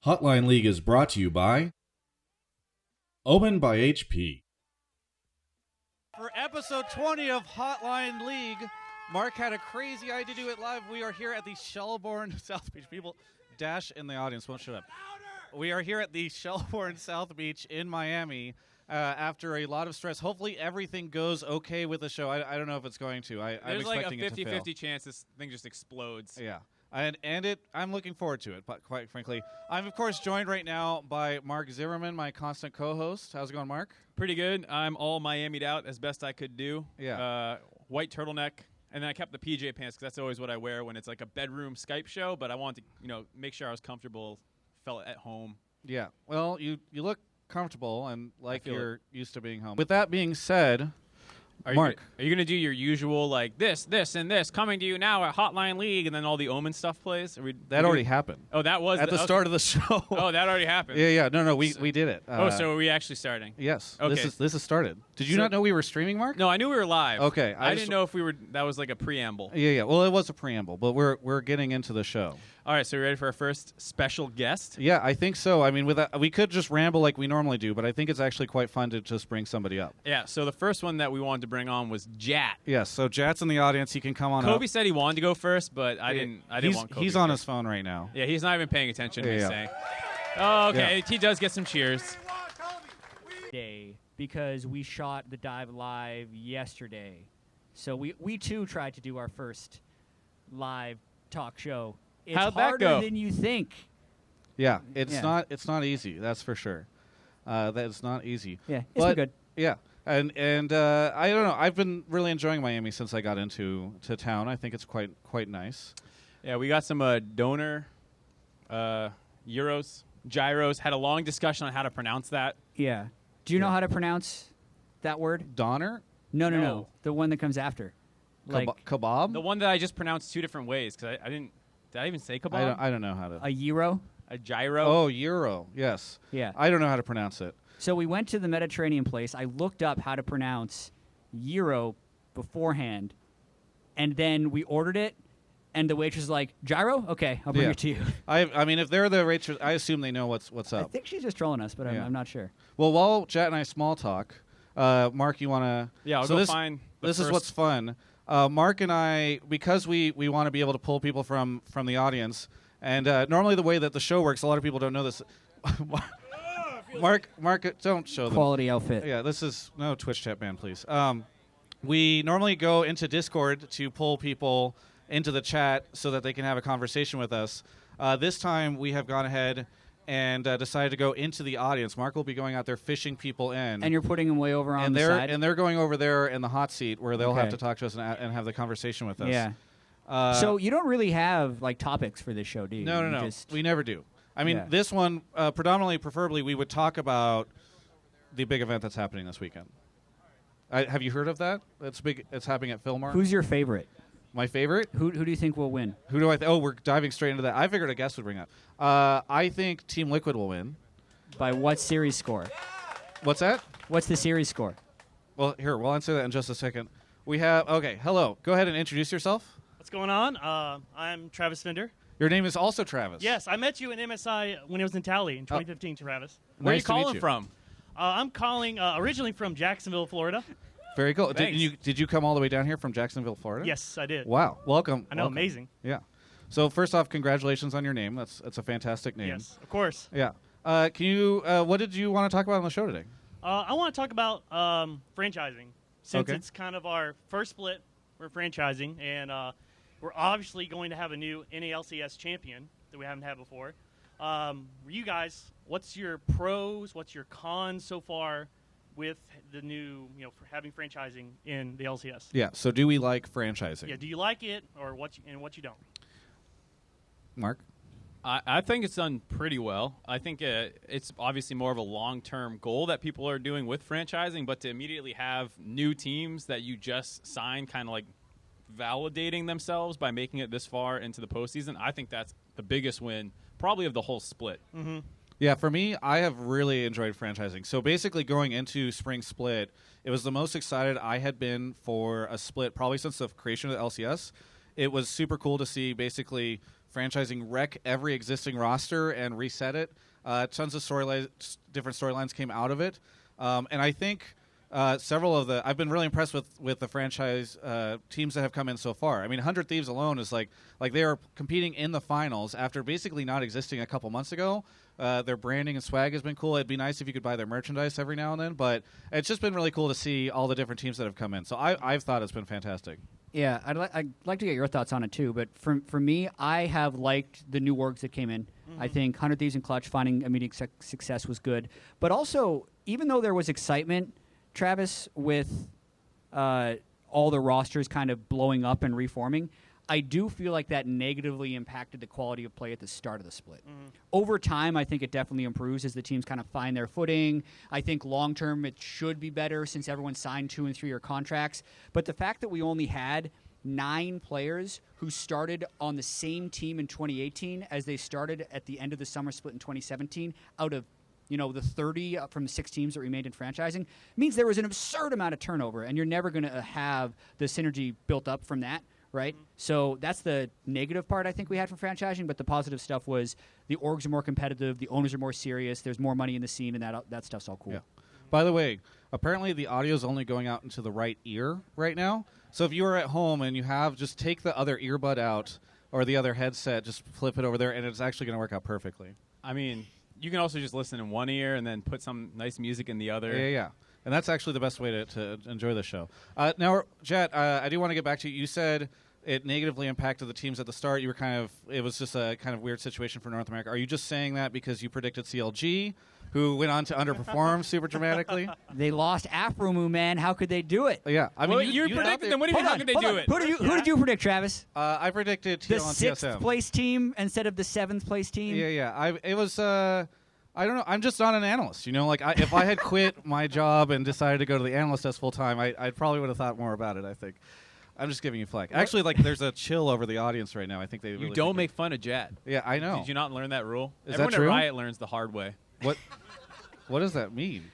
Hotline League is brought to you by Omen by HP. For episode 20 of Hotline League, Mark had a crazy idea to do it live. We are here at the Shelbourne South Beach. People, Dash in the audience won't shut up. We are here at the Shelbourne South Beach in Miami after a lot of stress. Hopefully everything goes okay with the show. I don't know if it's going to. I'm expecting like a 50-50 chance this thing just explodes. Yeah. I'm looking forward to it, but quite frankly. I'm, of course, joined right now by Mark Zimmerman, my constant co-host. How's it going, Mark? Pretty good. I'm all Miami'd out as best I could do. Yeah. White turtleneck, and then I kept the PJ pants because that's always what I wear when it's like a bedroom Skype show, but I wanted to, make sure I was comfortable, felt at home. Yeah. Well, you look comfortable and like you're used to being home. With that being said, Mark, are you going to do your usual, like, this, and this, coming to you now at Hotline League, and then all the Omen stuff plays? That already happened. Oh, that was at the start of the show. Oh, that already happened. Yeah. No, we did it. So are we actually starting? Yes. Okay. This is started. Did you not know we were streaming, Mark? No, I knew we were live. Okay. I didn't know if we were. That was like a preamble. Yeah. Well, it was a preamble, but we're getting into the show. All right, so we're ready for our first special guest? Yeah, I think so. I mean, we could just ramble like we normally do, but I think it's actually quite fun to just bring somebody up. Yeah, so the first one that we wanted to bring on was Jatt. Yes, so Jatt's in the audience. He can come on Kobe up. said he wanted to go first, but I didn't want Kobe. He's on his phone right now. Yeah, he's not even paying attention, he's saying. Oh, okay, he does get some cheers. Day, because we shot the dive live yesterday. So we too tried to do our first live talk show. It's How'd that harder go? than you think. Yeah, it's not easy. That's for sure. That's not easy. Yeah, it's been good. Yeah, and I don't know. I've been really enjoying Miami since I got into town. I think it's quite nice. Yeah, we got some donor gyros. Had a long discussion on how to pronounce that. Yeah. Do you know how to pronounce that word? Donner? No. The one that comes after. Kebab? The one that I just pronounced two different ways because I didn't. Did I even say kebab? I don't know how to. A gyro? A gyro? Oh, gyro. Yes. Yeah. I don't know how to pronounce it. So we went to the Mediterranean place. I looked up how to pronounce gyro beforehand, and then we ordered it, and the waitress was like, gyro? Okay, I'll bring it to you. I mean, if they're the waitress, I assume they know what's up. I think she's just trolling us, but I'm not sure. Well, while Jatt and I small talk, Mark, you want to... Yeah, I'll go find This is what's fun. Mark and I, because we want to be able to pull people from the audience, and normally the way that the show works, a lot of people don't know this. Mark, don't show them. Quality outfit. Yeah, this is no Twitch chat ban, please. We normally go into Discord to pull people into the chat so that they can have a conversation with us. This time we have gone ahead and decided to go into the audience. Mark will be going out there fishing people in. And you're putting them way over on the side? And they're going over there in the hot seat where they'll have to talk to us and have the conversation with us. Yeah. So you don't really have, topics for this show, do you? No. We never do. I mean, this one, preferably, we would talk about the big event that's happening this weekend. Have you heard of that? It's big. It's happening at Fillmore. Who's your favorite? My favorite? Who do you think will win? Who do I think? Oh, we're diving straight into that. I figured a guest would bring up. I think Team Liquid will win. By what series score? What's that? What's the series score? Well, here, we'll answer that in just a second. We have, hello. Go ahead and introduce yourself. What's going on? I'm Travis Fender. Your name is also Travis. Yes, I met you in MSI when it was in Tally in 2015, Travis. Where are you Nice to meet calling you. from? I'm calling originally from Jacksonville, Florida. Very cool. Thanks. Did you come all the way down here from Jacksonville, Florida? Yes, I did. Wow. Welcome. I know, Welcome. amazing. Yeah. So first off, congratulations on your name. That's a fantastic name. Yes, of course. Yeah. Can you? What did you want to talk about on the show today? I want to talk about franchising since Okay. it's kind of our first split. We're franchising, and we're obviously going to have a new NALCS champion that we haven't had before. You guys, what's your pros? What's your cons so far with the new, for having franchising in the LCS? Yeah. So do we like franchising? Yeah. Do you like it, or what you don't? Mark. I think it's done pretty well. I think it's obviously more of a long-term goal that people are doing with franchising, but to immediately have new teams that you just signed kind of like validating themselves by making it this far into the postseason, I think that's the biggest win probably of the whole split. Mm-hmm. Yeah, for me, I have really enjoyed franchising. So basically going into Spring Split, it was the most excited I had been for a split probably since the creation of the LCS. It was super cool to see basically franchising wreck every existing roster and reset it. Tons of different storylines came out of it, and I think several of I've been really impressed with the franchise teams that have come in so far. I mean, 100 Thieves alone is like they are competing in the finals after basically not existing a couple months ago. Their branding and swag has been cool. It'd be nice if you could buy their merchandise every now and then, but it's just been really cool to see all the different teams that have come in. So I've thought it's been fantastic. Yeah, I'd like to get your thoughts on it too. But for me, I have liked the new orgs that came in. I think 100 Thieves and Clutch finding immediate success was good. But also, even though there was excitement, Travis, with all the rosters kind of blowing up and reforming, I do feel like that negatively impacted the quality of play at the start of the split. Over time, I think it definitely improves as the teams kind of find their footing. I think long-term it should be better since everyone signed 2- and 3-year contracts. But the fact that we only had 9 players who started on the same team in 2018 as they started at the end of the summer split in 2017 out of the 30 from the 6 teams that remained in franchising means there was an absurd amount of turnover, and you're never going to have the synergy built up from that. Right? So that's the negative part I think we had from franchising, but the positive stuff was the orgs are more competitive, the owners are more serious, there's more money in the scene, and that stuff's all cool. Yeah. By the way, apparently the audio is only going out into the right ear right now. So if you are at home and you have, just take the other earbud out or the other headset, just flip it over there, and it's actually going to work out perfectly. I mean, you can also just listen in one ear and then put some nice music in the other. Yeah. And that's actually the best way to enjoy the show. Now, Jatt, I do want to get back to you. You said it negatively impacted the teams at the start. You were it was just a kind of weird situation for North America. Are you just saying that because you predicted CLG, who went on to underperform super dramatically? They lost Afromu, man. How could they do it? Yeah, I mean, you predicted them. What do you mean? How could they do it? Who did you predict, Travis? I predicted TL The and 6th TSM. place team instead of the 7th place team. Yeah. It was. I don't know. I'm just not an analyst. If I had quit my job and decided to go to the analyst desk full time, I probably would have thought more about it. I think. I'm just giving you flack. Actually, there's a chill over the audience right now. I think they. You don't make fun of Jatt. Yeah, I know. Did you not learn that rule? Is Everyone that true? at Riot learns the hard way. What does that mean?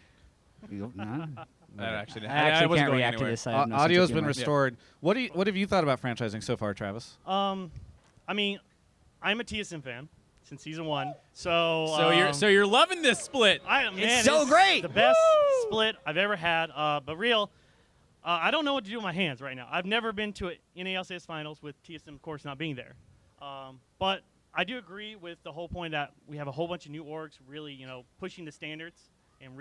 I actually can't react to this. I have no sense of Audio's been humor. restored. What have you thought about franchising so far, Travis? I mean, I'm a TSM fan since season 1. So you're loving this split. It's so great. The best split I've ever had. But real, I don't know what to do with my hands right now. I've never been to an NALCS finals with TSM, of course, not being there. But I do agree with the whole point that we have a whole bunch of new orgs really, pushing the standards and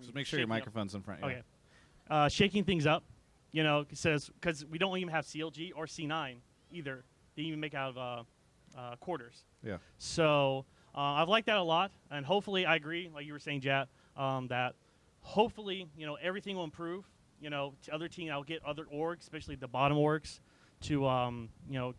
Just make sure your microphone's in front. Yeah. Okay. Shaking things up, because we don't even have CLG or C9 either. They even make out of quarters. Yeah. So I've liked that a lot, and hopefully I agree, like you were saying, Jatt, that hopefully everything will improve. To other teams, I'll get other orgs, especially the bottom orgs, to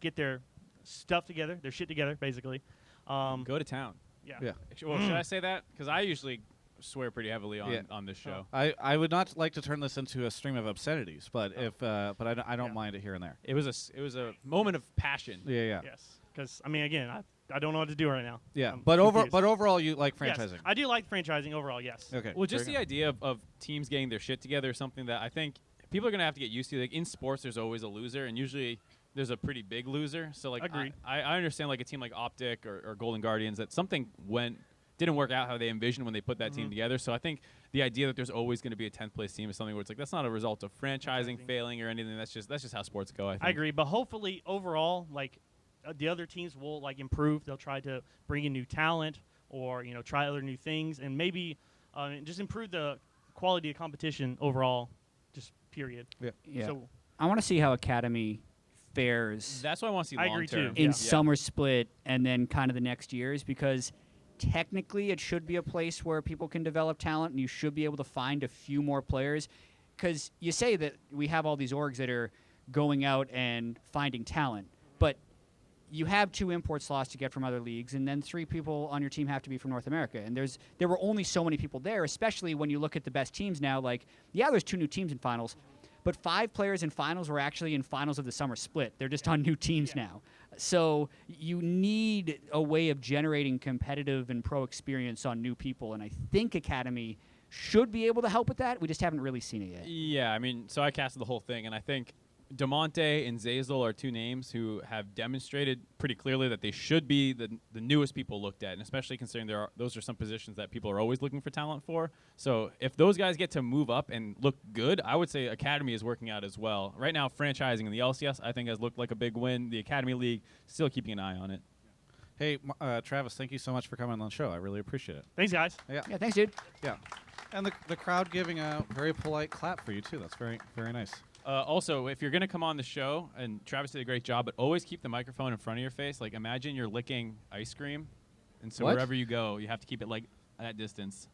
get their stuff together, their shit together, basically. Go to town. Yeah. Well, should I say that? Because I usually swear pretty heavily on this show. I would not like to turn this into a stream of obscenities, but I don't mind it here and there. It was a moment of passion. Yeah. Yes. Because again, I don't know what to do right now. Yeah. I'm But confused. overall, you like franchising. Yes, I do like franchising overall. Yes. Okay. Well, just the idea of teams getting their shit together is something that I think people are going to have to get used to. Like in sports, there's always a loser, and usually there's a pretty big loser. So Agreed. I understand a team like Optic or Golden Guardians that something didn't work out how they envisioned when they put that team together. So I think the idea that there's always going to be a 10th place team is something where it's that's not a result of franchising failing or anything. That's just how sports go. I think. I agree, but hopefully overall, the other teams will improve. They'll try to bring in new talent or try other new things and maybe just improve the quality of competition overall. Just period. Yeah. So I want to see how Academy fares. That's what I want to see I long agree, term. too. in Yeah. summer split and then kind of the next years, because technically it should be a place where people can develop talent and you should be able to find a few more players, because you say that we have all these orgs that are going out and finding talent, but you have 2 import slots to get from other leagues, and then 3 people on your team have to be from North America, and there were only so many people there, especially when you look at the best teams now. There's 2 new teams in finals, but 5 players in finals were actually in finals of the summer split. They're just on new teams now. So you need a way of generating competitive and pro experience on new people, and I think Academy should be able to help with that. We just haven't really seen it yet. Yeah, I mean, so I casted the whole thing, and I think DeMonte and Zazel are two names who have demonstrated pretty clearly that they should be the newest people looked at, and especially considering those are some positions that people are always looking for talent for. So if those guys get to move up and look good, I would say Academy is working out as well. Right now, franchising in the LCS, I think, has looked like a big win. The Academy League, still keeping an eye on it. Hey, Travis, thank you so much for coming on the show. I really appreciate it. Thanks, guys. Yeah, thanks, dude. Yeah. And the crowd giving a very polite clap for you, too. That's very, very nice. Also, if you're going to come on the show, and Travis did a great job, but always keep the microphone in front of your face. Like, imagine you're licking ice cream, and so What? wherever you go, you have to keep it, like, at that distance.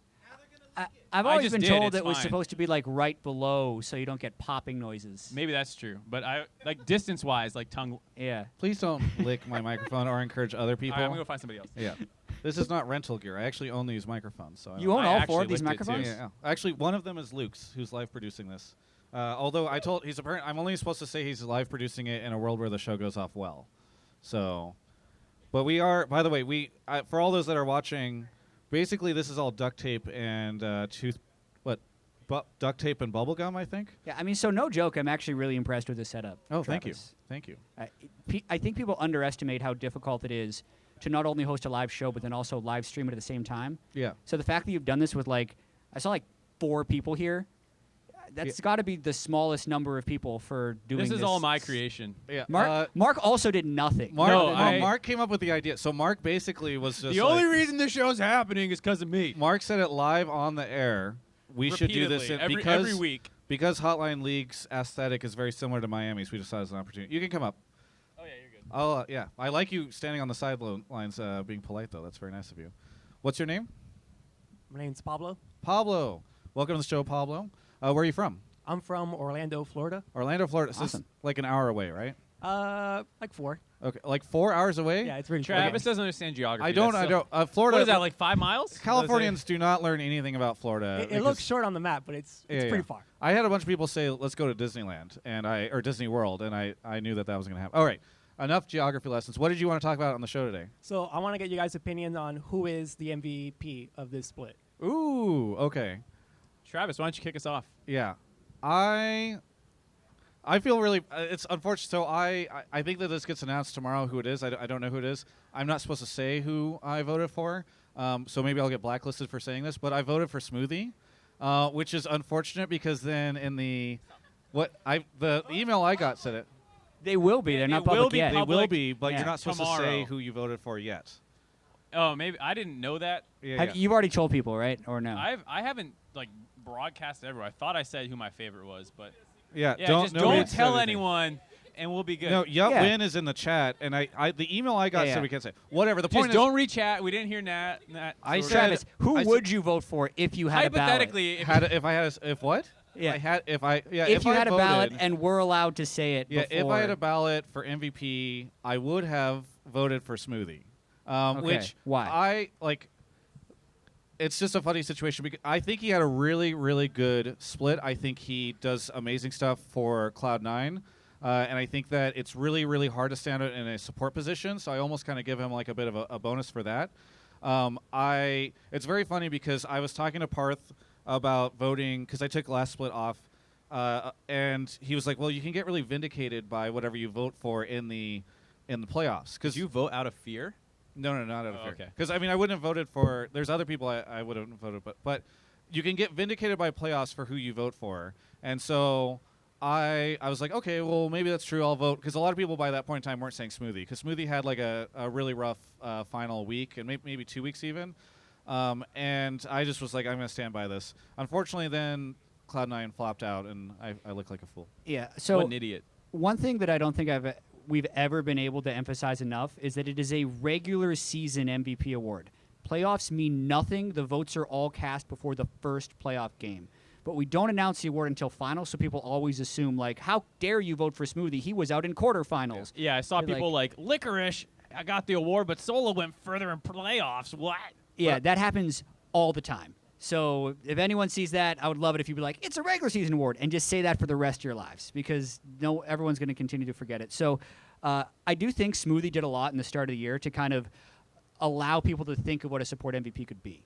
I've always just been did, told it's it was fine. supposed to be, like, right below so you don't get popping noises. Maybe that's true. But, like, distance-wise, like, tongue. Yeah. Please don't lick my microphone or encourage other All people. right, I'm going to go find somebody else. Yeah. This is not rental gear. I actually own these microphones. So You own I all four of actually these licked it, too. microphones? Yeah. Actually, one of them is Luke's, who's live producing this. Although I'm only supposed to say he's live producing it in a world where the show goes off well. So, but we are. By the way, for all those that are watching, basically this is all duct tape and duct tape and bubble gum, I think. Yeah, I mean, so no joke, I'm actually really impressed with this setup. Oh, thank you, Travis. thank you. I think people underestimate how difficult it is to not only host a live show, but then also live stream it at the same time. Yeah. So the fact that you've done this with, like, I saw, like, 4 people here, that's got to be the smallest number of people for doing this. This is all my creation. Yeah. Mark also did nothing. Mark came up with the idea. So Mark basically was just The only reason this show's happening is because of me. Mark said it live on the air. We should do this Repeatedly, every week. Because Hotline League's aesthetic is very similar to Miami's. We just saw it as an opportunity. You can come up. Oh, yeah, you're good. Oh, yeah. I like you standing on the sidelines being polite, though. That's very nice of you. What's your name? My name's Pablo. Pablo. Welcome to the show, Pablo. Where are you from? I'm from Orlando, Florida. Orlando, Florida. So Awesome. this is like an hour away, right? Like 4. Okay. Like 4 hours away? Yeah, it's really Travis doesn't understand geography. I don't. Florida. What is that, like 5 miles? Californians do not learn anything about Florida. It looks short on the map, but it's pretty far. I had a bunch of people say, let's go to Disneyland or Disney World, and I knew that was going to happen. All right. Enough geography lessons. What did you want to talk about on the show today? So I want to get you guys' opinion on who is the MVP of this split. Ooh, okay. Travis, why don't you kick us off? Yeah. I feel really it's unfortunate. So I think that this gets announced tomorrow who it is. I don't know who it is. I'm not supposed to say who I voted for. So maybe I'll get blacklisted for saying this, but I voted for Smoothie, which is unfortunate because then in the email I got said it. They will be. They're not public yet. They will be, but you're not supposed tomorrow. to say who you voted for yet. Oh, maybe I didn't know that. Yeah. You've already told people, right? Or no? I haven't like broadcast everywhere. I thought I said who my favorite was, but Yeah, just don't tell anyone, and we'll be good. No, Win is in the chat, and the email I got said we can't say. Whatever. The point just is, don't rechat. We didn't hear Nat. I said- Travis, who I would you vote for if you had a ballot? hypothetically, if what? Yeah. If you I had a ballot voted- and were allowed to say it Yeah, before. if I had a ballot for MVP, I would have voted for Smoothie. Which Why? I like. It's just a funny situation because I think he had a really, really good split. I think he does amazing stuff for Cloud9, and I think that it's really, really hard to stand out in a support position. So I almost kind of give him like a bit of a bonus for that. It's very funny because I was talking to Parth about voting because I took last split off, and he was like, "Well, you can get really vindicated by whatever you vote for in the playoffs." Because you vote out of fear. No, not out of fear. Okay. Because I mean, I wouldn't have voted for. There's other people I would have voted, but you can get vindicated by playoffs for who you vote for, and so I was like, okay, well maybe that's true. I'll vote because a lot of people by that point in time weren't saying Smoothie because Smoothie had like a really rough final week and maybe 2 weeks even, and I just was like, I'm gonna stand by this. Unfortunately, then Cloud9 flopped out, and I looked like a fool. Yeah. So What an idiot. one thing that I don't think we've ever been able to emphasize enough is that it is a regular season MVP award. Playoffs mean nothing. The votes are all cast before the first playoff game. But we don't announce the award until finals, so people always assume, like, how dare you vote for Smoothie? He was out in quarterfinals. Yeah, I saw You're people like Licorice. I got the award, but Solo went further in playoffs. What? Yeah, that happens all the time. So if anyone sees that, I would love it if you'd be like, it's a regular season award, and just say that for the rest of your lives because everyone's going to continue to forget it. So I do think Smoothie did a lot in the start of the year to kind of allow people to think of what a support MVP could be,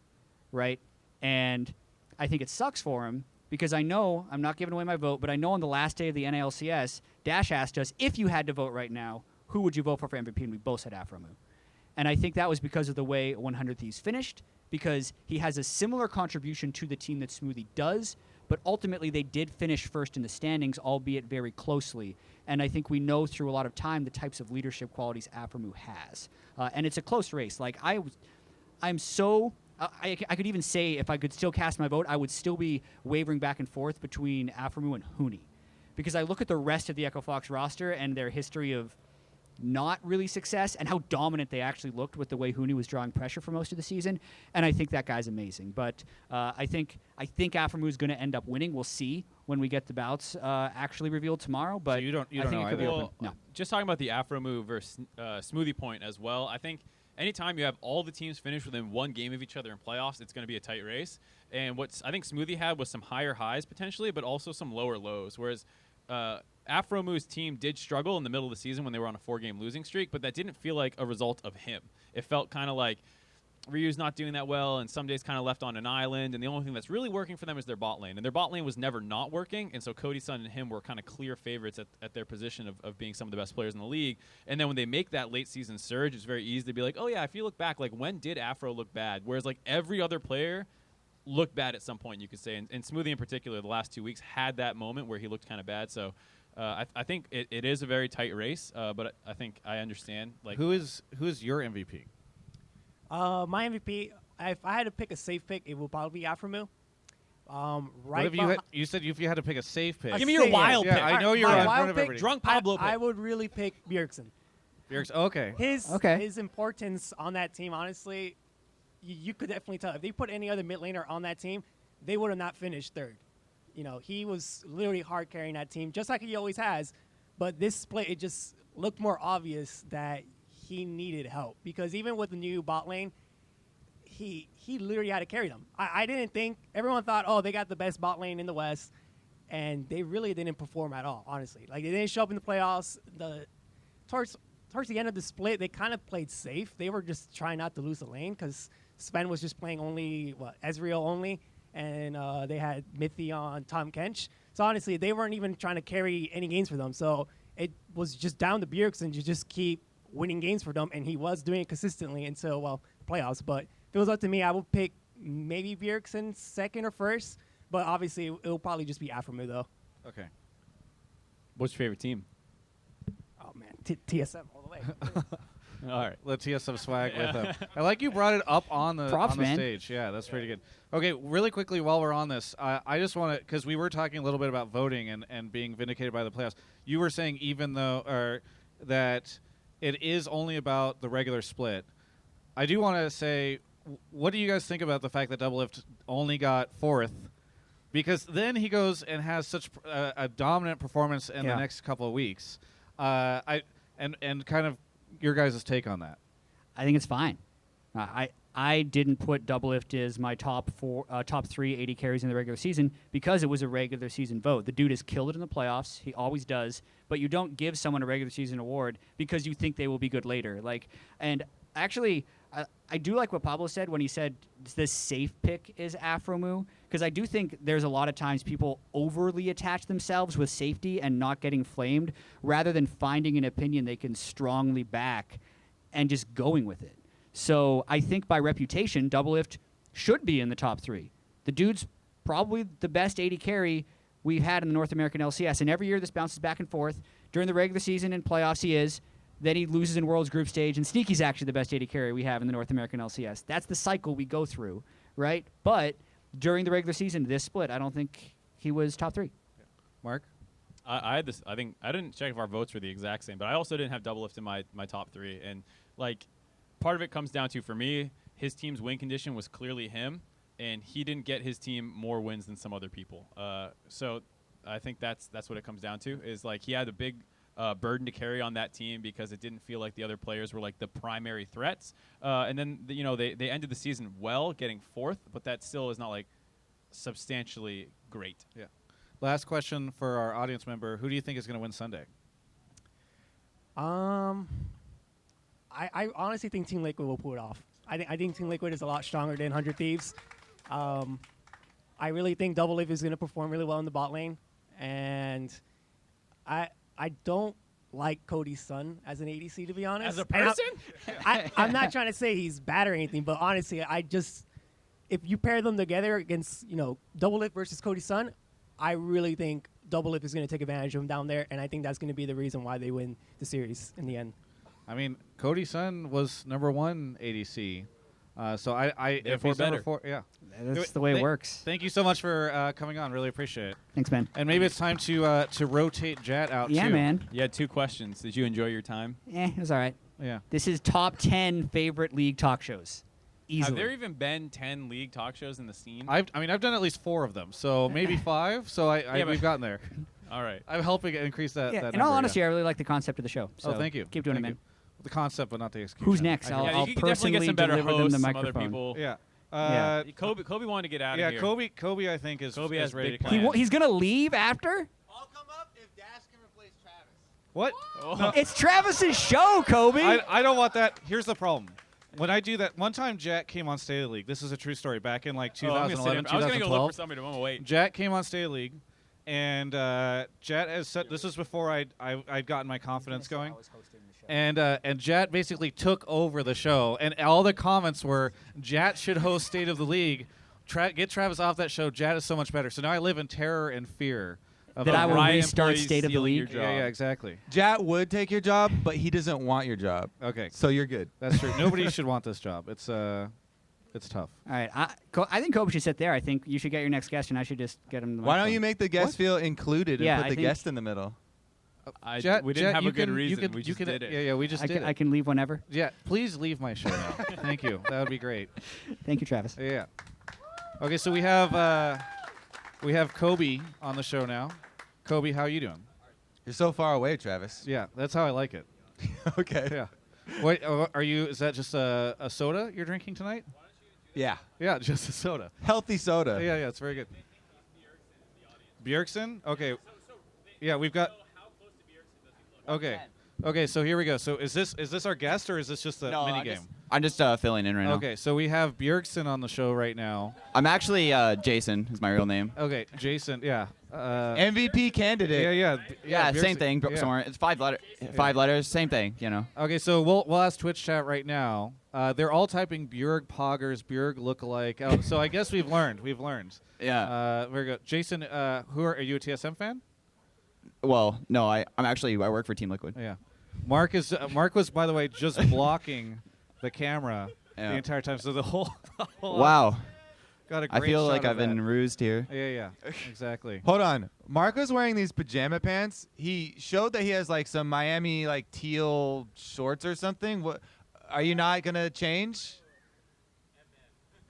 right? And I think it sucks for him because I know, I'm not giving away my vote, but I know on the last day of the NALCS, Dash asked us, if you had to vote right now, who would you vote for MVP? And we both said Afromu. And I think that was because of the way 100 Thieves finished, because he has a similar contribution to the team that Smoothie does, but ultimately they did finish first in the standings, albeit very closely. And I think we know through a lot of time the types of leadership qualities Afromu has. And it's a close race. Like, I'm so... I could even say if I could still cast my vote, I would still be wavering back and forth between Afromu and Hooney. Because I look at the rest of the Echo Fox roster and their history of not really success and how dominant they actually looked with the way Hooney was drawing pressure for most of the season, and I think that guy's amazing. But I think Afromu is going to end up winning. We'll see when we get the bouts actually revealed tomorrow. But So you don't I think know it could be either? open. No. Just talking about the Afromu versus Smoothie point as well, I think anytime you have all the teams finish within one game of each other in playoffs, it's going to be a tight race. And what I think Smoothie had was some higher highs potentially, but also some lower lows, whereas Afromu's team did struggle in the middle of the season when they were on a 4-game losing streak, but that didn't feel like a result of him. It felt kind of like Ryu's not doing that well, and some days kind of left on an island, and the only thing that's really working for them is their bot lane. And their bot lane was never not working, and so Cody Sun and him were kind of clear favorites at their position of being some of the best players in the league. And then when they make that late season surge, it's very easy to be like, oh yeah, if you look back, like when did Afro look bad? Whereas like every other player looked bad at some point, you could say. And Smoothie in particular, the last 2 weeks, had that moment where he looked kind of bad. So I think it is a very tight race, but I think I understand. Like, Who is your MVP? My MVP, if I had to pick a safe pick, it would probably be Afromu. What if you said if you had to pick a safe pick? Give me your wild yeah, pick. I know you're My in wild front of pick, everybody. Drunk Pablo I pick. would really pick Bjergsen. Okay. His importance on that team, honestly, you could definitely tell. If they put any other mid laner on that team, they would have not finished third. You know, he was literally hard carrying that team, just like he always has. But this split, it just looked more obvious that he needed help. Because even with the new bot lane, he literally had to carry them. I didn't think, everyone thought, oh, they got the best bot lane in the West. And they really didn't perform at all, honestly. Like, they didn't show up in the playoffs. Towards the end of the split, they kind of played safe. They were just trying not to lose the lane because Sven was just playing only, Ezreal only. And they had Mithy on Tom Kench. So, honestly, they weren't even trying to carry any games for them. So, it was just down to Bjergsen to just keep winning games for them. And he was doing it consistently until, playoffs. But if it was up to me, I would pick maybe Bjergsen second or first. But, obviously, it'll probably just be Afromu, though. Okay. What's your favorite team? Oh, man. TSM all the way. All right. Let's see some swag with them. I like you brought it up on the Props, on the man. stage. Yeah, that's pretty good. Okay, really quickly while we're on this, I just want to, because we were talking a little bit about voting and being vindicated by the playoffs. You were saying that it is only about the regular split. I do want to say, what do you guys think about the fact that Doublelift only got 4th? Because then he goes and has such a dominant performance in the next couple of weeks. And kind of your guys' take on that. I think it's fine. I didn't put Doublelift as my top 3 80 carries in the regular season because it was a regular season vote. The dude has killed it in the playoffs. He always does. But you don't give someone a regular season award because you think they will be good later. And actually, I do like what Pablo said when he said the safe pick is Afromu, because I do think there's a lot of times people overly attach themselves with safety and not getting flamed rather than finding an opinion they can strongly back and just going with it. So I think by reputation, Doublelift should be in the top 3. The dude's probably the best 80 carry we've had in the North American LCS, and every year this bounces back and forth. During the regular season and playoffs he is. Then he loses in World's group stage, and Sneaky's actually the best 80 carry we have in the North American LCS. That's the cycle we go through, right? But during the regular season, this split, I don't think he was top 3. Mark? I had this. I think I didn't check if our votes were the exact same, but I also didn't have Doublelift in my top 3. And part of it comes down to, for me, his team's win condition was clearly him, and he didn't get his team more wins than some other people. So I think that's what it comes down to. Is he had a big burden to carry on that team because it didn't feel like the other players were the primary threats. And then they ended the season well, getting 4th, but that still is not substantially great. Yeah. Last question for our audience member: who do you think is going to win Sunday? I honestly think Team Liquid will pull it off. I think Team Liquid is a lot stronger than 100 Thieves. I really think Doublelift is going to perform really well in the bot lane, and I don't like Cody's son as an ADC, to be honest. As a And person? I'm not trying to say he's bad or anything, but honestly, if you pair them together against, Doublelift versus Cody's son, I really think Doublelift is going to take advantage of him down there, and I think that's going to be the reason why they win the series in the end. I mean, Cody's son was #1 ADC. So I if Therefore he's number better. 4, yeah. That's the way it works. Thank you so much for coming on. Really appreciate it. Thanks, man. And maybe it's time to rotate Jatt out Yeah, too. man. You had 2 questions. Did you enjoy your time? It was all right. Yeah. This is top 10 favorite league talk shows. Easily. Have there even been 10 league talk shows in the scene? I've done at least 4 of them, so maybe 5. So Yeah, we've gotten there. All right. I'm helping increase that. Yeah, that in number, all honesty, yeah. I really like the concept of the show. So thank you. Keep doing Thank it, you. man. The concept, but not the execution. Who's next? I I'll- hear Yeah, you. you could definitely get personally some better deliver them hosts, the some other microphone. people. Yeah. Yeah. Kobe wanted to get out Yeah, of here. Kobe, I think is Kobe is has ready big to come. plans. He's gonna leave after. I'll come up if Dash can replace Travis. What? Oh. It's Travis's show, Kobe. I don't want that. Here's the problem. When I do that, one time Jatt came on State of the League. This is a true story. Back in like Oh, I'm gonna sit 2011, in- I was going to go look 2012. for somebody, but I'm going to wait. Jatt came on State of the League, and Jatt has said this was before I'd gotten my confidence going. And Jatt basically took over the show, and all the comments were Jatt should host State of the League. Get Travis off that show. Jatt is so much better. So now I live in terror and fear of That I will Riot restart employees State of the stealing your League. job. Yeah, exactly. Jatt would take your job, but he doesn't want your job. Okay, So you're good. that's true. Nobody should want this job. It's tough. All right. I think Kobe should sit there. I think you should get your next guest, and I should just get him. The Why don't microphone. you make the guest feel included and Yeah, put I the think- guest in the middle? We Jatt, didn't have you a good can- reason. You can, we you just can, did it. Yeah, we just I did can, it. I can leave whenever. Yeah, please leave my show now. Thank you. That would be great. Thank you, Travis. Yeah. Okay, so we have Kobe on the show now. Kobe, how are you doing? You're so far away, Travis. Yeah, that's how I like it. Okay. Yeah. What are you? Is that just a soda you're drinking tonight? Yeah. Yeah, just a soda. Healthy soda. Yeah, it's very good. Bjergsen? Okay. Yeah, we've got. Okay, so here we go. So is this our guest or is this just a mini game? I'm just filling in right now. Okay, so we have Bjergsen on the show right now. I'm actually Jason is my real name. Okay, Jason. Yeah. MVP candidate. Yeah, same Bjergsen, thing. yeah. Somewhere. It's 5 letters, same thing. You know. Okay, so we'll ask Twitch chat right now. They're all typing Bjerg Poggers, Bjerg lookalike. Oh, so I guess we've learned. Yeah. Very good. Jason, who are you a TSM fan? Well, no, I work for Team Liquid. Yeah. Mark was, by the way, just blocking the camera Yeah. the entire time. So the whole Wow. got a I great feel shot like of I've been that. rused here. Yeah, exactly. Hold on. Mark was wearing these pajama pants. He showed that he has like some Miami like teal shorts or something. What? Are you not gonna change?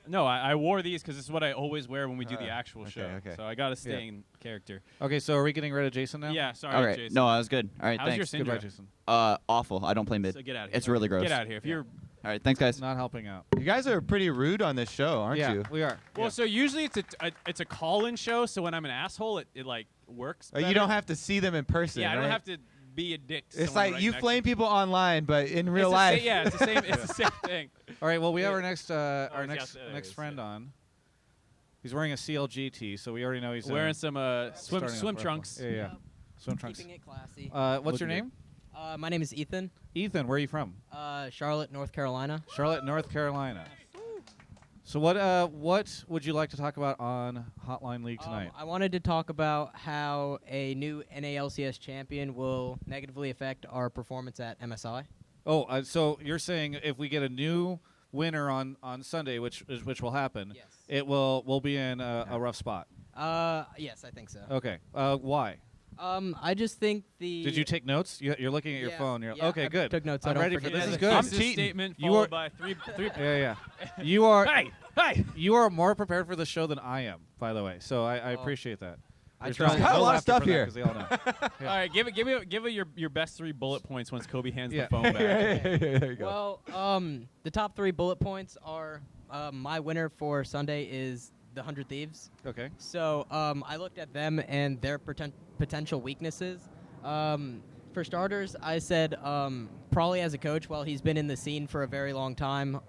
No, I wore these because this is what I always wear when we do the actual okay, show. okay. So I got to stay Yeah. in character. Okay, so are we getting rid of Jason now? Yeah, sorry, All right. Jason. No, that was good. All right, How's your thanks. Syndra? Goodbye, Jason. Awful. I don't play mid. So get out of here. It's really gross. Get out of here. If you're All right, thanks, guys. Not helping out. You guys are pretty rude on this show, aren't yeah, you? we are. well, Yeah. so usually it's a call-in show. So when I'm an asshole, it like works. You better. don't have to see them in person. Yeah, I don't right? have to be a dick. To It's someone like right you next flame to me. people online, but in real It's the life. yeah, it's the same. It's the same thing. All right. Well, we have Yeah. our next yeah, there it next is, friend yeah. on. He's wearing a CLG tee, so we already know he's Wearing some starting swim off trunks. Yeah, yeah. Swim trunks. Keeping it classy. What's your Looking name? My name is Ethan. Ethan. Where are you from? Charlotte, North Carolina. Charlotte, North Carolina. So what would you like to talk about on Hotline League tonight? I wanted to talk about how a new NALCS champion will negatively affect our performance at MSI. Oh, so you're saying if we get a new winner on Sunday, which will happen, Yes. it will be in a rough spot. Yes, I think so. Okay. Why? I just think the. Did you take notes? You're looking at your Yeah, phone. You're yeah, okay. I Good. took notes. I I'm don't ready for forget this. Is anything. good. I'm cheating. statement You followed are- by three. Yeah. You are. Hey! You are more prepared for the show than I am, by the way. So I appreciate that. I There's try. no- Got a no lot of laughter stuff for that here. 'cause they all know. Yeah. All right, give it your best 3 bullet points once Kobe hands Yeah. the phone back. There you go. Well, the top 3 bullet points are my winner for Sunday is the 100 Thieves. Okay. So I looked at them and their potential weaknesses. For starters, I said probably as a coach, while he's been in the scene for a very long time,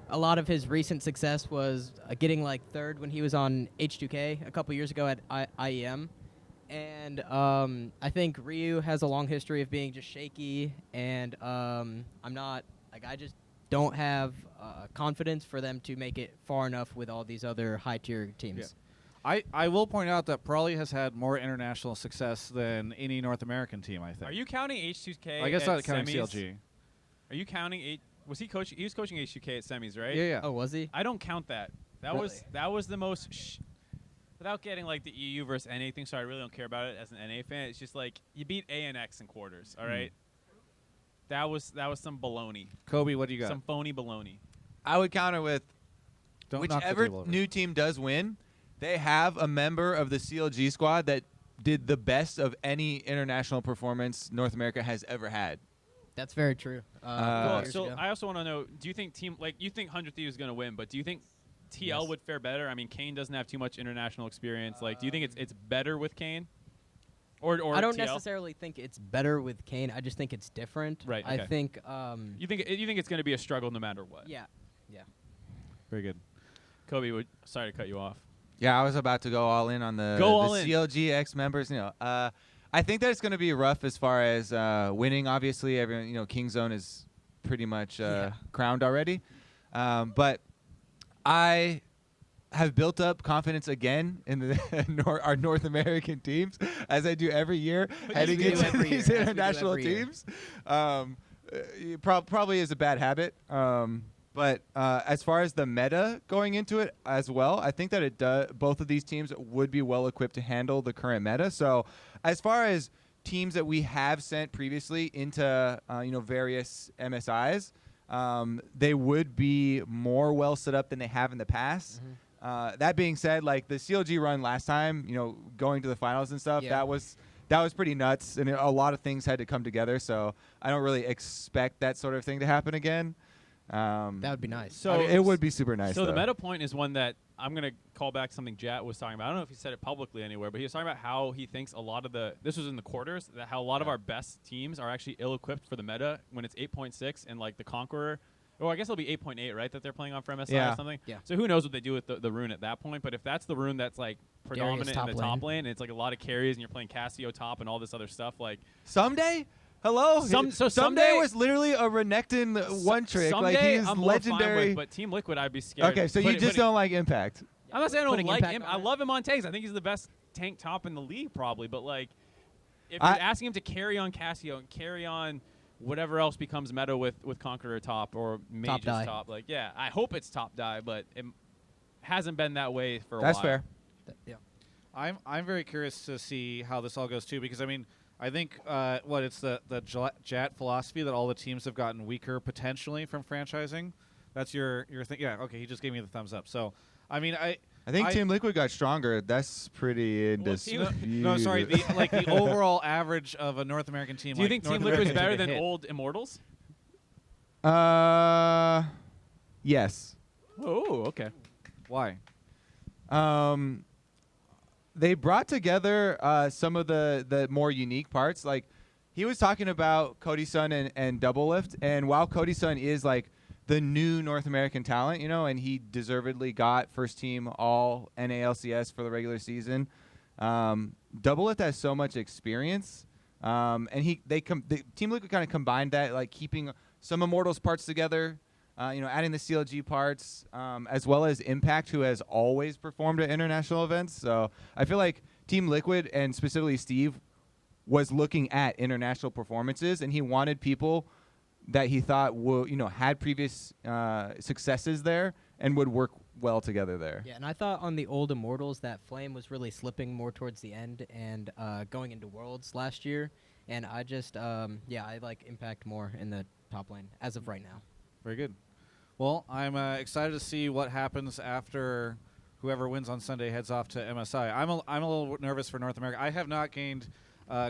a lot of his recent success was getting like 3rd when he was on H2K a couple years ago at IEM. And I think Ryu has a long history of being just shaky, and I just don't have confidence for them to make it far enough with all these other high-tier teams. Yeah. I will point out that Prawley has had more international success than any North American team, I think. Are you counting H2K? I guess at not counting semis? CLG. Are you counting was he coaching? He was coaching H2K at semis, right? Yeah. Oh, was he? I don't count that. That was the most. Without getting like the EU versus NA thing, so I really don't care about it as an NA fan. It's just like you beat A and X in quarters. All right. That was some baloney. Kobe, what do you got? Some phony baloney. I would counter with Don't knock the whichever table over. new team does win, they have a member of the CLG squad that did the best of any international performance North America has ever had. That's very true. Cool. Years So ago. I also want to know: do you think you think 100 Thieves is going to win, but do you think TL Yes. would fare better? I mean, Kane doesn't have too much international experience. Like, do you think it's better with Kane? Or I don't TL? necessarily think it's better with Kane. I just think it's different. Right, I okay. think. You think it's going to be a struggle no matter what? Yeah. Very good. Kobe, sorry to cut you off. Yeah, I was about to go all in on the CLG X members. I think that it's going to be rough as far as winning. Obviously, everyone, Kingzone is pretty much crowned already. But I have built up confidence again in our North American teams, as I do every year, heading you do into every these year, as we do international every year. teams. Probably is a bad habit. But as far as the meta going into it as well, I think that both of these teams would be well equipped to handle the current meta. So as far as teams that we have sent previously into various MSIs, they would be more well set up than they have in the past. That being said, like the CLG run last time, going to the finals and stuff, that was pretty nuts, and a lot of things had to come together. So I don't really expect that sort of thing to happen again. That would be nice. So it would be super nice. So though. the meta point is one that I'm going to call back something Jatt was talking about. I don't know if he said it publicly anywhere, but he was talking about how he thinks a lot of this was in the quarters, that how a lot of our best teams are actually ill-equipped for the meta when it's 8.6 and like the Conqueror. Or I guess it'll be 8.8, right, that they're playing on for MSI or something? Yeah. So who knows what they do with the rune at that point. But if that's the rune that's like predominant in the top lane, and it's like a lot of carries and you're playing Cassio top and all this other stuff, like someday. Hello. Someday was literally a Renekton one trick. Someday like he's I'm more legendary. fine with, but Team Liquid, I'd be scared. Okay, so you just don't like Impact. I'm not saying I don't Putting like Impact him. on I it. love him on tanks. I think he's the best tank top in the league, probably. But like, if you're asking him to carry on Cassio and carry on whatever else becomes meta with Conqueror top or Mage's top, like, yeah, I hope it's top die, but it hasn't been that way for a while. That's fair. Yeah. I'm very curious to see how this all goes too, because I mean, I think it's the Jatt philosophy that all the teams have gotten weaker potentially from franchising. That's your thing. Yeah. Okay. He just gave me the thumbs up. So, I mean, I think Team Liquid got stronger. That's pretty indisputable. No, sorry. The overall average of a North American team. Do you think Team Liquid is better than old Immortals? Yes. Oh, okay. Why? They brought together some of the more unique parts. Like he was talking about Cody Sun and Doublelift, and while Cody Sun is like the new North American talent, and he deservedly got first team all NALCS for the regular season, Doublelift has so much experience, and the Team Liquid kind of combined that, like keeping some Immortals parts together. Adding the CLG parts, as well as Impact, who has always performed at international events. So I feel like Team Liquid, and specifically Steve, was looking at international performances, and he wanted people that he thought had previous successes there and would work well together there. Yeah, and I thought on the old Immortals that Flame was really slipping more towards the end and going into Worlds last year. And I just, I like Impact more in the top lane as of right now. Very good. Well, I'm excited to see what happens after whoever wins on Sunday heads off to MSI. I'm a little nervous for North America. I have not gained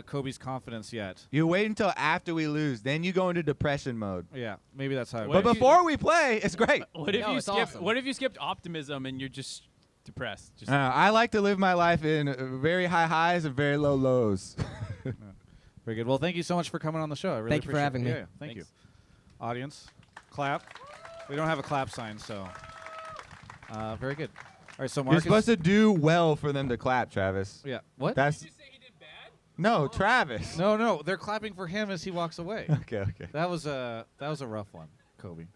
Kobe's confidence yet. You wait until after we lose, then you go into depression mode. Yeah, maybe that's how it But works. before we play, it's great. What if you skip? awesome. What if you skipped optimism and you're just depressed? Just I like to live my life in very high highs and very low lows. Very good. Well, thank you so much for coming on the show. I really Thank you for appreciate having it. me. Yeah, thank you. Audience, clap. We don't have a clap sign, so very good. All right, so You're Marcus. supposed to do well for them to clap, Travis. Yeah. What? That's No, Travis. No, they're clapping for him as he walks away. Okay. That was a rough one, Kobe.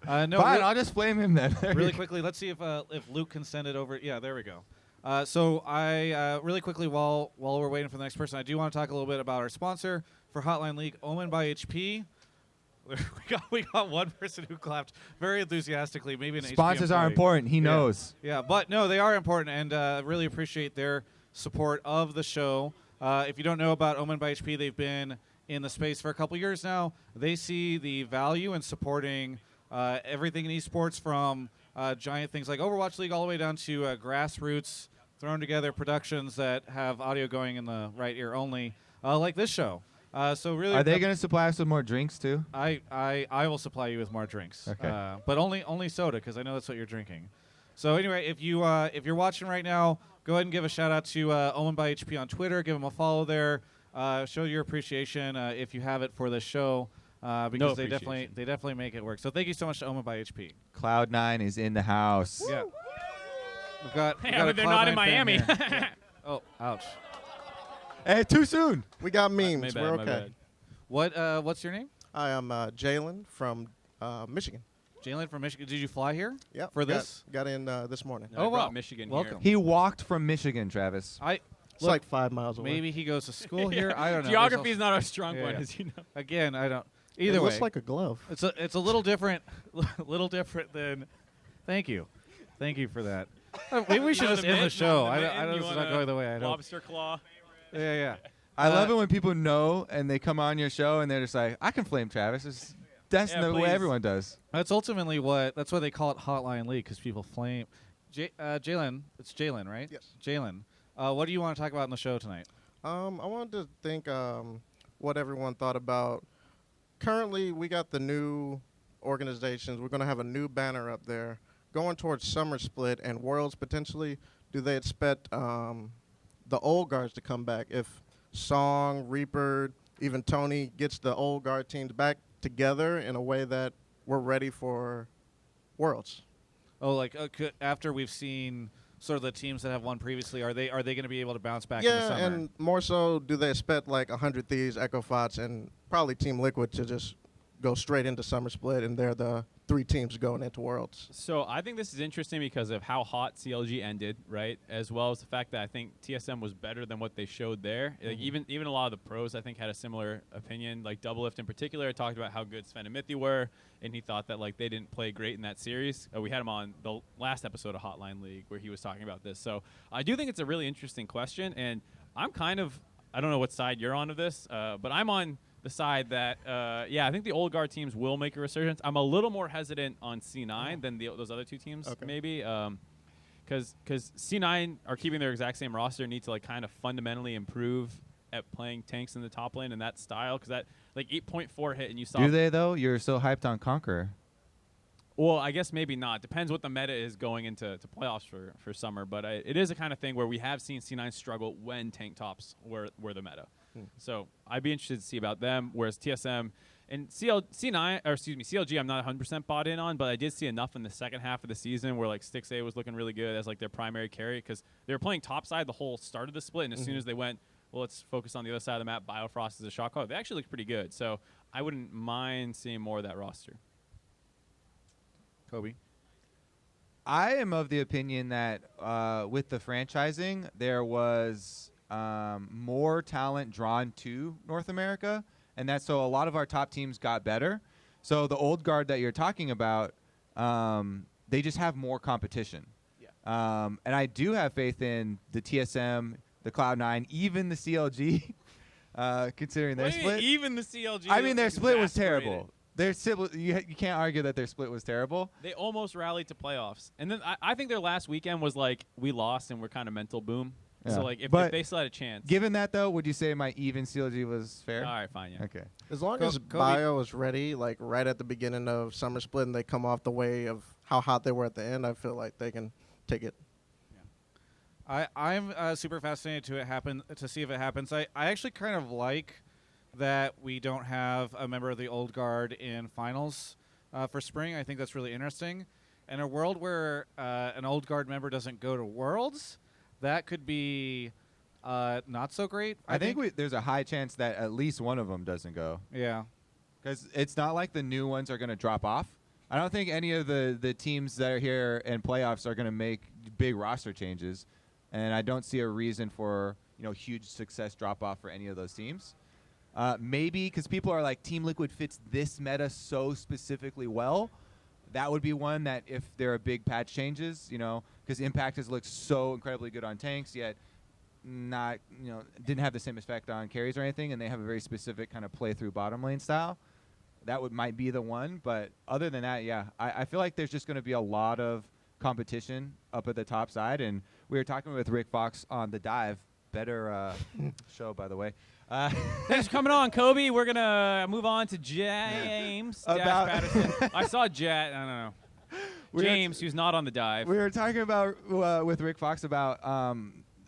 No, Fine, I'll just blame him then. really quickly, let's see if Luke can send it over. Yeah, there we go. So I really quickly, while we're waiting for the next person, I do want to talk a little bit about our sponsor for Hotline League, Omen by HP. we got one person who clapped very enthusiastically. Maybe an Sponsors HP are employee. important. He knows. Yeah, but no, they are important, and really appreciate their support of the show. If you don't know about Omen by HP, they've been in the space for a couple years now. They see the value in supporting everything in esports, from giant things like Overwatch League all the way down to grassroots, thrown together productions that have audio going in the right ear only, like this show. So really, Are they going to supply us with more drinks too? I will supply you with more drinks. Okay. But only soda, because I know that's what you're drinking. So anyway, if you're watching right now, go ahead and give a shout out to Omen by HP on Twitter. Give them a follow there. Show your appreciation if you have it for this show, because they definitely make it work. So thank you so much to Omen by HP. Cloud9 is in the house. Yeah. We've got Yeah, a but they're not Cloud9 in fan Miami. here. Yeah. Oh, ouch. Hey, too soon. We got memes. My bad, We're my okay. bad. What's your name? I am Jalen from Michigan. Jalen from Michigan. Did you fly here? Yep. For this? Got in this morning. I Oh, brought wow. Michigan Welcome. He walked from Michigan, Travis. It's like 5 miles away. Maybe he goes to school here. I don't know. Geography is not our strong Yeah, point, yeah. as you know. Again, I don't. It Either way, looks like a glove. it's a little different, than. Thank you for that. Maybe we should just end the show. I know this is not going the way I hope. Lobster claw. Yeah. I love it when people know and they come on your show and they're just like, I can flame Travis. That's Yeah, the way please. everyone does. That's ultimately that's why they call it Hotline League, because people flame. Jalen, it's Jalen, right? Yes. Jalen, what do you want to talk about in the show tonight? I wanted to think what everyone thought about. Currently, we got the new organizations. We're going to have a new banner up there going towards Summer Split and Worlds potentially. Do they expect the old guards to come back? If Song, Reaper, even Tony gets the old guard teams back together in a way that we're ready for Worlds. Oh, like after we've seen sort of the teams that have won previously, are they going to be able to bounce back in the summer? Yeah, and more so, do they expect like 100 Thieves, Echo Fots, and probably Team Liquid to just go straight into Summer Split, and they're the 3 teams going into Worlds? So I think this is interesting because of how hot CLG ended, right? As well as the fact that I think TSM was better than what they showed there. Like even a lot of the pros, I think, had a similar opinion. Like Doublelift in particular talked about how good Sven and Mithy were, and he thought that like they didn't play great in that series. We had him on the last episode of Hotline League where he was talking about this. So I do think it's a really interesting question, and I'm kind of, I don't know what side you're on of this, but I'm on the side that, I think the old guard teams will make a resurgence. I'm a little more hesitant on C9 than those other 2 teams, maybe, because C9 are keeping their exact same roster, need to like kind of fundamentally improve at playing tanks in the top lane in that style, because that like 8.4 hit and you saw. Do they though? You're so hyped on Conqueror. Well, I guess maybe not. Depends what the meta is going into playoffs for summer. But it is a kind of thing where we have seen C9 struggle when tank tops were the meta. So I'd be interested to see about them. Whereas TSM and CLG, I'm not 100% bought in on, but I did see enough in the second half of the season where like Stixay was looking really good as like their primary carry, because they were playing topside the whole start of the split, and as soon as they went, well, let's focus on the other side of the map. Biofrost is a shot caller. They actually looked pretty good. So I wouldn't mind seeing more of that roster. Kobe. I am of the opinion that with the franchising, there was more talent drawn to North America, and that's so a lot of our top teams got better. So the old guard that you're talking about, they just have more competition. Yeah. And I do have faith in the TSM, the Cloud9, even the CLG, considering their split. Even the CLG. I mean, their split was terrible. Their you can't argue that their split was terrible. They almost rallied to playoffs. And then I think their last weekend was like, we lost and we're kind of mental boom. Yeah. So, like, if they still had a chance. Given that, though, would you say my even CLG was fair? All right, fine, yeah. Okay. As long as Bio is ready, like right at the beginning of Summer Split, and they come off the way of how hot they were at the end, I feel like they can take it. I'm super fascinated to see if it happens. I actually kind of like that we don't have a member of the old guard in finals for spring. I think that's really interesting. In a world where an old guard member doesn't go to Worlds, that could be not so great. I think there's a high chance that at least one of them doesn't go. Yeah. Because it's not like the new ones are going to drop off. I don't think any of the teams that are here in playoffs are going to make big roster changes, and I don't see a reason for huge success drop off for any of those teams. Maybe because people are like, Team Liquid fits this meta so specifically well. That would be one that if there are big patch changes, because Impact has looked so incredibly good on tanks, yet not didn't have the same effect on carries or anything, and they have a very specific kind of play through bottom lane style. That might be the one, but other than that, yeah, I feel like there's just going to be a lot of competition up at the top side. And we were talking with Rick Fox on The Dive, better show, by the way. Thanks for coming on, Kobe. We're going to move on to James Patterson. I saw Jatt, I don't know. James, who's not on The Dive. We were talking about with Rick Fox about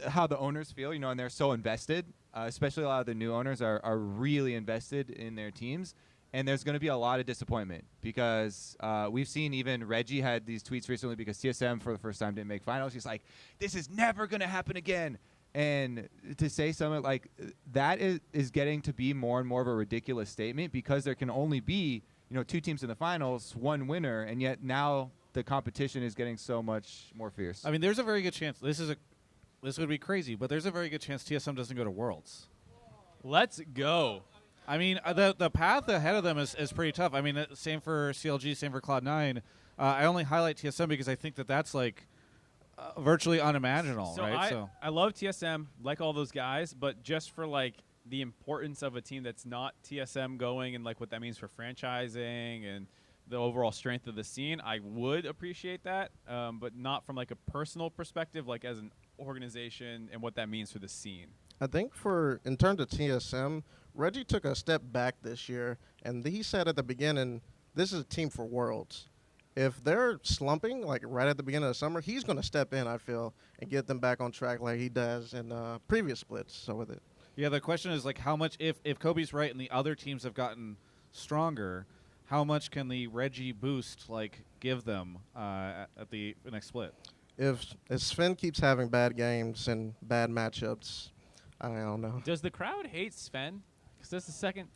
how the owners feel, and they're so invested, especially a lot of the new owners are really invested in their teams. And there's going to be a lot of disappointment because we've seen even Reggie had these tweets recently because TSM for the first time didn't make finals. He's like, this is never going to happen again. And to say something like that is getting to be more and more of a ridiculous statement because there can only be, two teams in the finals, one winner. And yet now the competition is getting so much more fierce. I mean, there's a very good chance. This would be crazy, but there's a very good chance TSM doesn't go to Worlds. Let's go. I mean, the path ahead of them is pretty tough. I mean, same for CLG, same for Cloud9. I only highlight TSM because I think that's like virtually unimaginable, right? I love TSM, like all those guys, but just for like the importance of a team that's not TSM going and like what that means for franchising and the overall strength of the scene, I would appreciate that, but not from like a personal perspective, like as an organization and what that means for the scene. I think in terms of TSM, Reggie took a step back this year, and he said at the beginning, this is a team for Worlds. If they're slumping, like right at the beginning of the summer, he's going to step in, I feel, and get them back on track like he does in previous splits. So with it. Yeah, the question is like how much, if Kobe's right and the other teams have gotten stronger, how much can the Reggie boost like give them at the next split? If Sven keeps having bad games and bad matchups, I don't know. Does the crowd hate Sven? Because that's the second.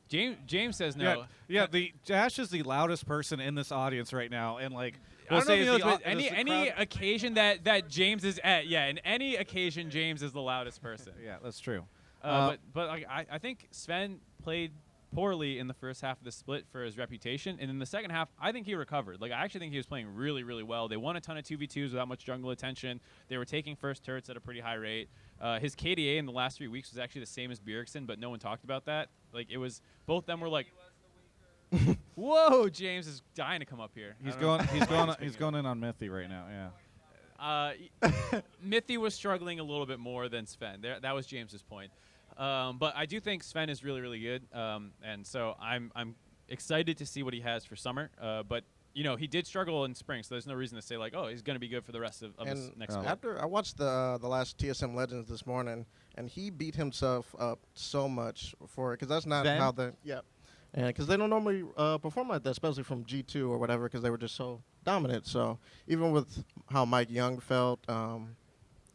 James says no. Yeah, the Dash is the loudest person in this audience right now, and like I don't know if you know any occasion that James is at. Yeah, in any occasion, James is the loudest person. Yeah, that's true. But like, I think Sven played poorly in the first half of the split for his reputation, and in the second half, I think he recovered. Like, I actually think he was playing really, really well. They won a ton of 2v2s without much jungle attention. They were taking first turrets at a pretty high rate. His KDA in the last 3 weeks was actually the same as Bjergsen, but no one talked about that. Like, it was both them were like, whoa, James is dying to come up here. He's going in on Mythy right now. Yeah. Mythy was struggling a little bit more than Sven. That was James's point. But I do think Sven is really, really good, and so I'm excited to see what he has for summer. But he did struggle in spring, so there's no reason to say like, oh, he's going to be good for the rest of his next. After I watched the last TSM Legends this morning, and he beat himself up so much for it because that's not Sven? how they and because they don't normally perform like that, especially from G2 or whatever, because they were just so dominant. So even with how Mike Young felt,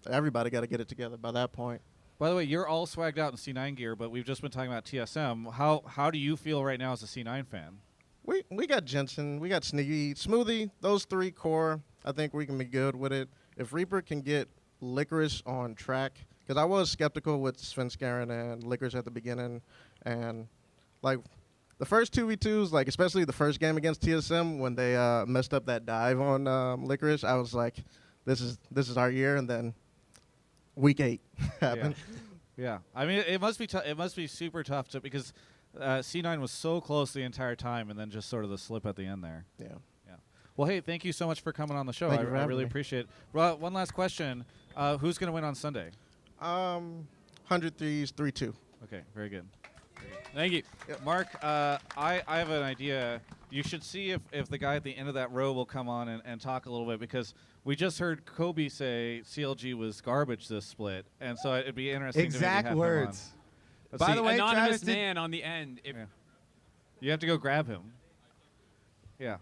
everybody got to get it together by that point. By the way, you're all swagged out in C9 gear, but we've just been talking about TSM. How do you feel right now as a C9 fan? We got Jensen, we got Sniggy, Smoothie, those three core. I think we can be good with it. If Reaper can get Licorice on track, because I was skeptical with Svenskeren and Licorice at the beginning, and like the first 2v2s, like especially the first game against TSM when they messed up that dive on Licorice, I was like, this is our year, and then week 8 happened. Yeah. I mean, it must be it must be super tough because C9 was so close the entire time, and then just sort of the slip at the end there. Yeah. Well, hey, thank you so much for coming on the show. Thank you for I having really me. appreciate it. One last question: who's going to win on Sunday? 100 Thieves, 3-2. Okay, very good. Thank you. Mark, I have an idea. You should see if the guy at the end of that row will come on and talk a little bit, because we just heard Kobe say CLG was garbage this split, and so it'd be interesting to maybe have him words. on. By the way, anonymous Travis man on the end. You have to go grab him. Yeah.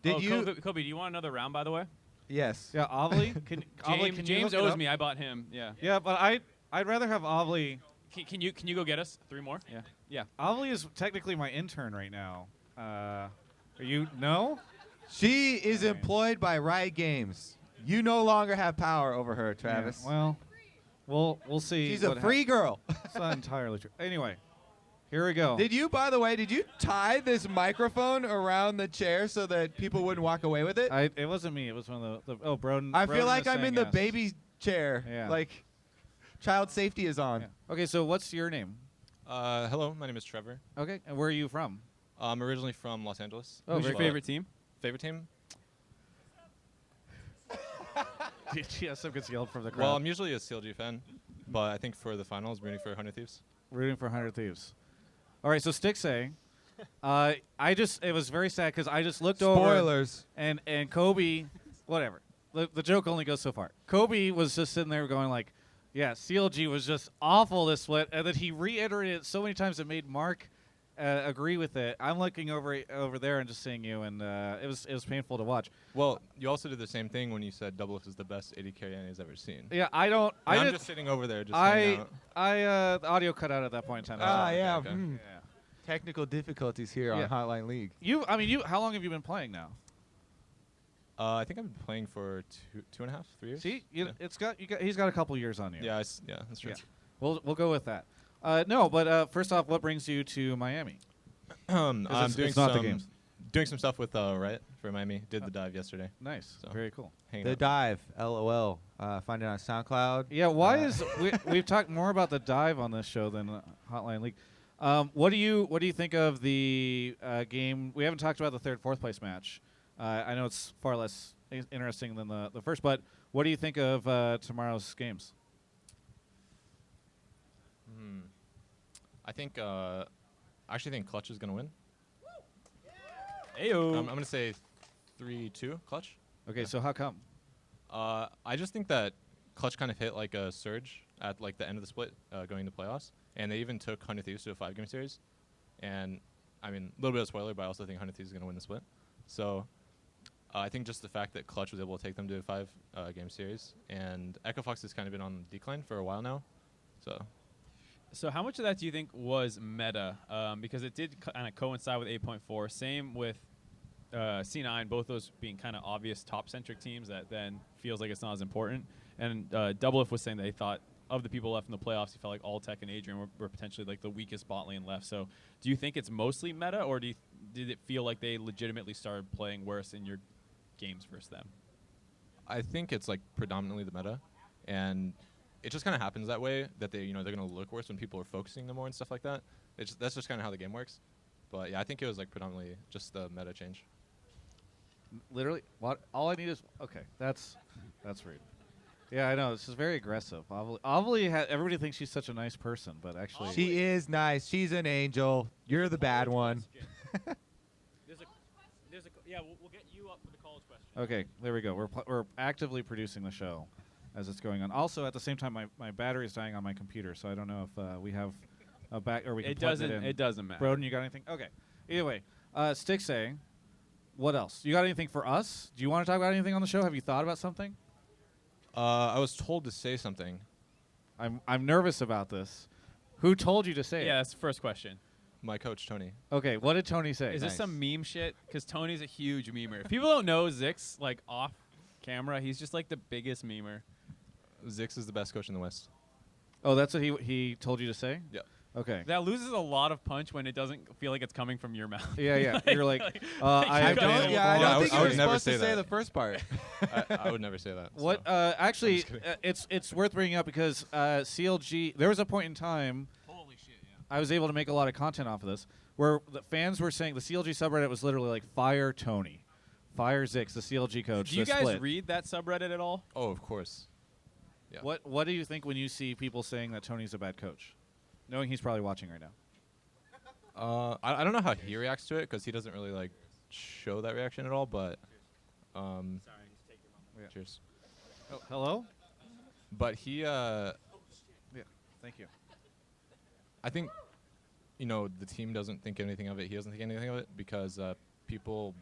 Kobe, do you want another round, by the way? Yes. Yeah, Avli? Can you James look it owes up? me. I bought him. Yeah. Yeah, but I I'd rather have Ovly. Can you go get us 3 more? Yeah. Yeah. Ovly is technically my intern right now. Are you no? She is employed by Riot Games. You no longer have power over her, Travis. Yeah, well, we'll see. She's a free girl. It's not entirely true. Anyway, here we go. By the way, did you tie this microphone around the chair so that people wouldn't walk away with it? It wasn't me. It was one of the Broden. I feel Broden like is I'm in saying the yes. baby chair. Yeah. Like, child safety is on. Yeah. Okay, so what's your name? Hello, my name is Trevor. Okay, and where are you from? I'm originally from Los Angeles. Oh, Who's your favorite team? Favorite team? GSM gets yelled from the crowd. Well, I'm usually a CLG fan, but I think for the finals, rooting for 100 Thieves. Rooting for 100 Thieves. All right, so Stixay, it was very sad because I just looked over. Spoilers. And Kobe, whatever. The joke only goes so far. Kobe was just sitting there going like, yeah, CLG was just awful this split, and then he reiterated it so many times it made Mark agree with it. I'm looking over there and just seeing you, and it was painful to watch. Well, you also did the same thing when you said Doublelift is the best AD carry anybody's ever seen. Yeah, I don't. I'm just sitting over there, just hanging out. The audio cut out at that point in time. Yeah. okay. Mm. Yeah. Technical difficulties here on Hotline League. How long have you been playing now? I think I've been playing for 2.5, 3 years. See, he's got a couple years on you. Yeah, that's true. Yeah. We'll go with that. No, but first off, what brings you to Miami? I'm it's not the games. doing some stuff with Riot for Miami. Did the dive yesterday. Nice, So, very cool. hanging The out. Dive, LOL. Find it on SoundCloud. Yeah, why is we've talked more about the dive on this show than Hotline League. What do you think of the game? We haven't talked about the third, fourth place match. I know it's far less interesting than the first, but what do you think of tomorrow's games? I actually think Clutch is gonna win. Ayo. I'm gonna say 3-2 Clutch. Okay, so how come? I just think that Clutch kind of hit like a surge at like the end of the split, going to playoffs, and they even took 100 Thieves to a 5-game series. And I mean, a little bit of spoiler, but I also think 100 Thieves is gonna win the split. So I think just the fact that Clutch was able to take them to a 5-game series, and Echo Fox has kind of been on decline for a while now. So how much of that do you think was meta? Because it did kind of coincide with 8.4. Same with C9, both those being kind of obvious top-centric teams that then feels like it's not as important. And Doublelift was saying that they thought of the people left in the playoffs, he felt like Alltech and Adrian were potentially like the weakest bot lane left. So do you think it's mostly meta, or did it feel like they legitimately started playing worse in your games versus them? I think it's like predominantly the meta, and it just kind of happens that way, that they're going to look worse when people are focusing them more and stuff like that. That's just kind of how the game works. But yeah, I think it was like predominantly just the meta change. Literally, what? All I need is That's rude. Yeah, I know. This is very aggressive. Ovly everybody thinks she's such a nice person, but actually, She is nice. She's an angel. You're the bad one. We'll get you up for the college question. Okay, there we go. We're actively producing the show as it's going on. Also, at the same time, my battery is dying on my computer, so I don't know if we have a back or we can plug it in. It doesn't matter. Broden, you got anything? Okay. Either way, Stixay, what else? You got anything for us? Do you want to talk about anything on the show? Have you thought about something? I was told to say something. I'm nervous about this. Who told you to say it? Yeah, that's the first question. My coach, Tony. Okay, what did Tony say? Is this some meme shit? Because Tony's a huge memer. If people don't know Zix, like off camera, he's just like the biggest memer. Zix is the best coach in the West. Oh, that's what he told you to say? Yeah. Okay. That loses a lot of punch when it doesn't feel like it's coming from your mouth. Yeah. You're like, I don't think you were supposed to say that. the first part. I would never say that. What? So. Actually, it's worth bringing up because CLG. There was a point in time. Holy shit! Yeah. I was able to make a lot of content off of this, where the fans were saying the CLG subreddit was literally like fire Tony, fire Zix, the CLG coach. Do you the guys split. read that subreddit at all? Oh, of course. Yeah. What do you think when you see people saying that Tony's a bad coach, knowing he's probably watching right now? I don't know how he reacts to it because he doesn't really like show that reaction at all. But cheers. Oh, hello. But he. Yeah. Thank you. I think, the team doesn't think anything of it. He doesn't think anything of it because people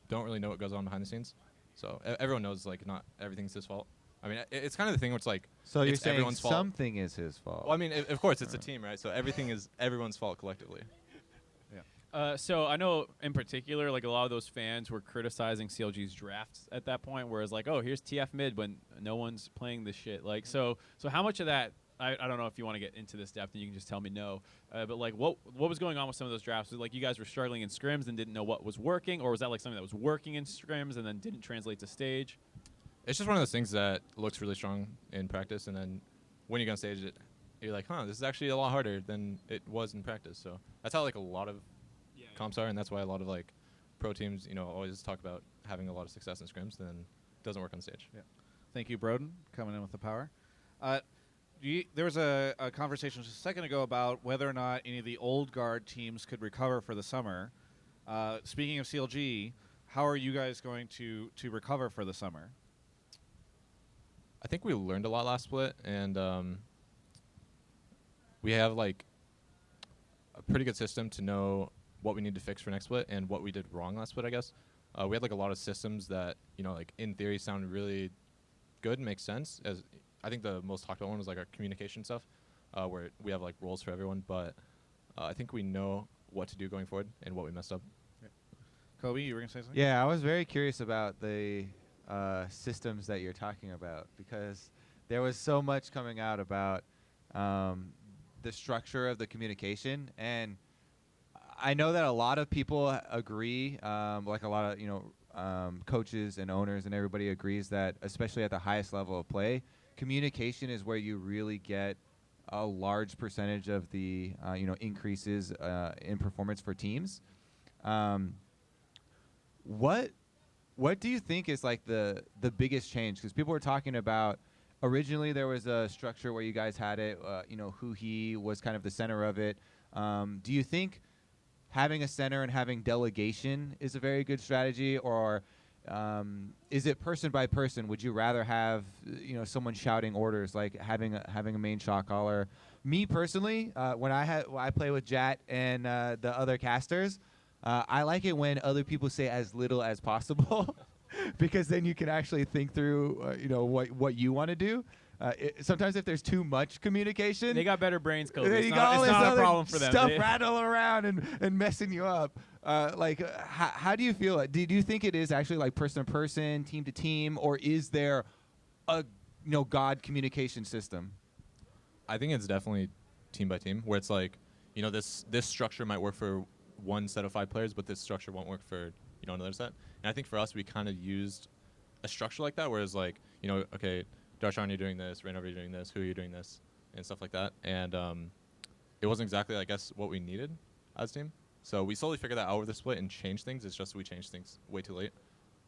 don't really know what goes on behind the scenes. So everyone knows like not everything's his fault. I mean, it's kind of the thing where it's like, So you're it's saying everyone's fault. something is his fault. Well, I mean, of course, it's a team, right? So everything is everyone's fault collectively. So I know in particular, like a lot of those fans were criticizing CLG's drafts at that point, whereas like, oh, here's TF mid when no one's playing this shit. Like, so how much of that? I don't know if you want to get into this depth, and you can just tell me no. But like, what was going on with some of those drafts? Was it like you guys were struggling in scrims and didn't know what was working, or was that like something that was working in scrims and then didn't translate to stage? It's just one of those things that looks really strong in practice, and then when you go on stage, you're like, this is actually a lot harder than it was in practice. So that's how like a lot of comps are, and that's why a lot of like pro teams, always talk about having a lot of success in scrims, then it doesn't work on stage. Yeah. Thank you, Broden, coming in with the power. There was a conversation just a second ago about whether or not any of the old guard teams could recover for the summer. Speaking of CLG, how are you guys going to recover for the summer? I think we learned a lot last split, and we have like a pretty good system to know what we need to fix for next split and what we did wrong last split, I guess. We had like a lot of systems that, like in theory sounded really good and make sense. As I think the most talked about one was like our communication stuff, where we have like roles for everyone, but I think we know what to do going forward and what we messed up. Yeah. Kobe, you were going to say something? Yeah, I was very curious about the systems that you're talking about, because there was so much coming out about the structure of the communication, and I know that a lot of people agree, like a lot of coaches and owners and everybody agrees that, especially at the highest level of play, communication is where you really get a large percentage of the increases in performance for teams. What do you think is like the biggest change? Because people were talking about originally there was a structure where you guys had it, He was kind of the center of it. Do you think having a center and having delegation is a very good strategy, or is it person by person? Would you rather have someone shouting orders, like having a main shot caller? Me personally, when I play with Jatt and the other casters, I like it when other people say as little as possible, because then you can actually think through what you want to do. Sometimes if there's too much communication, they got better brains, Kobe. It's you not, got all it's this not other a problem for them. stuff rattling around and messing you up. How do you feel? Do you think it is actually like person to person, team to team, or is there a God communication system? I think it's definitely team by team, where it's like, this structure might work for one set of 5 players, but this structure won't work for another set. And I think for us, we kind of used a structure like that, whereas like okay, Darshan, you're doing this, Rainover, you're doing this, who are you doing this, and stuff like that. And it wasn't exactly, I guess, what we needed as a team. So we slowly figured that out over the split and changed things. It's just we changed things way too late.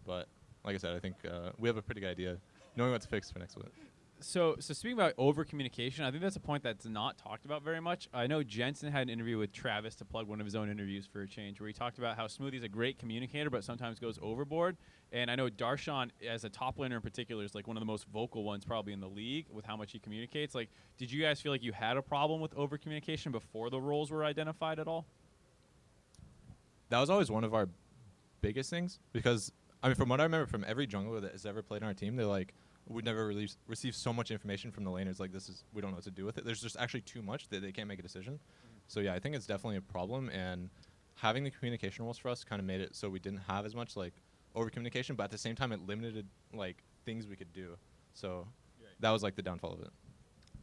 But like I said, I think we have a pretty good idea knowing what to fix for next split. So speaking about over communication, I think that's a point that's not talked about very much. I know Jensen had an interview with Travis, to plug one of his own interviews for a change, where he talked about how Smoothie's a great communicator, but sometimes goes overboard. And I know Darshan, as a top laner in particular, is like one of the most vocal ones probably in the league with how much he communicates. Like, did you guys feel like you had a problem with over communication before the roles were identified at all? That was always one of our biggest things, because I mean, from what I remember from every jungler that has ever played on our team, they're like, we never really received so much information from the laners. Like, we don't know what to do with it. There's just actually too much that they can't make a decision. So yeah, I think it's definitely a problem. And having the communication rules for us kind of made it so we didn't have as much like over communication, but at the same time, it limited like things we could do. So that was like the downfall of it.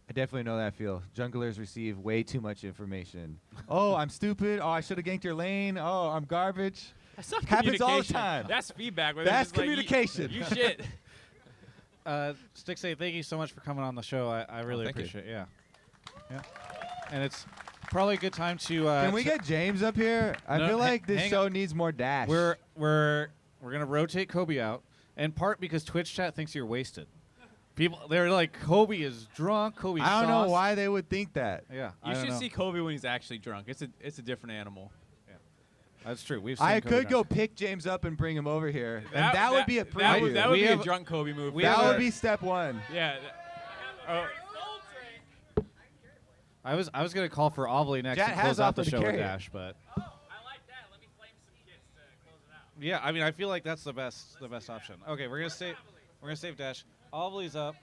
I definitely know that feel. Junglers receive way too much information. Oh, I'm stupid. Oh, I should have ganked your lane. Oh, I'm garbage. That's not happens all the time. That's feedback. That's communication. Like, you shit. Stixay, thank you so much for coming on the show. I really thank appreciate it. Yeah. And it's probably a good time to. Can we get James up here? I feel like this show needs more dash. We're gonna rotate Kobe out, in part because Twitch chat thinks you're wasted. People, they're like, Kobe is drunk. Kobe's I don't sauce. know why they would think that. Yeah, you should see Kobe when he's actually drunk. It's a different animal. That's true. We've seen I Kobe could go drunk. pick James up and bring him over here, and that would be a preview. That would be a drunk Kobe move. That would be step one. Yeah. I was gonna call for Ovly next Jatt to has close out the offered to show with carry it. Dash, but. I like that. Let me flame some kids to close it out. Yeah, I mean, I feel like that's the best option. Okay, we're gonna save Dash. Ovely's up.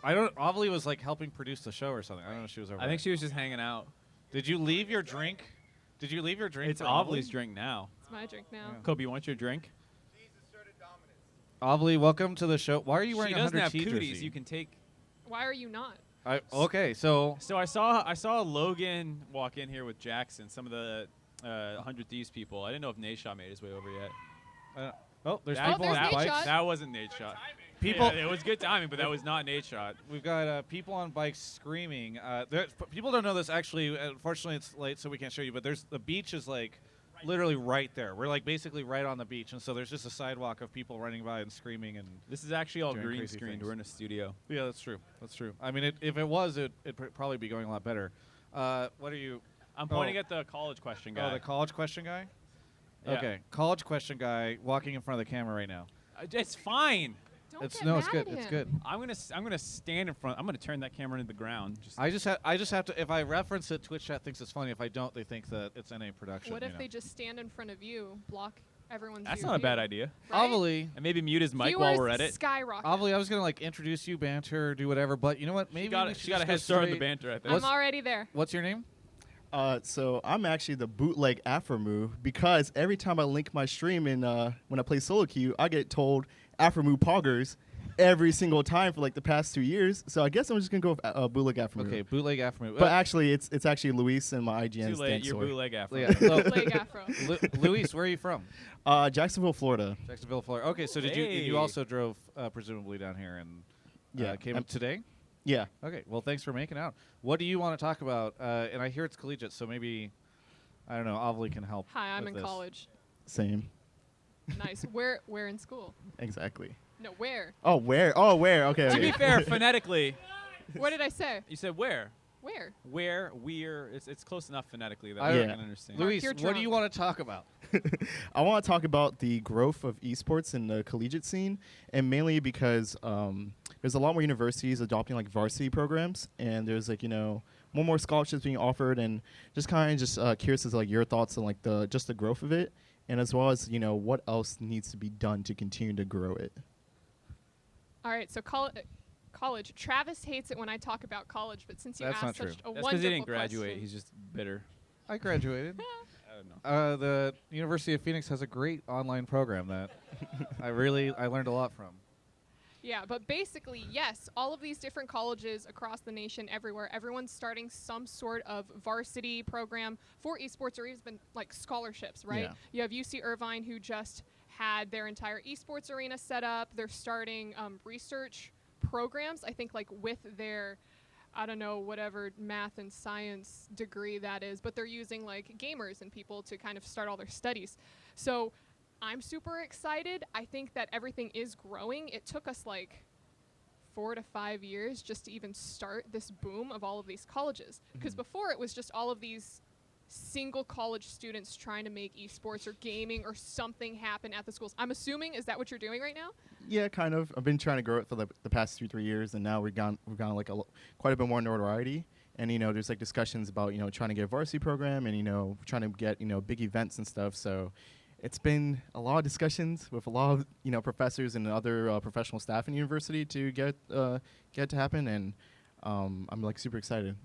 I don't. Ovely was like helping produce the show or something. I don't know if she was over. I think she was just hanging out. Did you leave your drink? Did you leave your drink? It's for Ovely's Ovely? drink now. It's my drink now. Yeah. Kobe, you want your drink? Ovely, welcome to the show. Why are you wearing She a doesn't 100 have T cooties. jersey? You can take. Why are you not? Okay, so I saw Logan walk in here with Jackson. Some of the 100 Thieves people. I didn't know if Nate Shot made his way over yet. there's That- people on Nate bikes. Shot. That wasn't Nate Shot. People- Yeah, it was good timing, but that was not Nate Shot. We've got people on bikes screaming. People don't know this actually. Unfortunately, it's late, so we can't show you. But the beach is like literally right there. We're like basically right on the beach, and so there's just a sidewalk of people running by and screaming. And This is actually all doing green crazy screened. things. We're in a studio. yeah, that's true. That's true. I mean, if it was, it'd probably be going a lot better. What are you? I'm pointing at the college question guy. Oh, the college question guy. Yeah. Okay, college question guy walking in front of the camera right now. It's fine. Don't It's get no, mad it's good. at It's him. good. I'm gonna stand in front. I'm gonna turn that camera into the ground. I just have to. If I reference it, Twitch chat thinks it's funny. If I don't, they think that it's NA production. What you if know? they just stand in front of you, block everyone's That's view not a of bad you, idea. right? Ovely, And maybe mute his mic Viewers while we're at it. skyrocket. Ovely, I was gonna like introduce you, banter, do whatever, but you know what? Maybe She got we she should got a just go head start on the straight- banter. I think. I'm already there. What's your name? So I'm actually the bootleg Afro move because every time I link my stream in when I play solo queue, I get told Afro move poggers every single time for like the past 2 years. So I guess I'm just gonna go with bootleg Afro move. Okay, bootleg Afro. But actually, it's actually Luis and my IGN Too late. You're story. bootleg after. Yeah, so, Bootleg Afro. Luis, where are you from? Jacksonville, Florida. Jacksonville, Florida. Okay, so did Hey. you also drove presumably down here and Yeah, came up today? Yeah. Okay, well, thanks for making out. What do you want to talk about? And I hear it's collegiate, so maybe I don't know. Ovely can help. Hi, I'm with in this. college. Same. Nice. Where in school? Exactly. No, where? Oh, where? Oh, where? Okay. To okay. be fair, phonetically, What did I say? you said where. Where? Where, we're, it's close enough phonetically that I I don't- can understand. Mark, Luis, you're what do drunk. you want to talk about? I want to talk about the growth of esports in the collegiate scene, and mainly because there's a lot more universities adopting like varsity programs, and there's like more scholarships being offered, and just kind of just curious as to, like your thoughts on like the growth of it, and as well as what else needs to be done to continue to grow it. All right, so college. Travis hates it when I talk about college, but since you That's not asked such true. a That's wonderful because he didn't graduate. question- He's just bitter. I graduated. I don't know. The University of Phoenix has a great online program that I learned a lot from. Yeah, but basically, yes, all of these different colleges across the nation, everywhere, everyone's starting some sort of varsity program for esports or even like scholarships, right? Yeah. You have UC Irvine who just had their entire esports arena set up. They're starting research programs, I think, like with their, I don't know, whatever math and science degree that is, but they're using like gamers and people to kind of start all their studies. So I'm super excited. I think that everything is growing. It took us like 4 to 5 years just to even start this boom of all of these colleges. Because before it was just all of these single college students trying to make esports or gaming or something happen at the schools. I'm assuming, is that what you're doing right now? Yeah, kind of. I've been trying to grow it for the past 2-3 years, and now we've gone like quite a bit more notoriety. And there's like discussions about trying to get a varsity program, and trying to get big events and stuff. So it's been a lot of discussions with a lot of professors and other professional staff in the university to get to happen, and I'm like super excited.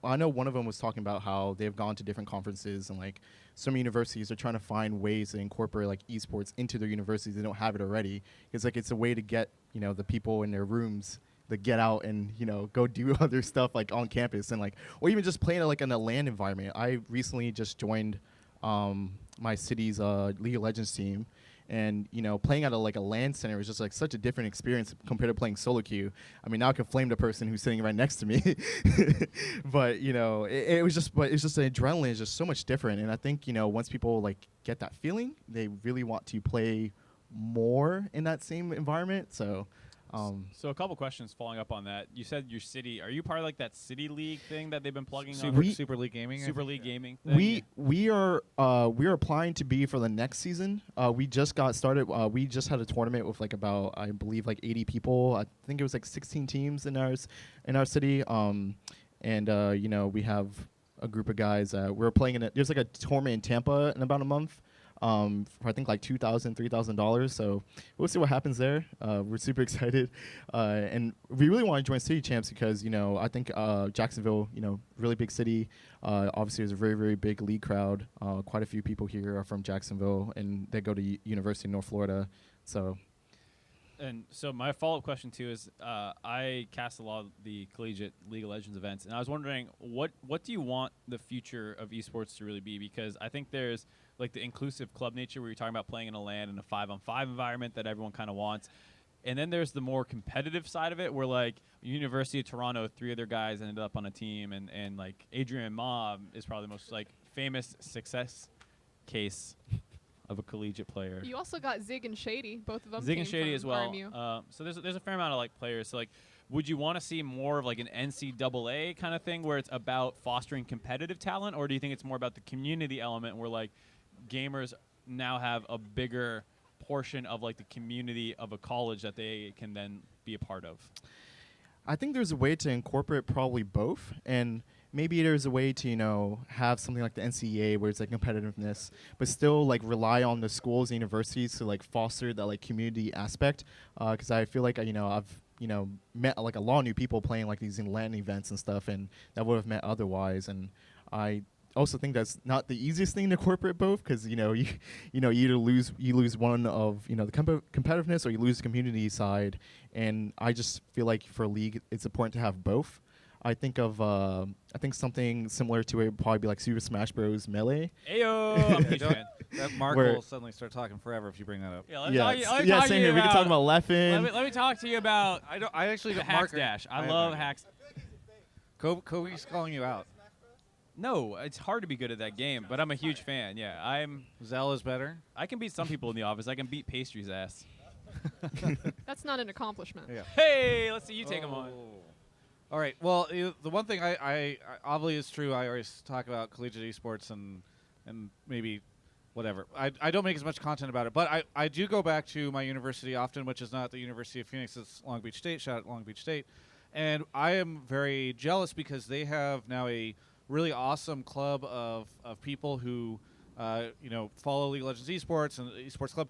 I know one of them was talking about how they've gone to different conferences, and like some universities are trying to find ways to incorporate like esports into their universities. They don't have it already. It's like it's a way to get the people in their rooms to get out and go do other stuff like on campus, and like or even just playing like in a LAN environment. I recently just joined my city's League of Legends team, and playing at a LAN center is just like such a different experience compared to playing solo queue. I mean, now I can flame the person who's sitting right next to me, but it was just the adrenaline is just so much different. And I think once people like get that feeling, they really want to play more in that same environment. So So a couple questions following up on that. You said your city. Are you part of like that city league thing that they've been plugging Super League Gaming. Super League Gaming. Thing? we are applying to be for the next season. We just got started. We just had a tournament with like about I believe like 80 people. I think it was like 16 teams in our city. And we have a group of guys. We're playing in it. There's like a tournament in Tampa in about a month. for I think like $2,000, $3,000. So we'll see what happens there. We're super excited, and we really want to join City Champs because I think Jacksonville, really big city. Obviously, there's a very, very big league crowd. Quite a few people here are from Jacksonville, and they go to University of North Florida. So. And so my follow-up question too is, I cast a lot of the Collegiate League of Legends events, and I was wondering what do you want the future of esports to really be? Because I think there's like the inclusive club nature where you're talking about playing in a LAN in a 5-on-5 environment that everyone kind of wants, and then there's the more competitive side of it where like University of Toronto, 3 other guys ended up on a team, and like Adrian Ma is probably the most like famous success case of a collegiate player. You also got Zig and Shady, both of them. Zig and Shady from as well. RMU. So there's a fair amount of like players. So like, would you want to see more of like an NCAA kind of thing where it's about fostering competitive talent, or do you think it's more about the community element where like gamers now have a bigger portion of like the community of a college that they can then be a part of? I think there's a way to incorporate probably both, and maybe there's a way to have something like the NCAA where it's like competitiveness, but still like rely on the schools and universities to like foster that like community aspect. Because I feel like I've met like a lot of new people playing like these LAN events and stuff, and that would have met otherwise. And I also think that's not the easiest thing to incorporate both, because you either lose one of the competitiveness, or you lose the community side. And I just feel like for a league, it's important to have both. I think something similar to it would probably be like Super Smash Bros. Melee. Ayo! I'm a huge fan. That Mark will suddenly start talking forever if you bring that up. Yeah, same here. We can talk about Leffen. Let me talk to you about. I actually don't. Hacks Dash. I love Hacks. Kobe's calling you out. No, it's hard to be good at that game, but I'm a huge fan. Yeah, Zell is better. I can beat some people in the office. I can beat Pastry's ass. That's not an accomplishment. Yeah. Hey, let's see you take him on. All right. Well, the one thing I obviously is true. I always talk about collegiate esports and maybe whatever. I don't make as much content about it, but I do go back to my university often, which is not the University of Phoenix. It's Long Beach State. Shout out Long Beach State. And I am very jealous because they have now a really awesome club of people who follow League of Legends esports and esports club.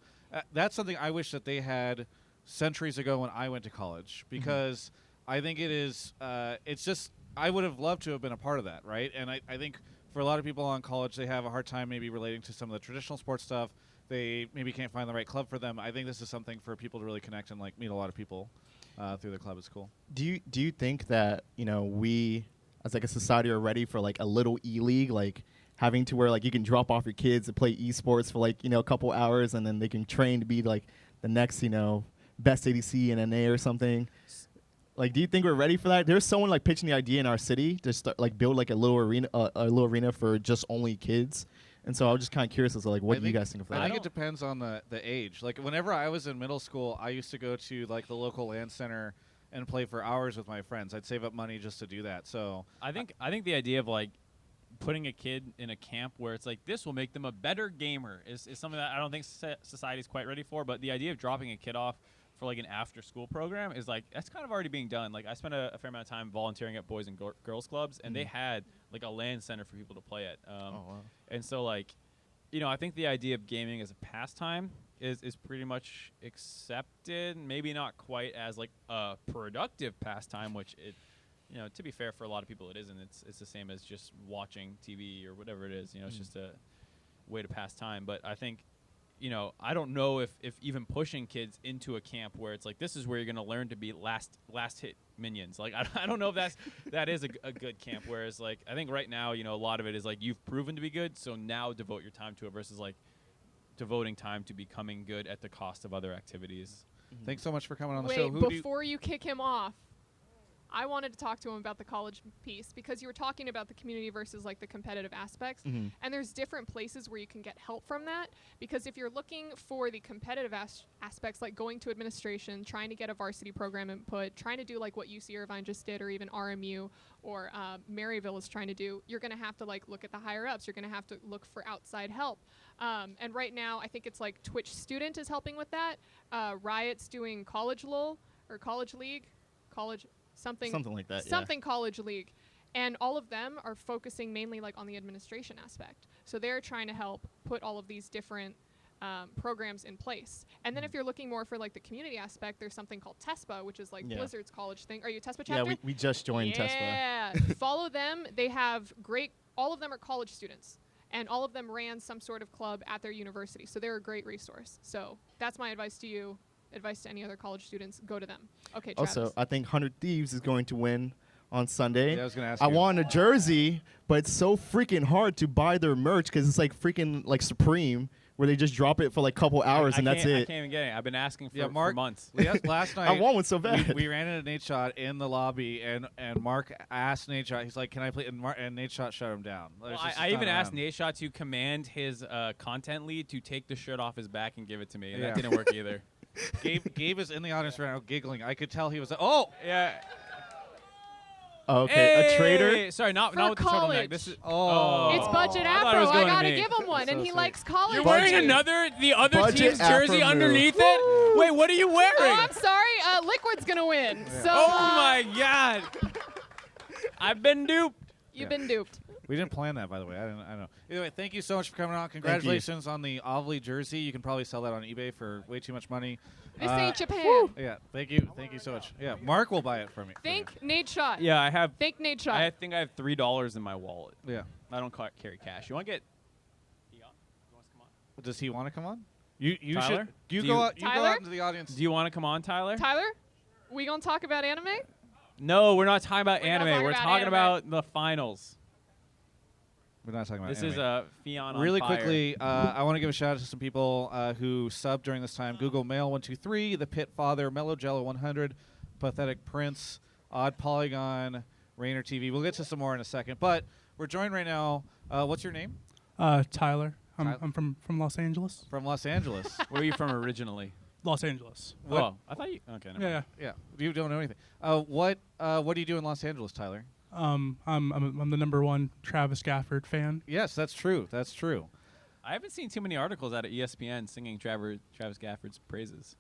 That's something I wish that they had centuries ago when I went to college, because I think it is. It's just I would have loved to have been a part of that, right? And I think for a lot of people on college, they have a hard time maybe relating to some of the traditional sports stuff. They maybe can't find the right club for them. I think this is something for people to really connect and like meet a lot of people through the club. It's cool. Do you think that we as like a society are ready for like a little e-league, like having to where like you can drop off your kids to play esports for like a couple hours, and then they can train to be like the next best ADC in NA or something? Like, do you think we're ready for that? There's someone like pitching the idea in our city to start like build like a little arena for just only kids. And so I was just kind of curious as to like what do you guys think of that? I think it depends on the age. Like whenever I was in middle school, I used to go to like the local LAN center and play for hours with my friends. I'd save up money just to do that. So I think the idea of like putting a kid in a camp where it's like this will make them a better gamer is something that I don't think society's quite ready for. But the idea of dropping a kid off for like an after-school program is like that's kind of already being done. Like I spent a fair amount of time volunteering at boys and girls clubs, and they had like a LAN center for people to play at. And so like, I think the idea of gaming as a pastime is pretty much accepted. Maybe not quite as like a productive pastime, which it, to be fair, for a lot of people it isn't. It's the same as just watching TV or whatever it is. It's just a way to pass time. But I think, I don't know if even pushing kids into a camp where it's like this is where you're going to learn to be last hit minions. Like I don't know if that is a good camp. Whereas like I think right now, a lot of it is like you've proven to be good, so now devote your time to it versus like devoting time to becoming good at the cost of other activities. Thanks so much for coming on the Wait, show. before you kick him off, I wanted to talk to him about the college piece, because you were talking about the community versus like the competitive aspects. Mm-hmm. And there's different places where you can get help from that, because if you're looking for the competitive aspects, like going to administration, trying to get a varsity program input, trying to do like what UC Irvine just did, or even RMU or Maryville is trying to do, you're going to have to like look at the higher ups. You're going to have to look for outside help. And right now, I think it's like Twitch Student is helping with that. Riot's doing College LOL or College League, something like that. Something College League. And all of them are focusing mainly like on the administration aspect. So they're trying to help put all of these different programs in place. And then if you're looking more for like the community aspect, there's something called TESPA, which is like Blizzard's college thing. Are you a TESPA chapter? Yeah, we just joined TESPA. Yeah, follow them. They have all of them are college students, and all of them ran some sort of club at their university. So they're a great resource. So that's my advice to you. Advice to any other college students, go to them. Okay, Travis. Also, I think 100 Thieves is going to win on Sunday. Yeah, I was going to ask I you. want a jersey, but it's so freaking hard to buy their merch because it's like freaking like Supreme, where they just drop it for like a couple hours and that's I it. can't even get it. I've been asking for, Mark, for months. Last night I want one so bad. we ran into Nate Shot in the lobby, and Mark asked Nate Shot. He's like, "Can I play?" And Nate Shot shut him down. Well, I even asked Nate Shot to command his content lead to take the shirt off his back and give it to me, and that didn't work either. Gabe is in the audience right now giggling. I could tell he was. Oh, yeah. Okay, Hey! a trader. Sorry, not with the turtleneck. This is It's budget I thought it afro. was I going to gotta me. give him one, and he likes college. You're wearing the other Budget team's jersey afro underneath move. it. Wait, what are you wearing? Oh, I'm sorry. Liquid's gonna win. So. Oh my God! I've been duped. You've been duped. we didn't plan that, by the way. I don't know. Either way, thank you so much for coming on. Congratulations on the Ovly jersey. You can probably sell that on eBay for way too much money. This ain't Japan. Yeah, thank you so much. Yeah, Mark will buy it for me. Thank Nate Shot. Yeah, I have. Thank Nate Shot. I think I have $3 in my wallet. Yeah. I don't carry cash. You want to get? Does he want to come on? You Tyler? should. Do Go you- out. You go Tyler? out into the audience. Do you want to come on, Tyler? Tyler, we gonna talk about anime? No, we're not talking about We're not anime. talking We're about talking anime. about the finals. We're not talking about This anime. is Fion on Really fire. quickly, I want to give a shout out to some people who subbed during this time. Google Mail 123, The Pit Father, Mellow Jello 100, Pathetic Prince, Odd Polygon, Rainer TV. We'll get to some more in a second, but we're joined right now. What's your name? Tyler. I'm from Los Angeles. From Los Angeles. Where are you from originally? Los Angeles. What? Oh, I thought you. Okay. Never mind. Yeah. You don't know anything. What do you do in Los Angeles, Tyler? I'm the #1 Travis Gafford fan. Yes, that's true. That's true. I haven't seen too many articles out of ESPN singing Travis Gafford's praises.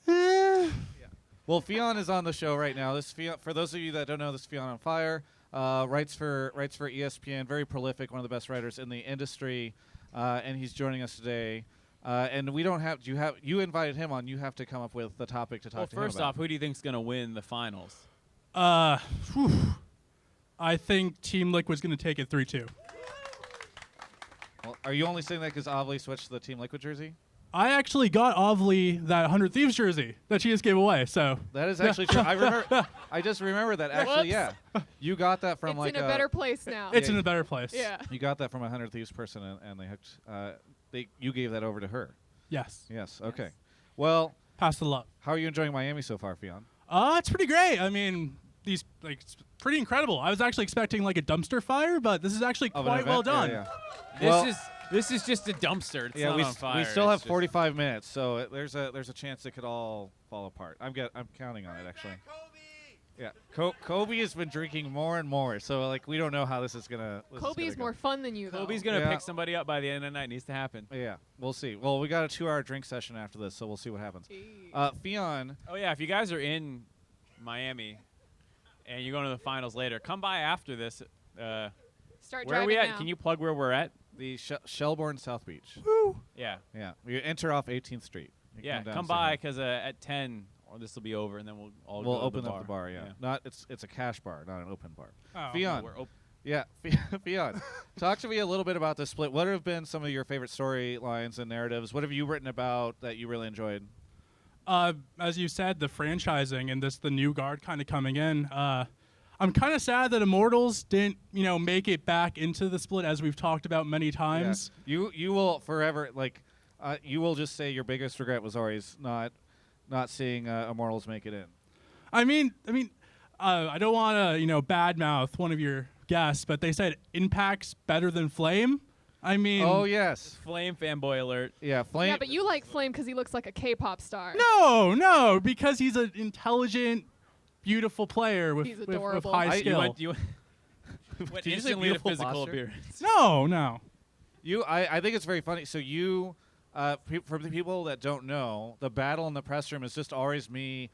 Well, Fion is on the show right now. This Fion, for those of you that don't know, this Fion on Fire writes for ESPN. Very prolific, one of the best writers in the industry, and he's joining us today. And we don't have you invited him on. You have to come up with the topic to talk to him about. First off, who do you think's going to win the finals? I think Team Liquid's going to take it 3-2. Well, are you only saying that because Ovly switched to the Team Liquid jersey? I actually got Ovly that 100 Thieves jersey that she just gave away. So that is actually true. I remember. I just remember that. Actually, yeah, you got that from It's in a better place now. It's in a better place. Yeah. You got that from a 100 Thieves person, and they hooked. You gave that over to her. Yes. Yes. Okay. Well, pass the love. How are you enjoying Miami so far, Fion? It's pretty great. I mean, it's pretty incredible. I was actually expecting like a dumpster fire, but this is actually quite well done. This is just a dumpster. It's not on fire. We still have 45 minutes, so there's a chance it could all fall apart. I'm counting on it actually. Yeah, Kobe has been drinking more and more, so like we don't know how this is gonna. Kobe's more fun than you, though. Kobe's gonna pick somebody up by the end of the night. It needs to happen. Yeah, we'll see. Well, we got a 2-hour drink session after this, so we'll see what happens. Fion. Oh yeah, if you guys are in Miami and you're going to the finals later, come by after this. Start where are we driving at? now. Can you plug where we're at? The Shelbourne South Beach. Woo! Yeah. Yeah. You enter off 18th Street. You Yeah, down come and say by hi. because at 10, or this will be over, and then we'll all We'll go to open the up the bar. Yeah. Not it's a cash bar, not an open bar. Oh. Fion. We're Yeah, Fion. Talk to me a little bit about the split. What have been some of your favorite storylines and narratives? What have you written about that you really enjoyed? As you said, the franchising and the new guard kind of coming in. I'm kind of sad that Immortals didn't, make it back into the split as we've talked about many times. Yeah. You will forever you will just say your biggest regret was always not seeing Immortals make it in. I mean, I don't want to, badmouth one of your guests, but they said Impact's better than Flame. I mean, oh yes, Flame fanboy alert. Yeah, Flame. Yeah, but you like Flame because he looks like a K-pop star. No, because he's an intelligent, beautiful player with, He's with adorable. high skill. You went Did you say instantly to beautiful physical posture? appearance. No. I think it's very funny. So you for the people that don't know, the battle in the press room is just always me.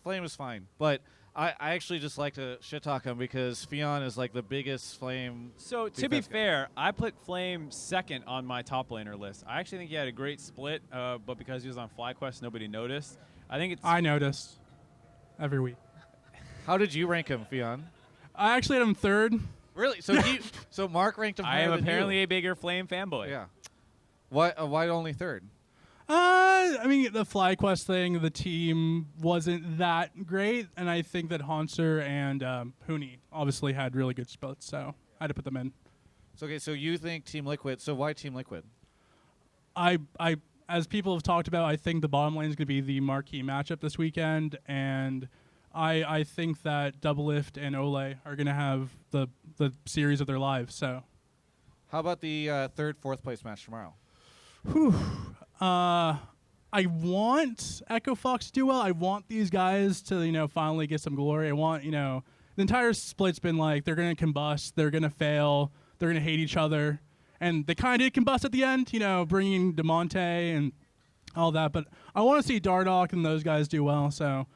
Flame is fine, but I actually just like to shit talk him because Fionn is like the biggest Flame. So to be fair, I put Flame second on my top laner list. I actually think he had a great split, but because he was on FlyQuest, nobody noticed. I noticed every week. How did you rank him, Fionn? I actually had him third. Really? So Mark ranked him higher I am than apparently you. a bigger Flame fanboy. Yeah. Why only third? I mean, the FlyQuest thing, the team wasn't that great, and I think that Haunter and Huni obviously had really good splits, so I had to put them in. So you think Team Liquid? So why Team Liquid? I as people have talked about, I think the bottom lane is going to be the marquee matchup this weekend, and I think that Doublelift and Ole are going to have the series of their lives. So, how about the third, fourth place match tomorrow? Whew. I want Echo Fox to do well. I want these guys to, finally get some glory. I want, the entire split's been like they're going to combust, they're going to fail, they're going to hate each other. And they kind of did combust at the end, bringing DeMonte and all that. But I want to see Dardoch and those guys do well. So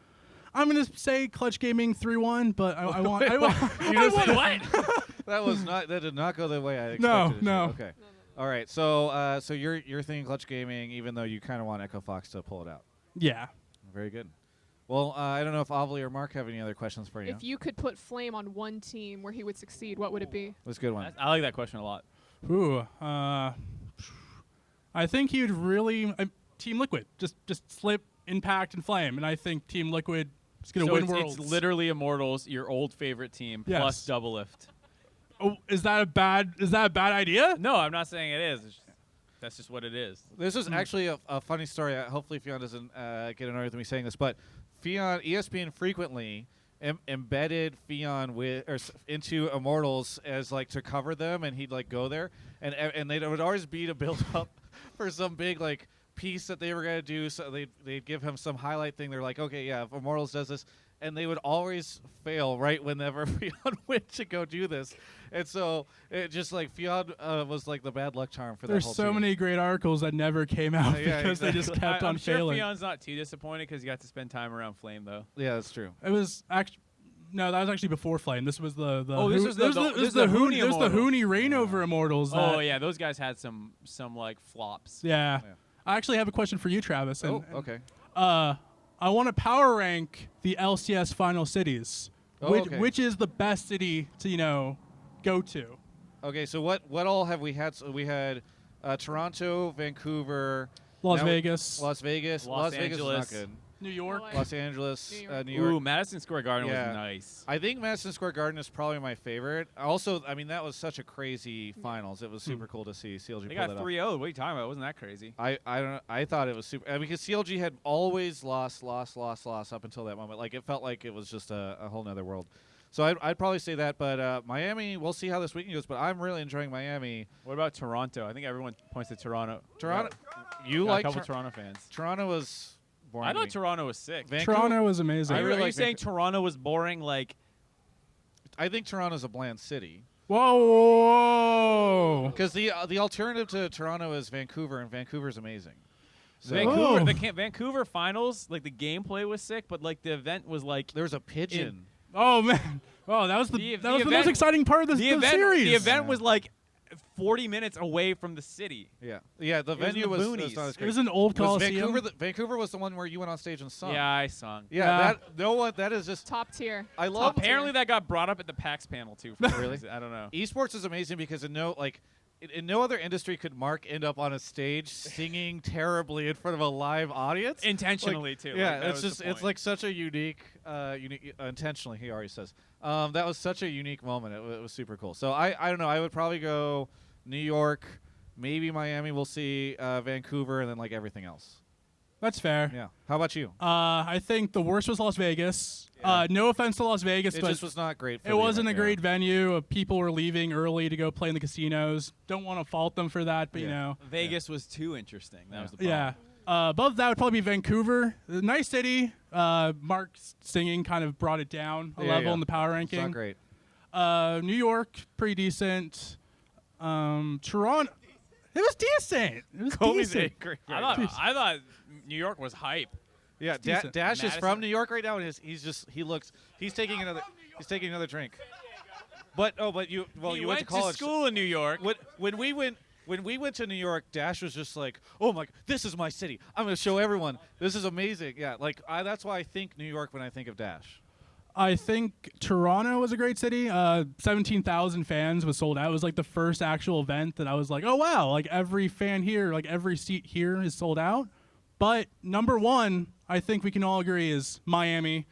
I'm going to say Clutch Gaming 3-1, but I want... What? That did not go the way I expected. No. Okay. All right, so you're thinking Clutch Gaming, even though you kind of want Echo Fox to pull it out. Yeah. Very good. Well, I don't know if Avli or Mark have any other questions for you. If you could put Flame on one team where he would succeed, what would it be? That's a good one. I like that question a lot. Ooh, I think he would really Team Liquid just slip Impact and Flame, and I think Team Liquid is going to win Worlds. It's literally Immortals, your old favorite team, plus Doublelift. Oh, is that a bad idea? No, I'm not saying it is. That's just what it is. This is actually a funny story. Hopefully, Fionn doesn't get annoyed with me saying this, but ESPN frequently embedded Fionn into Immortals as like to cover them, and he'd like go there, and it would always be to build up for some big like piece that they were gonna do. So they'd give him some highlight thing. They're like, okay, yeah, if Immortals does this. And they would always fail right whenever Fionn went to go do this. And so it just like Fionn was like the bad luck charm for that whole There's so team. many great articles that never came out because they just kept on I'm sure failing. Fion's not too disappointed because he got to spend time around Flame, though. Yeah, that's true. It was actually no, that was actually before Flame. This was the this was the Huni There's the Huni reign over Immortals. Oh yeah, those guys had some like flops. Yeah. I actually have a question for you, Travis. Okay. I want to power rank the LCS final cities. Which is the best city to go to? Okay, so what all have we had? So we had Toronto, Vancouver, Las Vegas. Las Vegas is not good. New York. Los Angeles, New York. Ooh, Madison Square Garden was nice. I think Madison Square Garden is probably my favorite. Also, I mean, that was such a crazy finals. It was super cool to see CLG They pull got that 3-0. What are you talking about? It wasn't that crazy. I don't know. I thought it was super. Because CLG had always lost up until that moment. Like, it felt like it was just a whole nother world. So I'd probably say that. But Miami, we'll see how this weekend goes. But I'm really enjoying Miami. What about Toronto? I think everyone points to Toronto. You got like a couple Toronto fans. Toronto was boring. I thought Toronto was sick. Toronto was amazing. Are you saying Toronto was boring? Like, I think Toronto's a bland city. Whoa! Because the alternative to Toronto is Vancouver, and Vancouver's amazing. So Vancouver finals, like the gameplay was sick, but like the event was like there was a pigeon. Oh man! Oh, that was the most exciting part of the series. The event was like 40 minutes away from the city. Yeah. The venue was not as great. It was an old Coliseum. Vancouver was the one where you went on stage and sung. Yeah, I sung. Yeah, that is just top tier. I love. Apparently, that got brought up at the PAX panel too. Really? I don't know. Esports is amazing because in no other industry could Mark end up on a stage singing terribly in front of a live audience. Intentionally too. Yeah, like, it's like such a unique intentionally. He already says that was such a unique moment. It was super cool. So I don't know. I would probably go New York, maybe Miami. We'll see Vancouver, and then like everything else. That's fair. Yeah. How about you? I think the worst was Las Vegas. Yeah. No offense to Las Vegas, it but just was not great. It wasn't a great venue. People were leaving early to go play in the casinos. Don't want to fault them for that, but Vegas was too interesting. That was the problem. Yeah. Above that would probably be Vancouver. Nice city. Mark's singing kind of brought it down a level in the power ranking. It's not great. New York, pretty decent. Toronto. It was decent. It was Kobe's decent. angry. I thought New York was hype. Yeah, decent. Dash is Madison. from New York right now, and he's taking another drink. But you He went went to college. school in New York. When we went to New York, Dash was just like, "Oh my, this is my city. I'm going to show everyone. This is amazing." Yeah, that's why I think New York when I think of Dash. I think Toronto was a great city. 17,000 fans was sold out. It was like the first actual event that I was like, oh, wow, like every fan here, like every seat here is sold out. But number one, I think we can all agree, is Miami.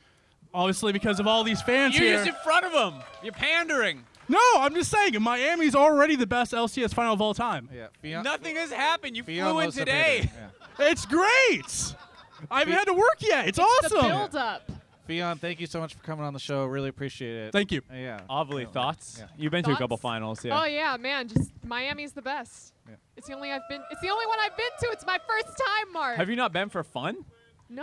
Obviously, because of all these fans You're here. just in front of them. You're pandering. No, I'm just saying, Miami's already the best LCS final of all time. Yeah, Nothing has happened. You Fionn flew in was today. It's great. I haven't had to work yet. It's awesome. The build up. Fionn, thank you so much for coming on the show. Really appreciate it. Thank you. Yeah. Obviously, thoughts? Yeah. You've been to a Thoughts? couple finals, yeah. Oh yeah, man, just Miami's the best. Yeah. It's the only one I've been to. It's my first time, Mark. Have you not been for fun? No.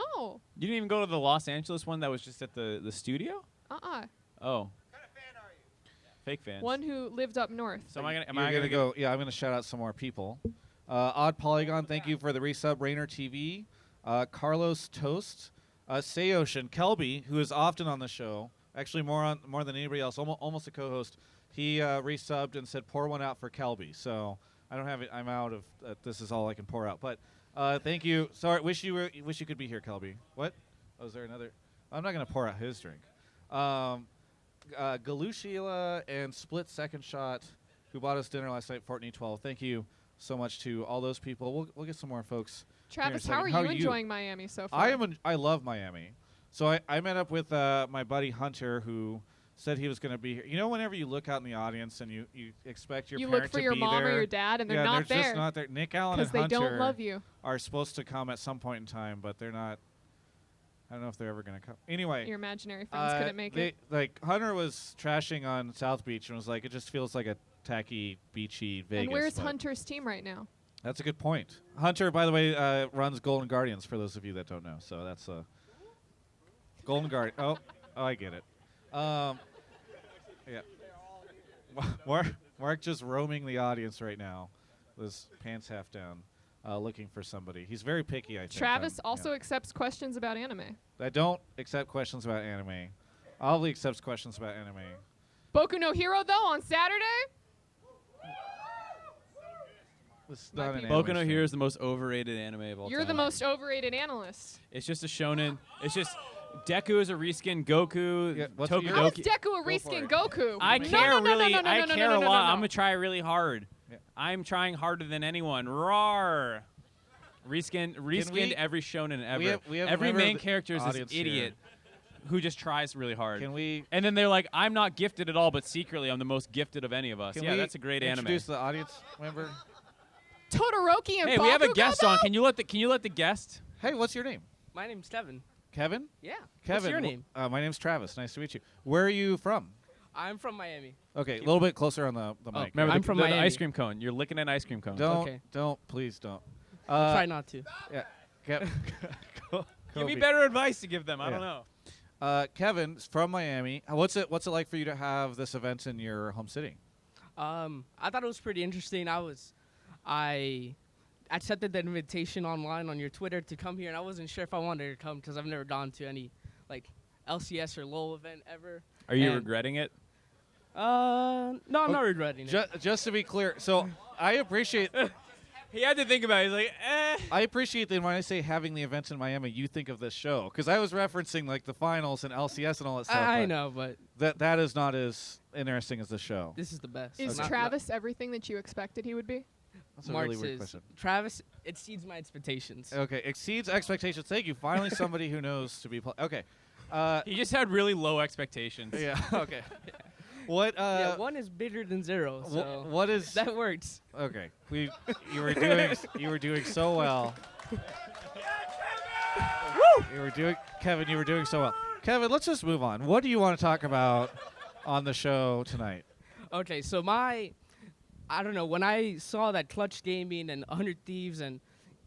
You didn't even go to the Los Angeles one that was just at the studio? Uh-uh. Oh. What kind of fan are you? Fake fans. One who lived up north. So am I You're gonna gonna go? Yeah, I'm gonna shout out some more people. Odd Polygon, thank you for the resub. Rainer TV, Carlos Toast, Sayocean, Kelby, who is often on the show, actually more than anybody else, almost a co-host. He resubbed and said, "Pour one out for Kelby." So I don't have it. I'm out of. This is all I can pour out. But thank you. Sorry, wish you could be here, Kelby. What? Oh, is there another? I'm not gonna pour out his drink. Galushila and Split Second Shot, who bought us dinner last night, Fortnite 12. Thank you so much to all those people. We'll get some more folks. Travis, here in a how are second. you enjoying Miami so far? I love Miami. So I met up with my buddy Hunter, who said he was going to be here. You know, whenever you look out in the audience and you expect your You parent look for to your be mom there, or your dad, and they're yeah, not they're there. just not there. Nick Allen and because they Hunter don't love you. are supposed to come at some point in time, but they're not. I don't know if they're ever going to come. Anyway, Your imaginary friends couldn't make it. Like Hunter was trashing on South Beach and was like, it just feels like a tacky, beachy Vegas. And where's but Hunter's team right now? That's a good point. Hunter, by the way, runs Golden Guardians, for those of you that don't know. So that's Golden Guardian. Oh, I get it. Yeah. Mark just roaming the audience right now with his pants half down, looking for somebody. He's very picky, I think. Travis also accepts questions about anime. I don't accept questions about anime. Ollie accepts questions about anime. Boku no Hero, though, on Saturday? This is not an Boku anime no stream. Hero is the most overrated anime of all You're time. the most overrated analyst. It's just a shonen. It's just Deku is a reskin Goku. Yeah, what's How is Tokidoki. Deku a reskin Goku? I care really. I care a lot. no. I'm gonna try really hard. Yeah. I'm trying harder than anyone. Rawr. Reskinned every shonen ever. we have every member main of the character is this audience idiot who just tries really hard. Can we? And then they're like, I'm not gifted at all, but secretly I'm the most gifted of any of us. Can Yeah, we that's a great anime. introduce the audience member? Todoroki and Hey, we have a Bakugo, guest though? on. Can you let the guest? Hey, what's your name? My name's Kevin. Kevin? Yeah. Kevin. What's your name? My name's Travis. Nice to meet you. Where are you from? I'm from Miami. Okay, a little bit closer on the mic. Remember I'm the, from the Miami. ice cream cone. You're licking an ice cream cone. Please don't. Try not to. Yeah. Give me better advice to give them. I Yeah. don't know. Kevin's from Miami. What's it like for you to have this event in your home city? I thought it was pretty interesting. I accepted the invitation online on your Twitter to come here, and I wasn't sure if I wanted to come because I've never gone to any like LCS or LoL event ever. Are you And- regretting it? No, I'm not regretting it. Just to be clear, so I appreciate. He had to think about it. He's like, I appreciate that when I say having the events in Miami, you think of this show, because I was referencing like the finals and LCS and all that stuff. I but know, but that is not as interesting as the show. this is the best. Is Not- Travis everything that you expected he would be? That's a Mark really weird says, question. Travis exceeds my expectations. Okay, exceeds expectations. Thank you. Finally, somebody who knows to be. Okay. he just had really low expectations. Yeah. Okay. What? Yeah, one is bigger than zero, so what is that works. Okay. You were doing so well. Kevin, you were doing so well. Kevin, let's just move on. What do you want to talk about on the show tonight? Okay, so I don't know, when I saw that Clutch Gaming and 100 Thieves and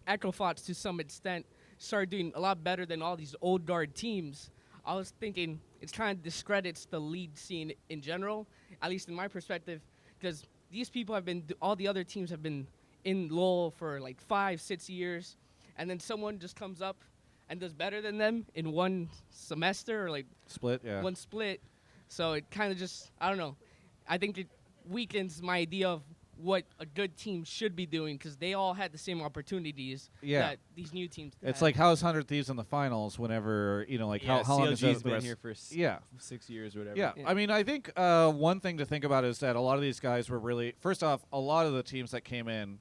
Echo Fox to some extent started doing a lot better than all these old guard teams, I was thinking it's kind of discredits the league scene in general, at least in my perspective, because these people have been, all the other teams have been in LoL for like 5-6 years, and then someone just comes up and does better than them in one semester or like one split. So it kind of just, I don't know. I think it weakens my idea of what a good team should be doing because they all had the same opportunities that these new teams It's had. like, how is 100 Thieves in the finals whenever, how long has CLG's the been rest- here for 6 years or whatever. Yeah. I mean, I think one thing to think about is that a lot of these guys were really, first off, a lot of the teams that came in,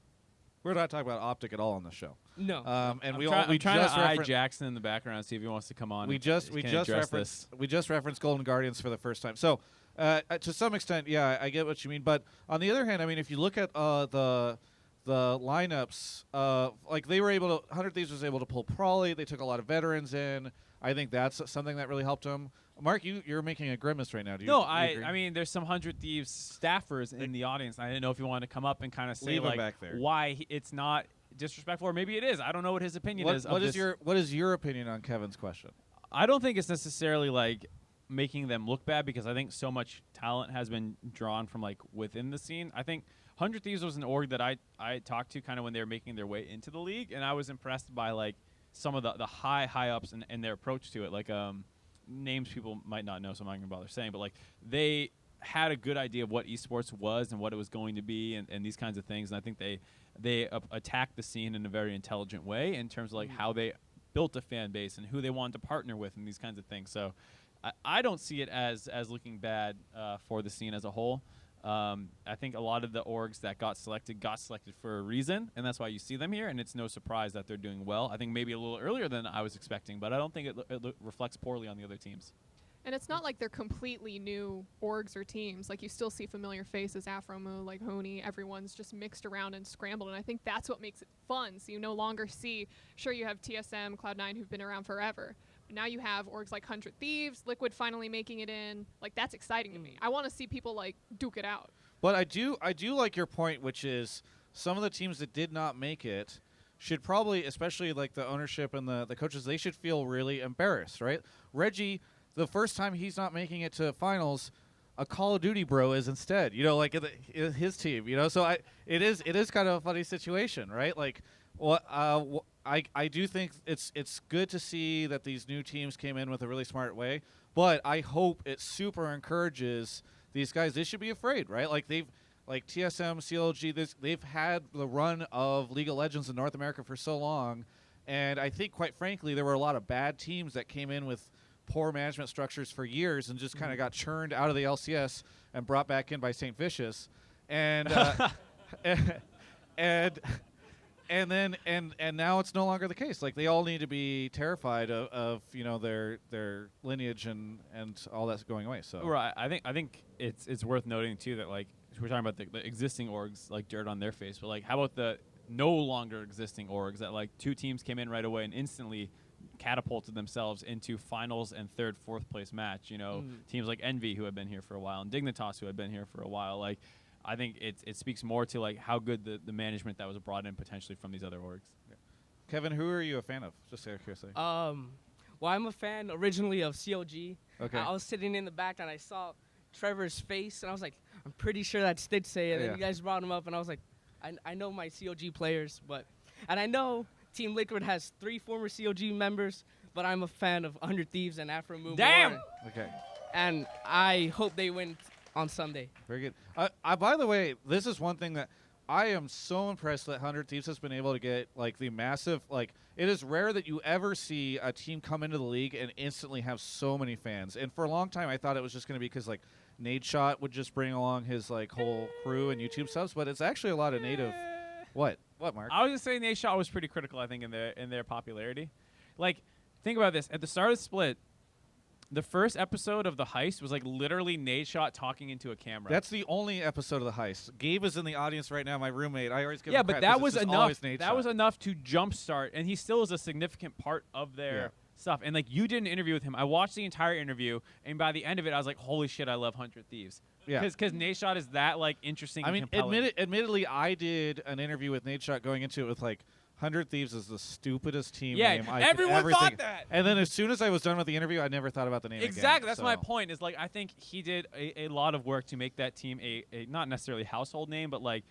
we're not talking about Optic at all on the show. No. And I'm trying to eye Jackson in the background, see if he wants to come on. We just referenced Golden Guardians for the first time. So to some extent, yeah, I get what you mean. But on the other hand, I mean, if you look at the lineups, like they were able to, 100 Thieves was able to pull Prawley. They took a lot of veterans in. I think that's something that really helped them. Mark, you're making a grimace right now. Do you? No, agree? I mean, there's some 100 Thieves staffers in the audience. I didn't know if you wanted to come up and kind of say Leave him back there. why it's not disrespectful, or maybe it is. I don't know what his opinion is. What is your opinion on Kevin's question? I don't think it's necessarily like making them look bad because I think so much talent has been drawn from like within the scene. I think 100 Thieves was an org that I talked to kind of when they were making their way into the league, and I was impressed by like some of the high ups and their approach to it. Like names people might not know, so I'm not going to bother saying, but like they had a good idea of what esports was and what it was going to be and these kinds of things, and I think they attacked the scene in a very intelligent way in terms of like how they built a fan base and who they wanted to partner with and these kinds of things. So I don't see it as looking bad for the scene as a whole. I think a lot of the orgs that got selected for a reason, and that's why you see them here, and it's no surprise that they're doing well. I think maybe a little earlier than I was expecting, but I don't think it reflects poorly on the other teams. And it's not like they're completely new orgs or teams. Like, you still see familiar faces, Afromoo, like Honey. Everyone's just mixed around and scrambled, and I think that's what makes it fun. So you no longer see, sure, you have TSM, Cloud9, who've been around forever, but now you have orgs like 100 Thieves, Liquid finally making it in. Like, that's exciting to me. I want to see people, like, duke it out. But I do like your point, which is some of the teams that did not make it should probably, especially like the ownership and the coaches, they should feel really embarrassed, right? Reggie, the first time he's not making it to finals, a Call of Duty bro is instead, like his team, So it is kind of a funny situation, right? Like, I do think it's good to see that these new teams came in with a really smart way, but I hope it super encourages these guys. They should be afraid, right? Like TSM, CLG, they've had the run of League of Legends in North America for so long, and I think, quite frankly, there were a lot of bad teams that came in with poor management structures for years and just kind of got churned out of the LCS and brought back in by St. Vicious, and and now it's no longer the case. Like, they all need to be terrified of their lineage and all that's going away. So right, I think it's worth noting too that like we're talking about the existing orgs like dirt on their face, but like how about the no longer existing orgs that like two teams came in right away and instantly catapulted themselves into finals and third, fourth place match. Teams like Envy, who have been here for a while, and Dignitas, who have been here for a while. Like, I think it speaks more to like how good the management that was brought in potentially from these other orgs. Yeah. Kevin, who are you a fan of? Just out of curiosity. Well, I'm a fan originally of CLG. Okay. I was sitting in the back and I saw Trevor's face and I was like, I'm pretty sure that's Stitchsay. And then you guys brought him up and I was like, I know my CLG players, and I know Team Liquid has 3 former CLG members, but I'm a fan of 100 Thieves and Afromoo. Damn! Okay. And I hope they win on Sunday. Very good. By the way, this is one thing that I am so impressed that 100 Thieves has been able to get, like, the massive, like, it is rare that you ever see a team come into the league and instantly have so many fans. And for a long time, I thought it was just going to be because, like, Nadeshot would just bring along his, like, whole crew and YouTube subs, but it's actually a lot of native. What, Mark? I was just saying Nadeshot was pretty critical, I think, in their popularity. Like, think about this. At the start of the split, the first episode of The Heist was like literally Nadeshot talking into a camera. That's the only episode of The Heist. Gabe is in the audience right now, my roommate. I always give him but crap that 'cause was it's just enough. always That Nadeshot. was enough to jumpstart, and he still is a significant part of their stuff. And like, you did an interview with him. I watched the entire interview, and by the end of it, I was like, "Holy shit, I love 100 Thieves." Yeah. Because Nadeshot is that like interesting. I mean, and compelling. admittedly, I did an interview with Nadeshot going into it with like 100 Thieves is the stupidest team Yeah, name I everyone could ever thought think. that. And then as soon as I was done with the interview, I never thought about the name Exactly. again. That's my point. Is like I think he did a lot of work to make that team a not necessarily household name, but like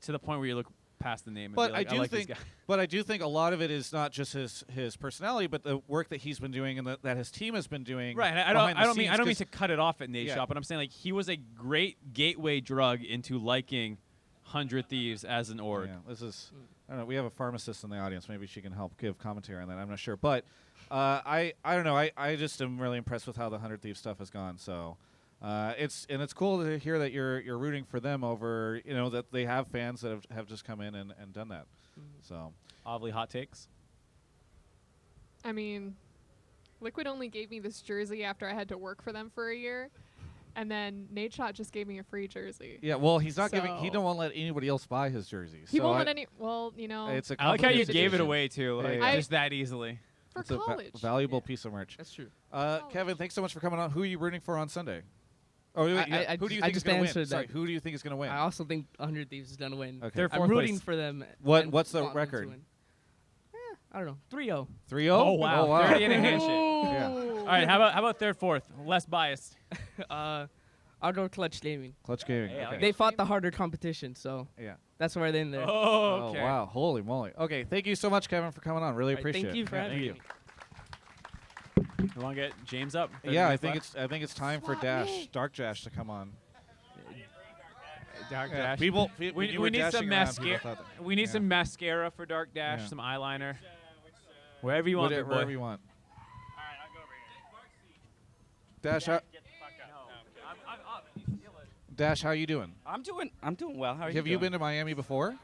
to the point where you look past the name. And But be like, I do like think, this guy. but I do think a lot of it is not just his personality, but the work that he's been doing and that his team has been doing. Right, and I don't mean to cut it off at Nate Shot, but I'm saying like he was a great gateway drug into liking 100 Thieves as an org. Yeah, this is. I don't know. We have a pharmacist in the audience. Maybe she can help give commentary on that. I'm not sure, but I don't know. I just am really impressed with how the 100 Thieves stuff has gone. So it's cool to hear that you're rooting for them over that they have fans that have just come in and done that. So Obviously, hot takes. I mean, Liquid only gave me this jersey after I had to work for them for a year. And then Nate Shot just gave me a free jersey. Yeah, well, he's not giving. He don't want to let anybody else buy his jerseys. He won't let any. Well, It's a I like how you competition. gave it away too, like, Yeah. just that easily. For it's college. a valuable piece of merch. That's true. Kevin, thanks so much for coming on. Who are you rooting for on Sunday? Oh, wait, who do you I think is just going to win? answered Sorry, that. who do you think is going to win? I also think 100 Thieves is going to win. Okay. They're I'm fourth rooting place. for them. What's the want them to record? win. I don't know. 3-0. 3-0? Oh wow, Oh, wow. 30 and a handshake. Yeah. All right, how about third, fourth? Less biased. I'll go Clutch Gaming. Clutch Gaming. Hey, okay. They fought the harder competition, so Yeah. that's why they're in there. Oh, okay. Oh, wow. Holy moly. Okay, thank you so much, Kevin, for coming on. Really All right, appreciate thank it. you for having me. You want to get James up? 30 Yeah, I minutes think left? it's time for Dark Dash to come on. Dark Yeah, Dash. people- we you were need some dashing around, people mascara. thought that- We need yeah. some mascara for Dark Dash, Yeah. some eyeliner. Wherever you want, big boy. Wherever you want. Dash, Dash, how you doing? I'm doing well. How are you Have you doing? been to Miami before?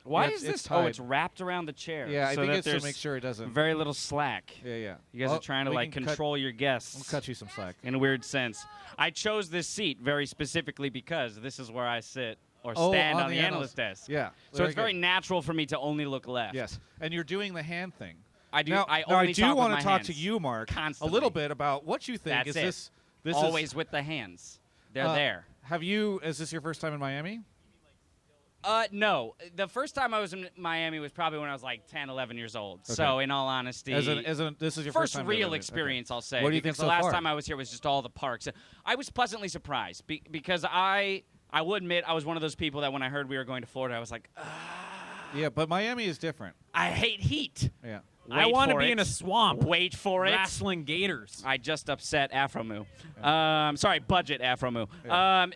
Why Yeah, is it's this? tied. Oh, it's wrapped around the chair. Yeah, I so think that it's to there's make sure it doesn't. very little slack. Yeah, yeah. You guys Well, are trying to we like can control your guests. We'll cut you some slack. In a weird sense. I chose this seat very specifically because this is where I sit or Oh, stand on on the the analyst. analyst desk. Yeah, So very it's very good. natural for me to only look left. Yes, and you're doing the hand thing. I do. Now, I now only I do talk with want my to talk to hands you, Mark, constantly. a little bit about what you think. That's Is it. this Always is, with the hands. They're there. Have you? Is this your first time in Miami? No. The first time I was in Miami was probably when I was like 10, 11 years old. Okay. So, in all honesty, This is your first time real doing it. experience, Okay. I'll say. What do you because think the so last far? time I was here was just all the parks. I was pleasantly surprised because I will admit I was one of those people that when I heard we were going to Florida, I was like, Yeah, but Miami is different. I hate heat. Yeah. I Wait want to for be it. in a swamp. Wait for it. Wrestling gators. I just upset Afromoo. Sorry, budget Afromoo.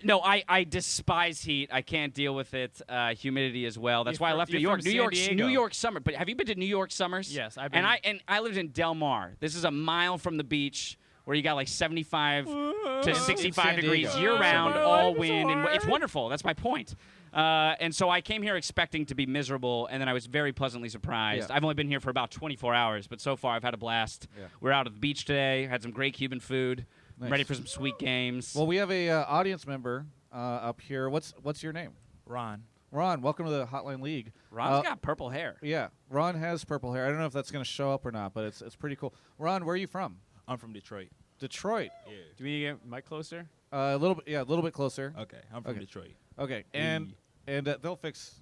No, I despise heat. I can't deal with it. Humidity as well. That's why I left New you're York. from San New Diego. York summer. But have you been to New York summers? Yes, I've been. And I lived in Del Mar. This is a mile from the beach where you got like 75 to 65 San degrees Diego. year-round, My all life is wind, and hard. it's wonderful. That's my point. And so I came here expecting to be miserable, and then I was very pleasantly surprised. Yeah. I've only been here for about 24 hours, but so far I've had a blast. Yeah. We're out at the beach today, had some great Cuban food, Nice. ready for some sweet games. Well, we have a audience member up here. What's your name? Ron. Ron, welcome to the Hotline League. Ron's got purple hair. Yeah, Ron has purple hair. I don't know if that's going to show up or not, but it's pretty cool. Ron, where are you from? I'm from Detroit. Detroit. Yeah. Do we need to get Mike closer? A little bit. Yeah, a little bit closer. Okay, I'm from Detroit. Okay, and they'll fix.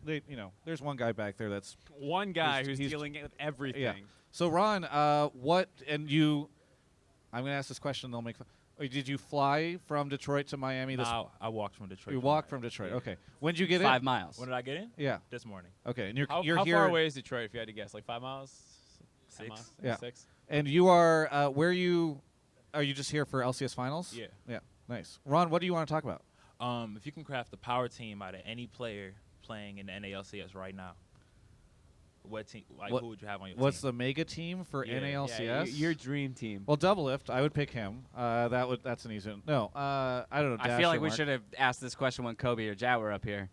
There's one guy back there that's One guy who's he's- dealing with everything. Yeah. So Ron, what and you? I'm going to ask this question. They'll make. Did you fly from Detroit to Miami? No, I walked from Detroit. You to walked Miami. from Detroit. Yeah. Okay. When did you get in? 5 miles. When did I get in? Yeah. This morning. Okay, and you're How here. far away is Detroit, if you had to guess? Like 5 miles? 10 6. miles? Yeah. 6? And you are where you? Are you just here for LCS finals? Yeah. Yeah. Nice. Ron, what do you want to talk about? If you can craft the power team out of any player playing in the NALCS right now, what team? Like who would you have on your What's team? the mega team for Yeah. NALCS? Yeah, your dream team. Well, Doublelift, I would pick him. That's an easy one. No, I don't know. I Dash feel or like we Mark. should have asked this question when Kobe or Jatt were up here.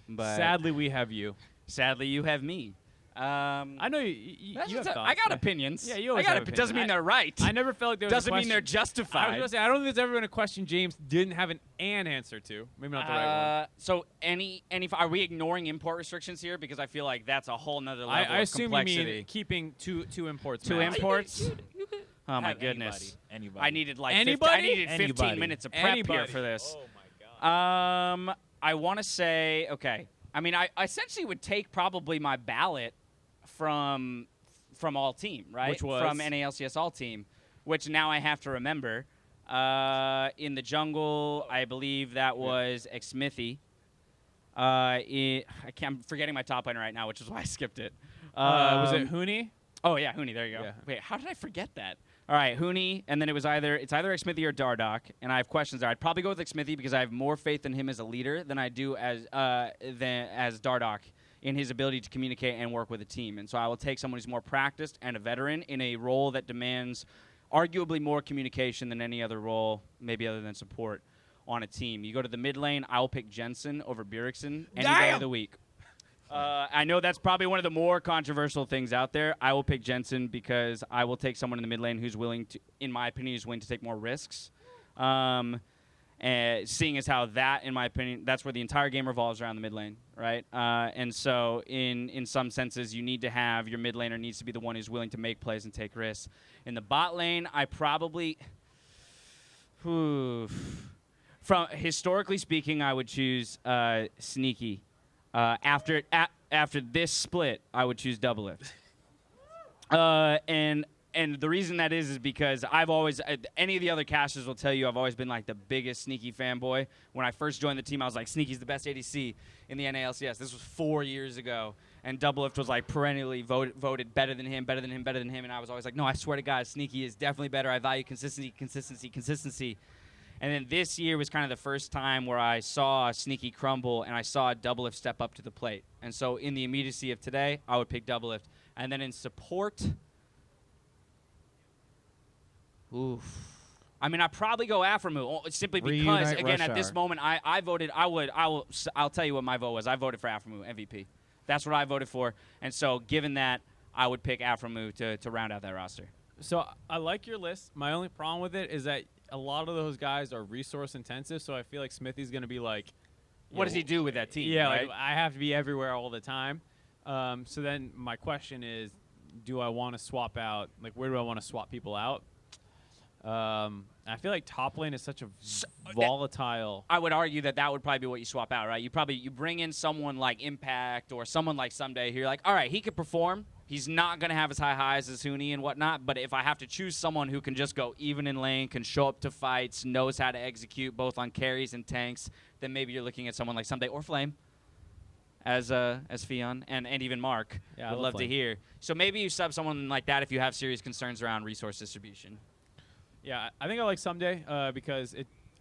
But Sadly, we have you. sadly, you have me. I know you That's have just thoughts. I got opinions. Yeah, you always have Doesn't mean opinions. they're right. I never felt like there was Doesn't a mean they're question. I was justified. gonna say, I don't think there's ever been a question James didn't have an answer to. Maybe not the right one. So any are we ignoring import restrictions here? Because I feel like that's a whole nother level I of assume complexity. you mean keeping two imports. Two max. imports? Oh my Have goodness! Anybody. I needed like Anybody? I needed 15 Anybody. minutes of prep here Anybody. for this. Oh my god. I want to say okay. I mean, I essentially would take probably my ballot from all team, right? Which was? From NALCS all team, which now I have to remember. In the jungle, I believe that was Xmithy. I'm forgetting my top laner right now, which is why I skipped it. Was it Huni? Oh yeah, Huni. There you go. Yeah. Wait, how did I forget that? All right, Huni, and then it's either Xmithy or Dardoch, and I have questions there. I'd probably go with Xmithy because I have more faith in him as a leader than I do as Dardoch in his ability to communicate and work with a team. And so I will take someone who's more practiced and a veteran in a role that demands arguably more communication than any other role, maybe other than support on a team. You go to the mid lane, I will pick Jensen over Bjergsen any day of the week. I know that's probably one of the more controversial things out there. I will pick Jensen because I will take someone in the mid lane who's willing to, in my opinion, is willing to take more risks. Seeing as how that, in my opinion, that's where the entire game revolves around the mid lane, right? And so in some senses, you need to have your mid laner needs to be the one who's willing to make plays and take risks. In the bot lane, I probably, from historically speaking, I would choose Sneaky. After this split, I would choose Doublelift. And the reason that is because I've always, any of the other casters will tell you I've always been like the biggest Sneaky fanboy. When I first joined the team, I was like, Sneaky's the best ADC in the NALCS. This was 4 years ago. And Doublelift was like perennially voted better than him. And I was always like, no, I swear to God, Sneaky is definitely better. I value consistency. And then this year was kind of the first time where I saw Sneaky crumble and I saw Doublelift step up to the plate. And so in the immediacy of today, I would pick Doublelift. And then in support, I mean, I'd probably go Aframu simply because, Reunite again, Rush at this Hour. moment, I'll tell you what my vote was. I voted for Aframu MVP. That's what I voted for. And so given that, I would pick Aframu to round out that roster. So I like your list. My only problem with it is that a lot of those guys are resource intensive, so I feel like Smithy's going to be like, What does he do with that team? Yeah, right? like, I have to be everywhere all the time. So then my question is, do I want to swap out? Like, where do I want to swap people out? I feel like top lane is such a volatile. I would argue that would probably be what you swap out, right? You bring in someone like Impact or someone like Someday who you're like, all right, he could perform. He's not going to have as high highs as Huni and whatnot, but if I have to choose someone who can just go even in lane, can show up to fights, knows how to execute both on carries and tanks, then maybe you're looking at someone like Someday or Flame as Fion and even Mark. Yeah, I would love love to Flame. hear. So maybe you sub someone like that if you have serious concerns around resource distribution. Yeah, I think I like Someday because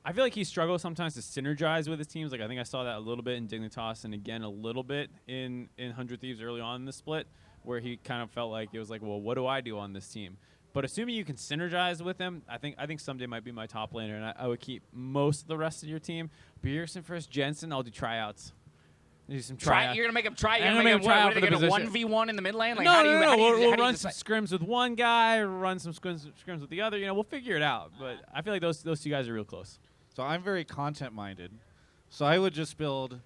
I feel like he struggles sometimes to synergize with his teams. Like I think I saw that a little bit in Dignitas and again a little bit in 100 Thieves early on in the split, where he kind of felt like it was like, well, what do I do on this team? But assuming you can synergize with him, I think Someday might be my top laner, and I would keep most of the rest of your team. Bjergsen versus Jensen, I'll do tryouts. Do some tryouts. You're going to make him try? You're I'm going to make him try out what, for the are they position. going to 1v1 in the mid lane? Like, No, how do you, how do you, we'll how do you run some decide? scrims with one guy, run some scrims with the other. You know, we'll figure it out. But I feel like those two guys are real close. So I'm very content-minded. So I would just build...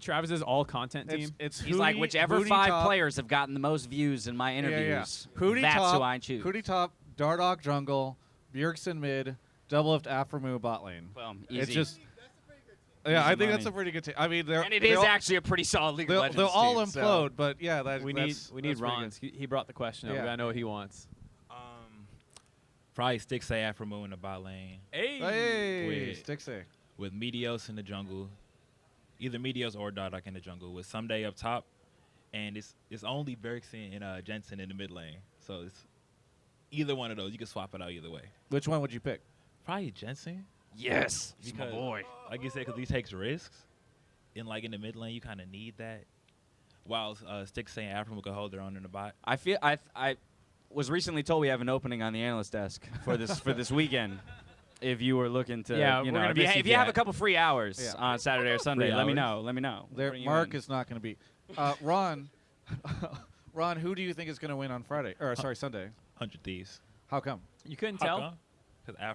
Travis is all content team. He's like, whichever Hootie 5 top. players have gotten the most views in my interviews, Hootie that's top, who I choose. Hootie top, Dardoch jungle, Bjergsen mid, Doublelift Aframu bot lane. Boom, It's easy. just... Yeah, Easy I think money. that's a pretty good team. I mean, And it is actually a pretty solid League of Legends They'll all team, implode, so. but yeah, we that's need that's pretty Ron's. good. He brought the question up. Yeah. We gotta know what he wants. Probably Stixay Aframu in the bot lane. Hey, Stixay. With Meteos in the jungle. Either Meteos or Dardoch in the jungle. With Someday up top. And it's only Bjergsen and Jensen in the mid lane. So it's either one of those. You can swap it out either way. Which one would you pick? Probably Jensen. Yes, he's my Because, boy. like you said, because he takes risks. And like in the mid lane, you kind of need that. While Stixay and Aframu can hold their own in the bot. I feel I was recently told we have an opening on the analyst desk for this weekend. If you were looking to, Yeah, you we're know, gonna if you, miss you, if you have a Jatt. couple free hours on Saturday or Sunday, Free let me hours? know. Let me know. We'll bring you Mark in. is not going to be. Ron, Ron, who do you think is going to win on Friday? Or sorry, Sunday? 100 Thieves. How come? You couldn't tell. Because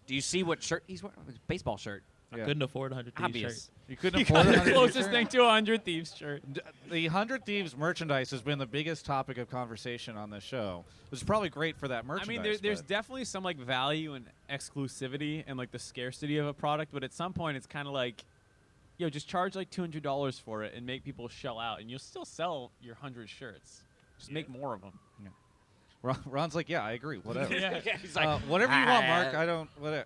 Do you see what shirt he's wearing? His baseball shirt. I couldn't afford a 100 Thieves Obvious. shirt. You couldn't You afford got it. the closest thing to a 100 Thieves shirt. The 100 Thieves merchandise has been the biggest topic of conversation on this show. It's probably great for that I merchandise. mean, there's but- definitely some like value and exclusivity and like the scarcity of a product, but at some point it's kind of like, yo, just charge like $200 for it and make people shell out, and you'll still sell your 100 shirts. Just make more of them. Ron's like, yeah, I agree. Whatever. Yeah. He's like, whatever you want, Mark. I don't. Whatever.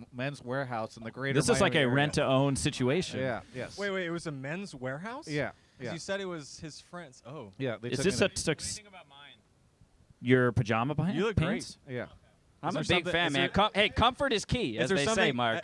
Men's Warehouse in the greater. This is like Miami a area. rent-to-own situation. Yeah. Yes. Wait. It was a Men's Warehouse. Yeah. 'Cause Yeah. you said it was his friends. Oh. Yeah. They Is took this me a your pajama pants? You look pants? there. Yeah. I'm Is a there big something- fan, is man. there- Hey, comfort is key, Is as there they say, something- Mark.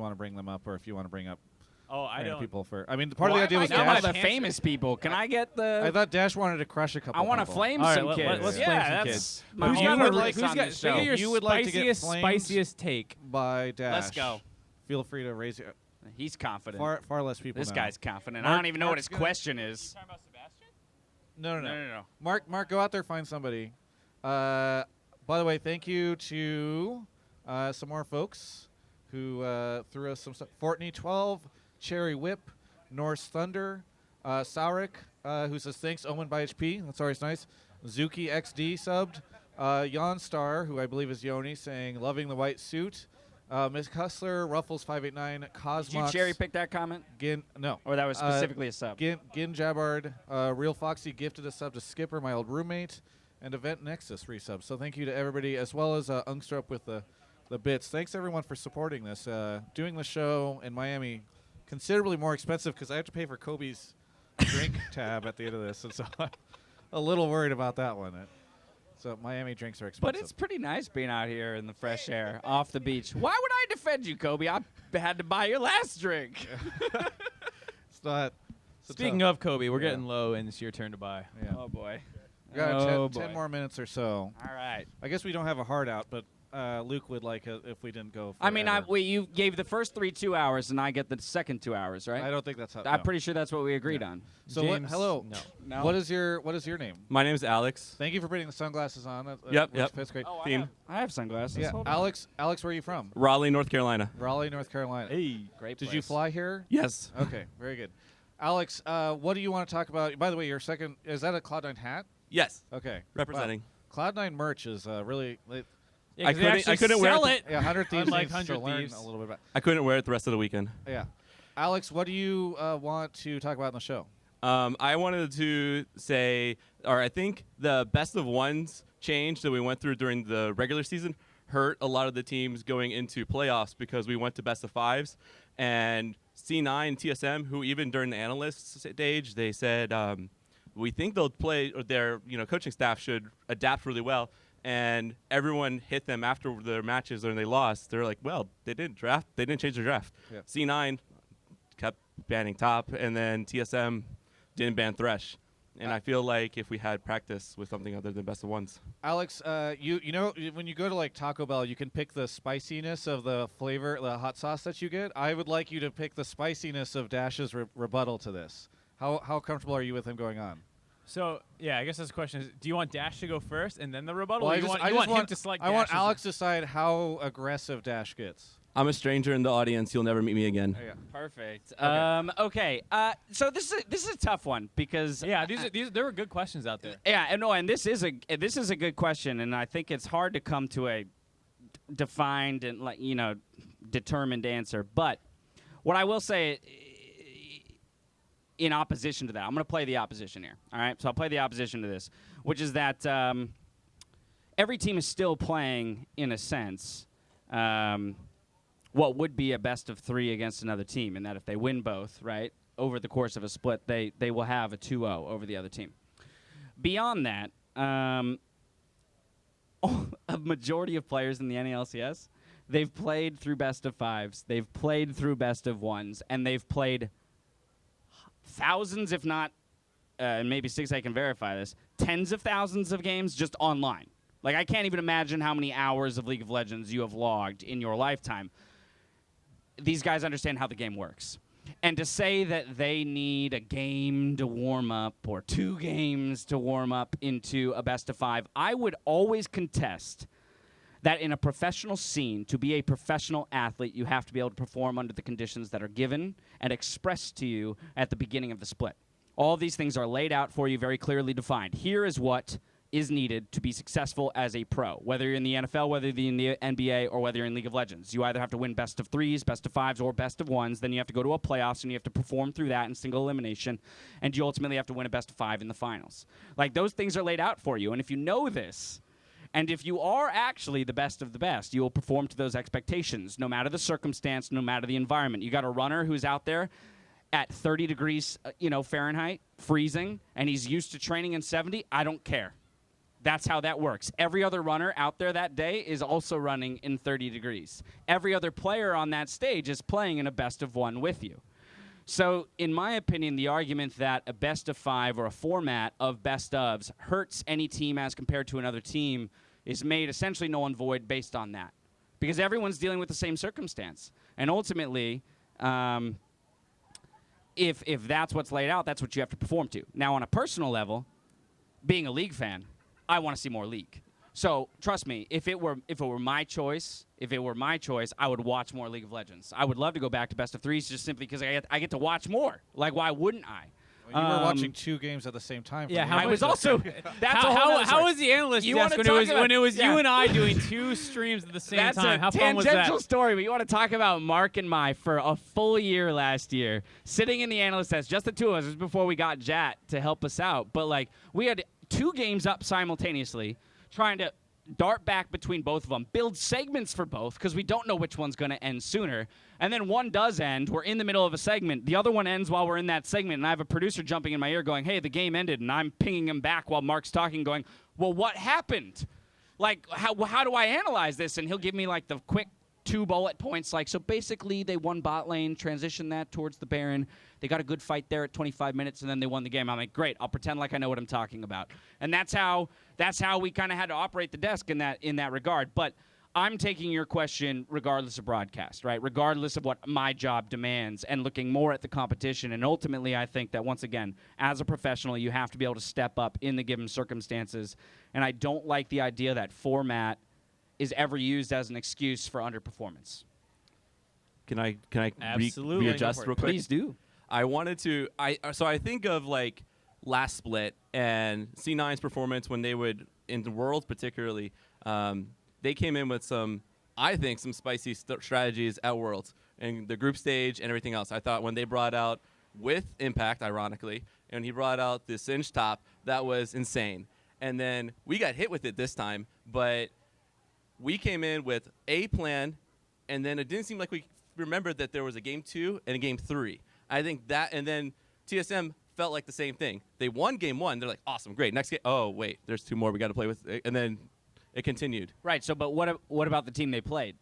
want to bring them up or if you want to bring up Oh, I random don't. people for. I mean, part of the Why idea am I was not one Dash. of the famous people. Can I get the? I thought Dash wanted to crush a couple. I want to people. flame All right, some let- kids. let's yeah, flame some that's kids. my Who's whole got purpose like, on this show. you would like to get flamed spiciest take by Dash. Let's go. Feel free to raise your. He's confident. Far less people. This know. guy's confident. Mark- I don't even know what Mark's his gonna- question is. No. Mark, go out there, find somebody. By the way, thank you to some more folks who threw us some stuff. Fortney 12, Cherry Whip, Norse Thunder, Saurik, who says thanks, Omen by HP. That's always nice. Zuki XD subbed. Jan Star, who I believe is Yoni, saying loving the white suit. Miss Hustler, Ruffles 589, Cosmox. Did you cherry pick that comment? No. Or that was specifically a sub? Gin Jabard, Real Foxy gifted a sub to Skipper, my old roommate, and Event Nexus resub. So thank you to everybody, as well as Ungstrup with the bits. Thanks everyone for supporting this. Doing the show in Miami, considerably more expensive because I have to pay for Kobe's drink tab at the end of this, and so I'm a little worried about that one. So Miami drinks are expensive. But it's pretty nice being out here in the fresh air, off the beach. Why would I defend you, Kobe? I had to buy your last drink. It's not. Speaking of Kobe, we're getting low, and it's your turn to buy. Yeah. Oh, boy. We got 10 more minutes or so. All right. I guess we don't have a hard out, but Luke would like if we didn't go. I mean, you gave the first 2 hours, and I get the second 2 hours, right? I don't think that's how. I'm pretty sure that's what we agreed on. So hello. No. What is your name? My name is Alex. Thank you for putting the sunglasses on. Yep. That's great. Oh, Theme. I have sunglasses. Yeah. Hold on. Alex, where are you from? Raleigh, North Carolina. Raleigh, North Carolina. Hey, great. Did you fly here? Yes. Okay, very good. Alex, what do you want to talk about? By the way, your second is that a Cloud9 hat? Yes. Okay. Representing. Wow. Cloud9 merch is really. I couldn't wear it. Yeah, 100 Thieves Unlike needs to 100 learn Thieves. a little bit about. I couldn't wear it the rest of the weekend. Yeah. Alex, what do you want to talk about in the show? I wanted to say, or I think the best of ones change that we went through during the regular season hurt a lot of the teams going into playoffs because we went to best of fives. And C9, TSM, who even during the analyst stage, they said, we think they'll play, or their coaching staff should adapt really well. And everyone hit them after their matches and they lost. They're like, well, they didn't change their draft. Yeah. C9 kept banning top, and then TSM didn't ban Thresh. And I feel like if we had practice with something other than best of ones. Alex, you know when you go to like Taco Bell, you can pick the spiciness of the flavor, the hot sauce that you get. I would like you to pick the spiciness of Dash's rebuttal to this. How comfortable are you with him going on? So, yeah, I guess this question is, do you want Dash to go first and then the rebuttal? Well, or you want him to select I want Dash's- Alex to decide how aggressive Dash gets. I'm a stranger in the audience. You'll never meet me again. Yeah. Perfect. Okay. So this is a tough one because there were good questions out there. Yeah, and this is a good question, and I think it's hard to come to a defined and determined answer. But what I will say, in opposition to that, I'm going to play the opposition here. All right, so I'll play the opposition to this, which is that every team is still playing, in a sense, what would be a best of three against another team, and that if they win both, right, over the course of a split, they will have a 2-0 over the other team. Beyond that, a majority of players in the NALCS, they've played through best of fives, they've played through best of ones, and they've played thousands, if not, maybe Six, I can verify this, tens of thousands of games just online. Like, I can't even imagine how many hours of League of Legends you have logged in your lifetime. These guys understand how the game works. And to say that they need a game to warm up or 2 games to warm up into a best of 5, I would always contest that in a professional scene, to be a professional athlete, you have to be able to perform under the conditions that are given and expressed to you at the beginning of the split. All of these things are laid out for you, very clearly defined. Here is what is needed to be successful as a pro, whether you're in the NFL, whether you're in the NBA, or whether you're in League of Legends. You either have to win best of 3s, best of 5s, or best of 1s. Then you have to go to a playoffs, and you have to perform through that in single elimination, and you ultimately have to win a best of 5 in the finals. Like, those things are laid out for you, and if you know this, and if you are actually the best of the best, you will perform to those expectations, no matter the circumstance, no matter the environment. You got a runner who's out there at 30 degrees, Fahrenheit, freezing, and he's used to training in 70. I don't care. That's how that works. Every other runner out there that day is also running in 30 degrees. Every other player on that stage is playing in a best of 1 with you. So, in my opinion, the argument that a best of 5 or a format of best ofs hurts any team as compared to another team is made essentially null and void based on that. Because everyone's dealing with the same circumstance. And ultimately, if that's what's laid out, that's what you have to perform to. Now, on a personal level, being a League fan, I want to see more League. So trust me, if it were my choice, I would watch more League of Legends. I would love to go back to best of threes just simply because I get to watch more. Like, why wouldn't I? Well, you were watching 2 games at the same time. Yeah, I was also. That's how was the analyst desk when it was you and I doing 2 streams at the same That's time? a How fun was that? tangential story, but you want to talk about Mark and my for a full year last year, sitting in the analyst desk, just the 2 of us. This was before we got Jatt to help us out. But like, we had 2 games up simultaneously, trying to dart back between both of them, build segments for both because we don't know which one's going to end sooner. And then one does end. We're in the middle of a segment. The other one ends while we're in that segment, and I have a producer jumping in my ear going, hey, the game ended, and I'm pinging him back while Mark's talking going, well, what happened? Like, how do I analyze this? And he'll give me, like, the quick 2 bullet points, like, so basically they won bot lane, transitioned that towards the Baron. They got a good fight there at 25 minutes, and then they won the game. I'm like, great, I'll pretend like I know what I'm talking about. And that's how we kind of had to operate the desk in that regard. But I'm taking your question regardless of broadcast, right? Regardless of what my job demands and looking more at the competition. And ultimately, I think that, once again, as a professional, you have to be able to step up in the given circumstances. And I don't like the idea that format is ever used as an excuse for underperformance. Can I Absolutely. readjust real quick? Please do. I wanted to. So I think of like last split and C9's performance when they would in the Worlds particularly. They came in with some spicy strategies at Worlds and the group stage and everything else. I thought when they brought out with Impact, ironically, and he brought out the Singe top, that was insane. And then we got hit with it this time, but we came in with a plan, and then it didn't seem like we remembered that there was a game 2 and a game 3. I think that, and then TSM felt like the same thing. They won game 1. They're like, awesome, great. Next game, oh, wait, there's 2 more we got to play with. And then it continued. Right, so but what about the team they played?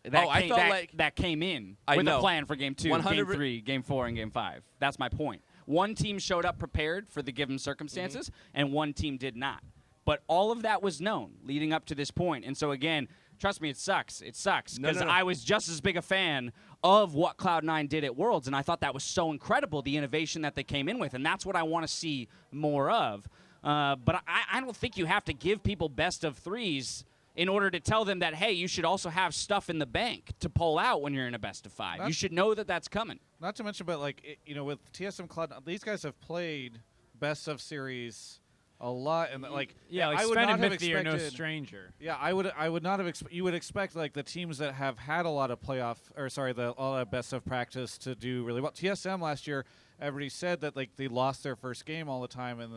That came in with a plan for game 2, game 3, game 4, and game 5. That's my point. One team showed up prepared for the given circumstances, and one team did not. But all of that was known leading up to this point. And so, again, trust me, it sucks. It sucks because I was just as big a fan of what Cloud9 did at Worlds, and I thought that was so incredible, the innovation that they came in with, and that's what I want to see more of. But I don't think you have to give people best of 3s in order to tell them that, hey, you should also have stuff in the bank to pull out when you're in a best of 5. You should know that that's coming. Not to mention, but, like, with TSM Cloud, these guys have played best of series a lot, and like I would not have expected. No stranger. Yeah, I would not have. You would expect like the teams that have had a lot of all that best of practice to do really well. TSM last year, everybody said that like they lost their first game all the time, and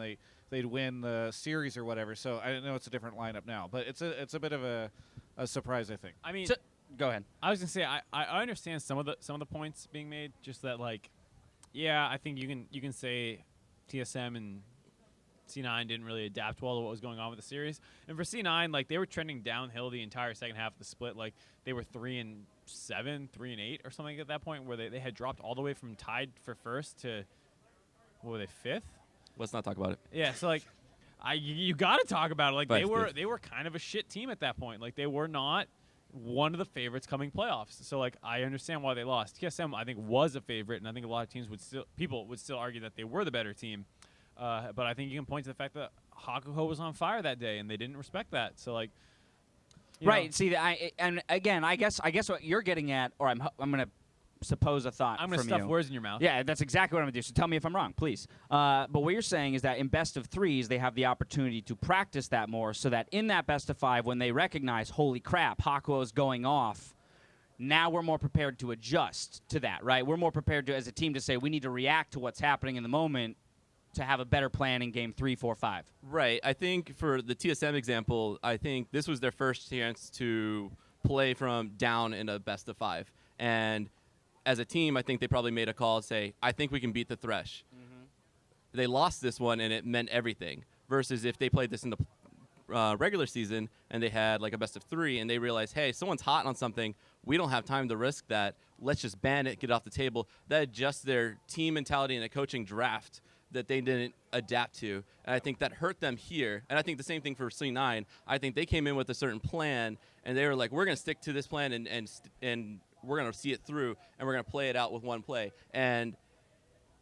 they'd win the series or whatever. So I know it's a different lineup now, but it's a bit of a surprise, I think. I mean, go ahead. I was gonna say I understand some of the points being made. Just that like, yeah, I think you can say TSM and C9 didn't really adapt well to what was going on with the series. And for C9, like, they were trending downhill the entire second half of the split. Like, they were 3-7, 3-8 or something at that point, where they had dropped all the way from tied for first to, what were they, 5th? Let's not talk about it. Yeah, so, like, you got to talk about it. Like, they were kind of a shit team at that point. Like, they were not one of the favorites coming playoffs. So, like, I understand why they lost. TSM, I think, was a favorite, and I think a lot of teams would still argue that they were the better team. But I think you can point to the fact that Hakuho was on fire that day, and they didn't respect that. So, like, right. See, and again, I guess what you're getting at, or I'm going to suppose a thought. I'm going to stuff words in your mouth. Yeah, that's exactly what I'm going to do. So tell me if I'm wrong, please. But what you're saying is that in best of 3s, they have the opportunity to practice that more, so that in that best of 5, when they recognize, holy crap, Hakuho is going off. Now we're more prepared to adjust to that, right? We're more prepared to, as a team, to say we need to react to what's happening in the moment to have a better plan in game 3, 4, 5. Right. I think for the TSM example, I think this was their first chance to play from down in a best of 5. And as a team, I think they probably made a call and say, I think we can beat the Thresh. Mm-hmm. They lost this one, and it meant everything. Versus if they played this in the regular season and they had like a best of 3 and they realized, hey, someone's hot on something, we don't have time to risk that. Let's just ban it, get it off the table. That adjusts their team mentality in a coaching draft that they didn't adapt to. And I think that hurt them here. And I think the same thing for C9. I think they came in with a certain plan, and they were like, we're going to stick to this plan, and we're going to see it through, and we're going to play it out with one play. And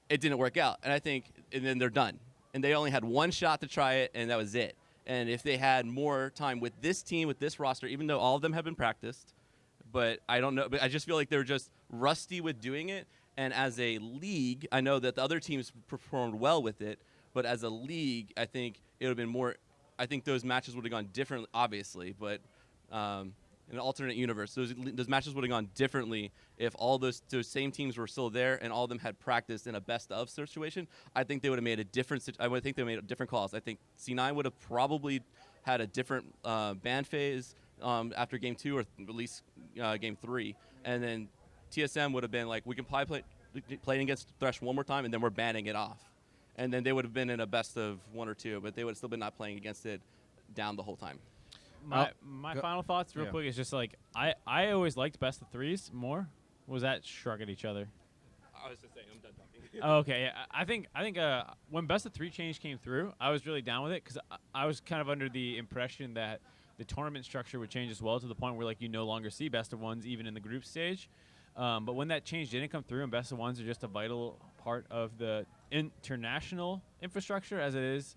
it didn't work out. And I think, and then they're done. and they only had one shot to try it, and that was it. And if they had more time with this team, with this roster, even though all of them have been practiced, but I don't know. But I just feel like they're just rusty with doing it. And as a league, I know that the other teams performed well with it, but as a league, I think it would have been more. I think those matches would have gone differently, obviously, but in an alternate universe, those matches would have gone differently if all those same teams were still there and all of them had practiced in a best-of situation. I think they would have made a different. I would think they made different calls. I think C9 would have probably had a different ban phase after game 2 or at least game 3, and then TSM would have been like, we can play against Thresh one more time, and then we're banning it off. And then they would have been in a best of 1 or 2, but they would have still been not playing against it down the whole time. My final thoughts real quick is just like I always liked best of 3s more. Was that shrug at each other? I was just saying I'm done talking. Oh, okay, yeah. I think when best of 3 change came through, I was really down with it because I was kind of under the impression that the tournament structure would change as well, to the point where like you no longer see best of 1s even in the group stage. But when that change didn't come through and best of 1s are just a vital part of the international infrastructure as it is,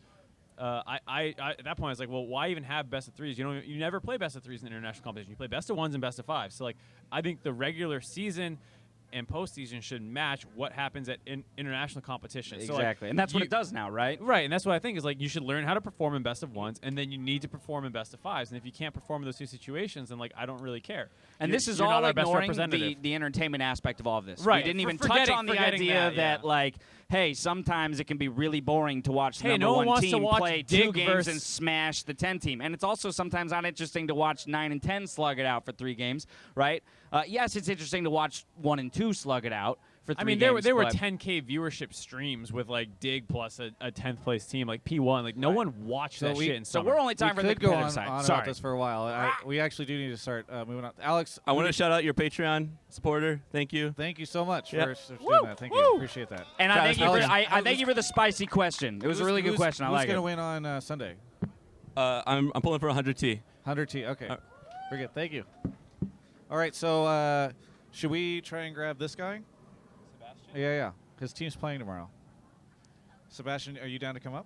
I at that point I was like, well, why even have best of 3s? You never play best of 3s in international competition. You play best of 1s and best of 5s. So like I think the regular season and postseason should match what happens at international competition. Exactly, so, like, and that's what it does now, right? Right, and that's what I think is like you should learn how to perform in best of 1s, and then you need to perform in best of 5s. And if you can't perform in those 2 situations, then like I don't really care. And this is you're all not our best ignoring representative. the entertainment aspect of all of this. Right. We didn't even Forgetting- touch on the forgetting idea that, like, hey, sometimes it can be really boring to watch the Hey, number no one one wants to team watch play Dig 2 games versus- and smash the 10 team. And it's also sometimes not interesting to watch 9 and 10 slug it out for 3 games, right? Yes, it's interesting to watch 1 and 2 slug it out for 3 I mean, games. there were but 10K viewership streams with like Dig plus a 10th place team like P1. Like no one watched that shit in summer. we're only time for the could go on, competitive side. on Sorry. about this for a while. We actually do need to start moving on. Alex, I want to shout out your Patreon supporter. Thank you. Thank you so much Yep. for doing that. Thank you. Appreciate that. And I Travis, thank you for Alex, I thank you for the spicy question. It was a really good question. I like Who's it. going to win on Sunday? I'm pulling for 100T. 100T. Okay. Very good. Thank you. All right. So should we try and grab this guy? Sebastian? Yeah. His team's playing tomorrow. Sebastian, are you down to come up?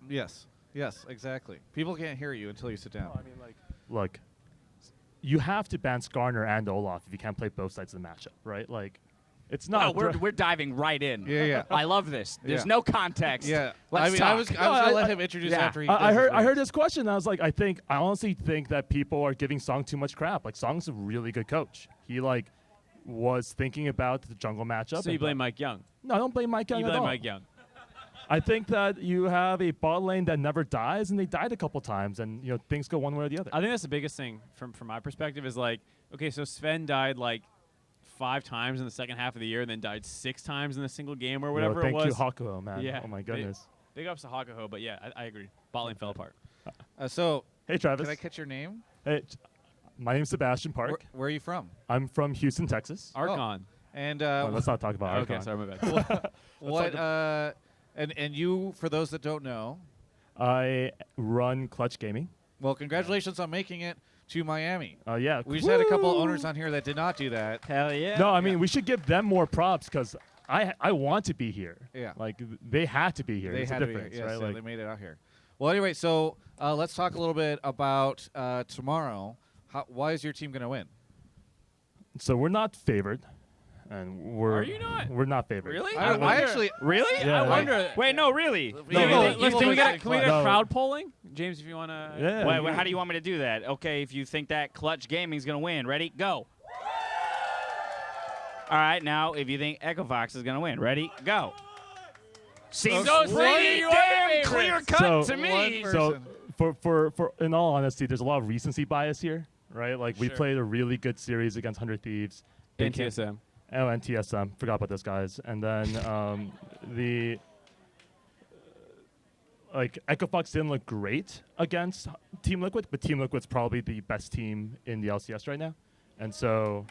Yes. Yes, exactly. People can't hear you until you sit down. I mean, look, you have to ban Skarner and Olaf if you can't play both sides of the matchup, right? Like, it's not. No, we're diving right in. Yeah. I love this. There's Yeah. no context. Yeah. Let's I talk. was going to let him introduce after he does I his heard rants. this question. And I was like, I honestly think that people are giving Song too much crap. Like, Song's a really good coach. He was thinking about the jungle matchup. So you blame Mike Young? No, I don't blame Mike Young You at blame all. Mike Young. I think that you have a bot lane that never dies, and they died a couple times, and things go one way or the other. I think that's the biggest thing from my perspective is like, okay, so Sven died like 5 times in the second half of the year and then died 6 times in a single game or whatever it was. Thank you, Hakuho, man. Yeah. Oh, my goodness. Big ups to Hakuho, but yeah, I agree. Bot lane fell apart. So, hey, Travis. Can I catch your name? Hey, my name's Sebastian Park. Where are you from? I'm from Houston, Texas. Archon. And let's not talk about Archon. Okay, sorry, my bad. What? And you, for those that don't know, I run Clutch Gaming. Well, congratulations on making it to Miami. Yeah. We just had a couple owners on here that did not do that. Hell yeah. No, I mean, we should give them more props because I want to be here. Yeah. Like, they had to be here. They There's had a to be here. difference, Yes, right? yeah, Like, they made it out here. Well, anyway, so let's talk a little bit about tomorrow. Why is your team going to win? so we're not favored. And Are you not? We're not favored. Really? I actually really. Yeah, I wonder. Wait, no, really. No, Can we get No. crowd polling, James? If you want to. Yeah. Wait, how do you want me to do that? Okay, if you think that Clutch Gaming's gonna win, ready, go. All right, now if you think Echo Fox is gonna win, ready, go. Seems pretty damn clear cut to me. So for in all honesty, there's a lot of recency bias here, right? Like we Sure. played a really good series against 100 Thieves. They And came- TSM. Oh, and TSM. Forgot about those guys. And then Echo Fox didn't look great against Team Liquid, but Team Liquid's probably the best team in the LCS right now. And so,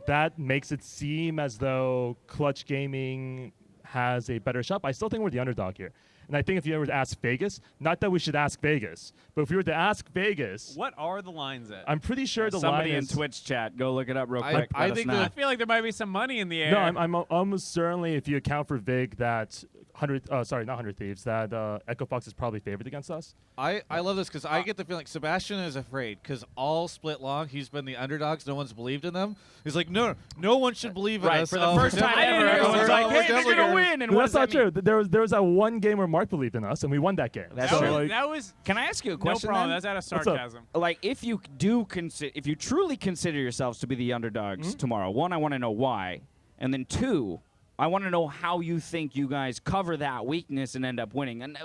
that makes it seem as though Clutch Gaming has a better shot. But I still think we're the underdog here. And I think if you were to ask Vegas, not that we should ask Vegas, but if we were to ask Vegas, What are the lines at? I'm pretty sure the Somebody line in is Twitch chat, go look it up real I- quick. I Let us think know. I feel like there might be some money in the air. No, I'm almost certainly, if you account for Vig, that not 100 Thieves, that Echo Fox is probably favored against us. I love this because I get the feeling Sebastian is afraid because all split long he's been the underdogs. No one's believed in them. He's like, no one should believe in us. For the first time ever, everyone's like, hey, they're going to win. And No, what that's does not that mean? true. There was that one game where Mark believed in us, and we won that game. That's So, true. like- That was. Can I ask you a question? No problem. then? That's out of What's up? sarcasm. Like, if you if you truly consider yourselves to be the underdogs tomorrow, one, I want to know why, and then two, I want to know how you think you guys cover that weakness and end up winning. And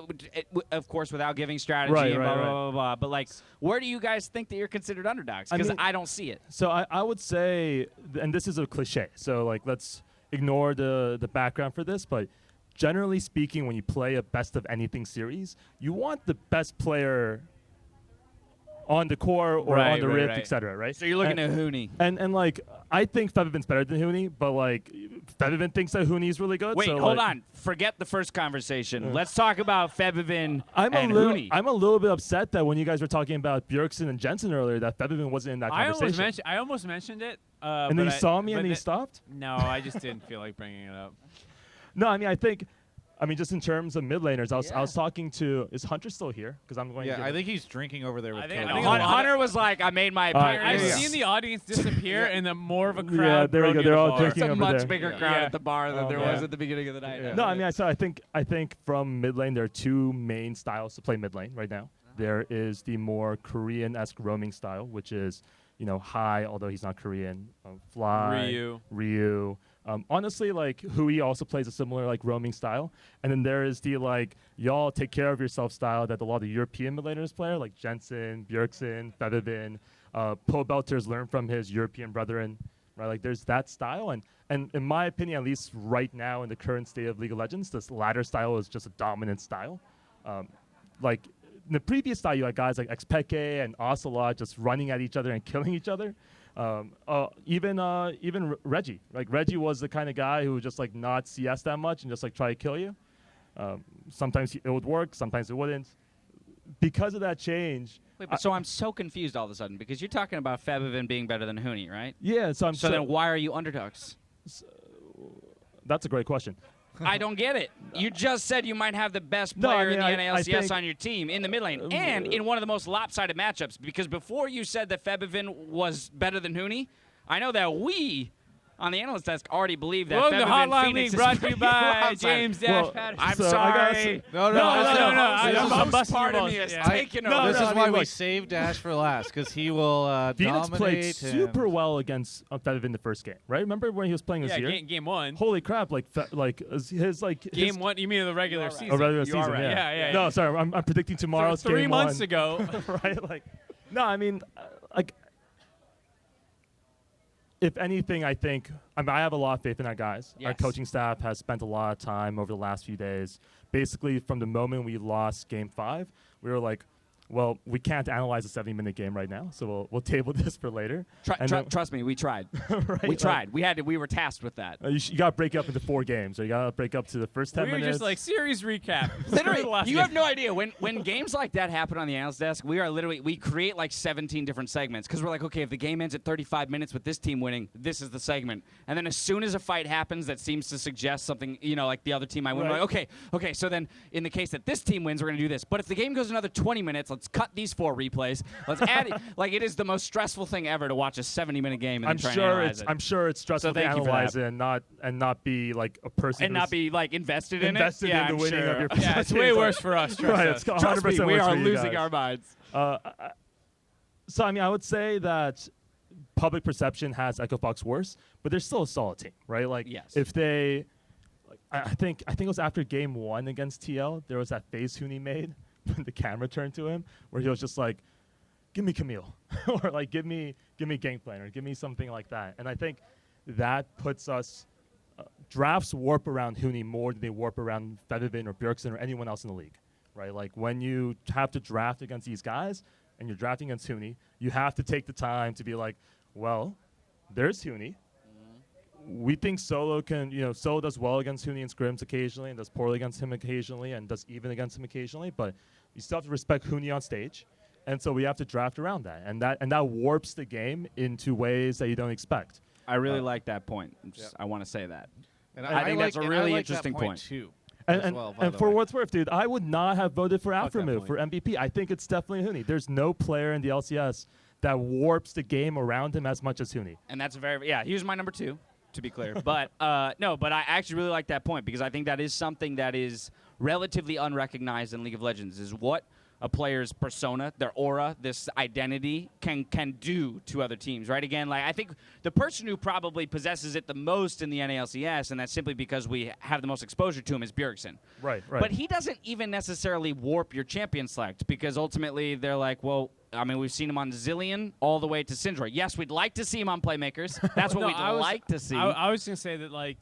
of course, without giving strategy Right, and right, blah, right. blah, blah, blah. But like, where do you guys think that you're considered underdogs? Because I don't see it. So I would say, and this is a cliche, so like let's ignore the background for this, but generally speaking, when you play a best of anything series, you want the best player on the core or on the Rift, etc. Right? So you're looking at Hooney. And like I think Febiven's better than Hooney, but like Febiven thinks that Hooney's really good. Wait, so hold like, on. Forget the first conversation. Let's talk about Febiven and Hooney. I'm a little bit upset that when you guys were talking about Bjergsen and Jensen earlier, that Febiven wasn't in that conversation. I almost mentioned it. And then you saw me and then you stopped? No, I just didn't feel like bringing it up. No, I mean, just in terms of mid laners, I was talking to. Is Hunter still here? Because I'm going. Yeah, to I think he's drinking over there with I think Cody. Hunter was like, I made my appearance. I've seen the audience disappear and then more of a crowd. Yeah, there we go. grow near They're the all bar. drinking It's a over much there. bigger crowd at the bar than there yeah. was at the beginning of the night. No, I mean, I think from mid lane there are two main styles to play mid lane right now. There is the more Korean-esque roaming style, which is high, although he's not Korean. Fly, Ryu. Honestly, like Hui also plays a similar like roaming style, and then there is the like y'all take care of yourself style that a lot of the European mid laners play, like Jensen, Bjergsen, Febiven, Pro Belters learn from his European brethren, right? Like there's that style, and in my opinion, at least right now in the current state of League of Legends, this latter style is just a dominant style. Like in the previous style, you had guys like Xpeke and Ocelot just running at each other and killing each other. Even Reggie. Like Reggie was the kind of guy who would just like not CS that much and just like try to kill you. Sometimes it would work, sometimes it wouldn't. Because of that change. Wait, but so I'm so confused all of a sudden because you're talking about Febiven being better than Hooney, right? Yeah, so then why are you underdogs? That's a great question. I don't get it. You just said you might have the best No, I player mean, in the I NALCS think- on your team in the mid lane and in one of the most lopsided matchups because before you said that Febiven was better than Hooney, I know that we on the analyst desk already believe that Welcome to Febiven Hotline Phoenix League, is brought to you pretty by lopsided. James Dash Patterson. I'm So I sorry. gotta I'm busting part your of me balls. is Yeah. taken No, over. This no, is I why mean, we look. saved Dash for last because he will Phoenix played dominate. super well against Febiven the first game, right? Remember when he was playing Yeah, Azir? game one. Holy crap! Like his Game one. You mean the regular season? regular You are season, right. yeah. Yeah. No, sorry, I'm predicting tomorrow's So 3 game months one. ago. Right? Like, no, I mean, like, if anything, I have a lot of faith in our guys. Our Yes. coaching staff has spent a lot of time over the last few days. Basically, from the moment we lost Game 5, we were like, well, we can't analyze a 70-minute game right now, so we'll table this for later. And then- Trust me, we tried. Right, We tried. We were tasked with that. you got to break it up into 4 games. So you got to break up to the first 10 We were minutes. just like series recap. Literally, you have no idea when games like that happen on the analyst desk. We create like 17 different segments because we're like, okay, if the game ends at 35 minutes with this team winning, this is the segment. And then as soon as a fight happens that seems to suggest something, like the other team might win, we're Right. like, okay. So then in the case that this team wins, we're gonna do this. But if the game goes another 20 minutes, let's cut these 4 replays. Let's add it. Like it is the most stressful thing ever to watch a 70-minute game and then try and analyze it. I'm sure it's stressful to thank you for analyze that. it and not be like a person and not be like invested in it. invested Yeah, in the I'm winning sure. of your Yeah, it's way worse for us. Right, Trust it's us. 100% Trust me, we worse are for you losing guys. our minds. So I mean, I would say that public perception has Echo Fox worse, but they're still a solid team, right? Like, Yes. if they, like, I think it was after Game 1 against TL, there was that face Hooney made when the camera turned to him, where he was just like, "Give me Camille," or like, "Give me Gangplank," or "Give me something like that." And I think that puts us. Drafts warp around Hooney more than they warp around Febiven or Bjergsen or anyone else in the league, right? Like when you have to draft against these guys and you're drafting against Hooney, you have to take the time to be like, well, there's Hooney. we think Solo can, Solo does well against Huni and scrims occasionally and does poorly against him occasionally and does even against him occasionally, but you still have to respect Huni on stage. And so we have to draft around that. And that warps the game into ways that you don't expect. I really like that point. I want to say that. And I think that's a really interesting point. Too. And for what's worth, dude, I would not have voted for Afromove for MVP. I think it's definitely Huni. There's no player in the LCS that warps the game around him as much as Huni. And that's he was my number 2, to be clear. But no, but I actually really like that point because I think that is something that is relatively unrecognized in League of Legends, is what a player's persona, their aura, this identity can do to other teams, right? Again, like I think the person who probably possesses it the most in the NALCS, and that's simply because we have the most exposure to him, is Bjergsen. Right. But he doesn't even necessarily warp your champion select because ultimately they're like, well, I mean, we've seen him on Zillion all the way to Syndra. Yes, we'd like to see him on Playmakers. That's what we'd like to see. I was going to say that, like,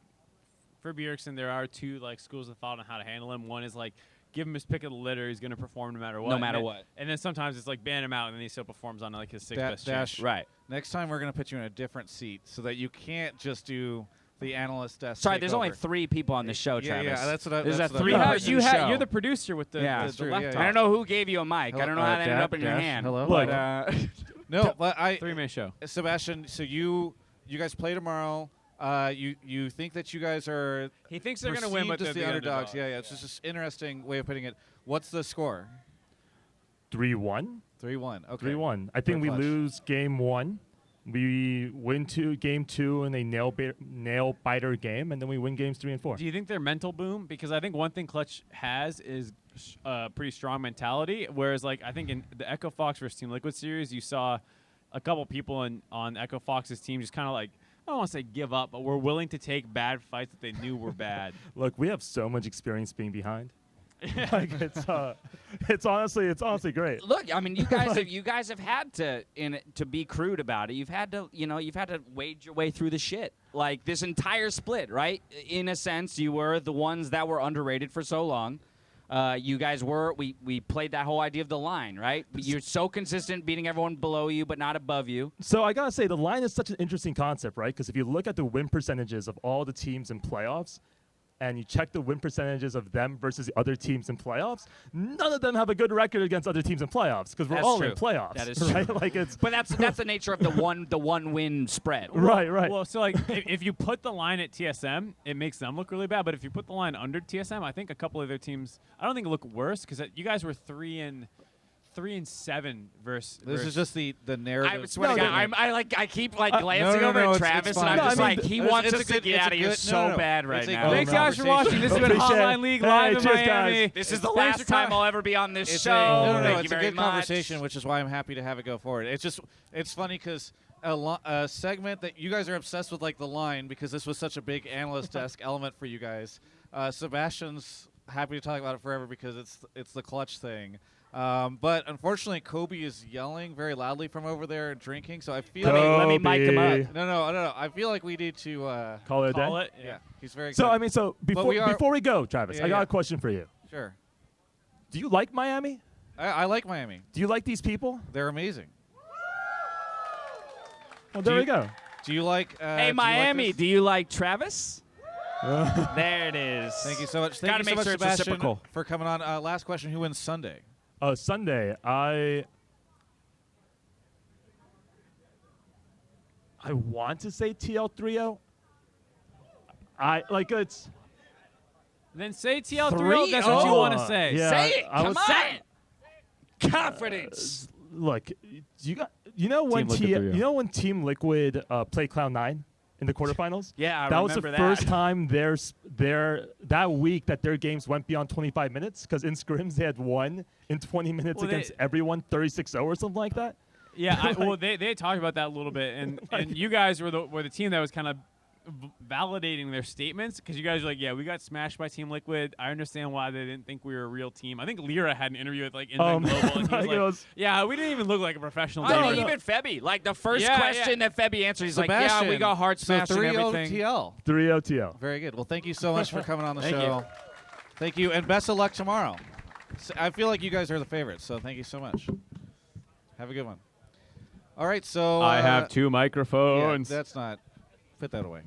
for Bjergsen, there are 2 like schools of thought on how to handle him. One is like, give him his pick of the litter. He's going to perform no matter what. No matter what. And then sometimes it's like ban him out, and then he still performs on like his 6th best Dash. chance. Right. Next time we're going to put you in a different seat so that you can't just do the analyst desk. Sorry, there's only 3 people on the show, Yeah, Travis. yeah, that's what I. There's that's a what I 3-person show. You're the producer with the, Yeah. the left I don't know who gave you a mic. Hello, I don't know how that ended Jatt, up in your Dash, hand. hello. But, no, but I 3-man show. Sebastian, so you guys play tomorrow. You think that you guys are? He thinks they're going to win, but perceived as they're the the underdogs. underdog. Yeah. It's just an interesting way of putting it. What's the score? 3-1. 3-1. Okay. 3-1. I think we lose game 1. We win game 2 in a nail biter game, and then we win games 3 and 4. Do you think they're mental boom? Because I think one thing Clutch has is a pretty strong mentality. Whereas, like, I think in the Echo Fox versus Team Liquid series, you saw a couple people on Echo Fox's team just kind of like, I don't want to say give up, but were willing to take bad fights that they knew were bad. Look, we have so much experience being behind. Like it's honestly great. Look, I mean, you guys have had to be crude about it. You've had to wade your way through the shit. Like this entire split, right? In a sense, you were the ones that were underrated for so long. You guys were. We played that whole idea of the line, right? You're so consistent, beating everyone below you but not above you. So I gotta say, the line is such an interesting concept, right? Because if you look at the win percentages of all the teams in playoffs, and you check the win percentages of them versus the other teams in playoffs, none of them have a good record against other teams in playoffs because we're all in playoffs. That is right? true. Like but that's the nature of the one win spread. Right. Well, so like if you put the line at TSM, it makes them look really bad. But if you put the line under TSM, I think a couple of their teams, I don't think look worse because you guys were 3-7 versus. This is just the narrative. I swear to God, I keep glancing over at Travis, and I'm just like, he wants us to get out of here so bad right now. Thanks guys for watching. This has been Hotline League live in Miami. This is the last time I'll ever be on this show. Thank you very it's a good much. conversation, which is why I'm happy to have it go forward. It's funny because a segment that you guys are obsessed with, like the line, because this was such a big analyst desk element for you guys. Sebastian's happy to talk about it forever because it's the clutch thing. But unfortunately, Kobe is yelling very loudly from over there and drinking. So I feel let me mic him up. No. I feel like we need to call it a day. Yeah, he's very. So excited. Before we go, Travis, I got a question for you. Sure. Do you like Miami? I like Miami. Do you like these people? They're amazing. Well, there we go. Do you like? Hey, Miami, do you like Travis? There it is. Thank you so much. Gotta Thank you make so much, sure it's Sebastian, reciprocal. for coming on. Last question: who wins Sunday? Sunday, I want to say TL3-0. It's. Then say TL3-0. That's what you want to say. Yeah, say it. Come on. Confidence. Look, you know when Team Liquid played Cloud9 in the quarterfinals? Yeah, I that was the remember first time that week that their games went beyond 25 minutes because in scrims they had won in 20 minutes against everyone 36-0 or something like that. Yeah, they talked about that a little bit, and you guys were the team that was kind of validating their statements because you guys are like, yeah, we got smashed by Team Liquid. I understand why they didn't think we were a real team. I think Lyra had an interview with Inline Global, and he was like, yeah, we didn't even look like a professional team. I mean, even Febby, like the first question that Febby answered, he's Sebastian, like, yeah, we got hard smashed and everything. 3-0 TL. 3-0 TL. Very good. Well, thank you so much for coming on the Thank show. you. Thank you, and best of luck tomorrow. I feel like you guys are the favorites, so thank you so much. Have a good one. All right, so I have 2 microphones. Yeah, that's not. put that away.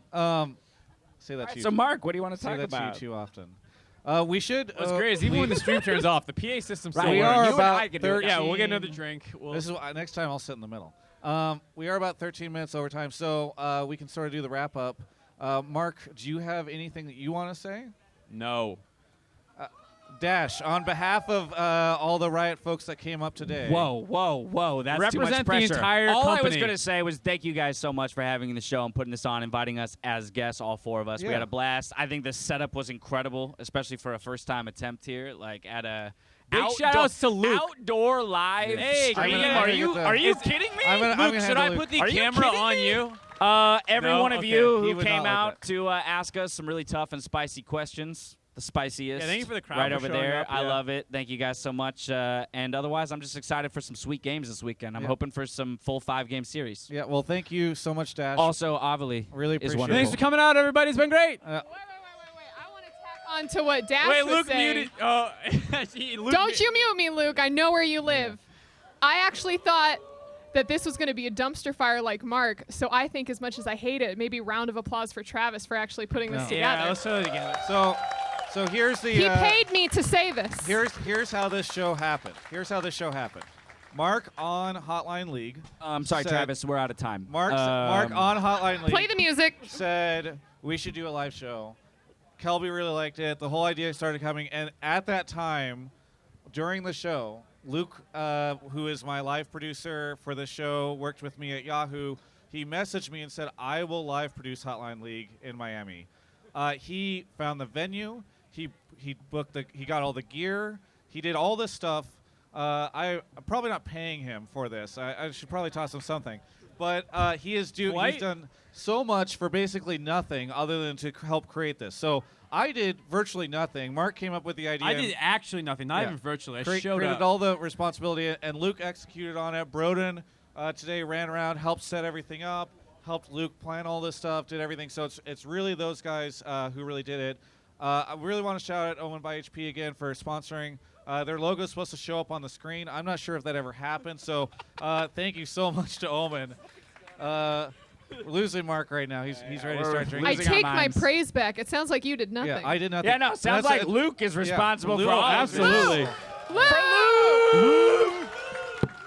Say that All right, to you. so Mark, what do you want to say talk that about? To you too often. We should. What's great is even when the stream turns off, the PA system still we works. are You and about I can do it. 13. Yeah, we'll get another drink. This is next time I'll sit in the middle. We are about 13 minutes over time, so we can sort of do the wrap up. Mark, do you have anything that you want to say? No. Dash, on behalf of all the Riot folks that came up today. Whoa. That's too much Represent the pressure. entire all I was company. going to say was thank you guys so much for having the show and putting this on, inviting us as guests, all 4 of us. We Yeah. had a blast. I think the setup was incredible, especially for a first-time attempt here, like at a Big shout-outs to Luke. outdoor live Hey, stream. are you kidding me? Luke, should I put the camera on you? Every No? one of Okay. you He who would came not like out to ask us some really tough and spicy questions. The spiciest. Yeah, thank you for the crowd right for over showing there. up, I yeah. love it. Thank you guys so much. And otherwise, I'm just excited for some sweet games this weekend. I'm Yeah. hoping for some full 5-game series. Yeah, well, thank you so much, Dash. Also, Avali really is appreciate wonderful. Thanks for coming out, everybody. It's been great. On to what Dash Wait, was Luke saying. muted. Oh, Luke Don't you mute me, Luke. I know where you live. I actually thought that this was going to be a dumpster fire like Mark, so I think as much as I hate it, maybe round of applause for Travis for actually putting this together. Yeah, let's do it again. So here's the. He paid me to say this. Here's how this show happened. Mark on Hotline League. I'm sorry, said- Travis. We're out of time. Mark on Hotline League. Play the music. Said we should do a live show. Kelby really liked it. The whole idea started coming, and at that time, during the show, Luke, who is my live producer for the show, worked with me at Yahoo. He messaged me and said, "I will live produce Hotline League in Miami." He found the venue. He booked he got all the gear. He did all this stuff. I'm probably not paying him for this. I should probably toss him something. But he's done so much for basically nothing other than to help create this. So I did virtually nothing. Mark came up with the idea. I did actually nothing, not even virtually. I showed created up. all the responsibility, and Luke executed on it. Broden today ran around, helped set everything up, helped Luke plan all this stuff, did everything. So it's really those guys who really did it. I really want to shout out Omen by HP again for sponsoring. Their logo is supposed to show up on the screen. I'm not sure if that ever happened, so thank you so much to Omen. We're losing Mark right now. He's ready to start drinking. I take my praise back. It sounds like you did nothing. Yeah, I did nothing. Yeah, no, sounds like Luke is responsible for all of this. Absolutely. Luke!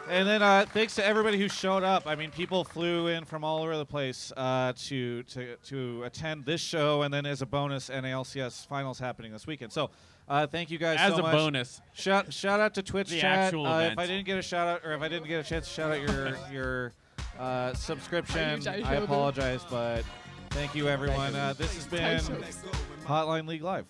And then thanks to everybody who showed up. I mean, people flew in from all over the place to attend this show, and then as a bonus, NALCS finals happening this weekend. So thank you guys As so a much. bonus. Shout out to Twitch The chat. actual event. If I didn't get a shout out, or if I didn't get a chance to shout out your subscription, I apologize, but thank you everyone. This has been Hotline League Live.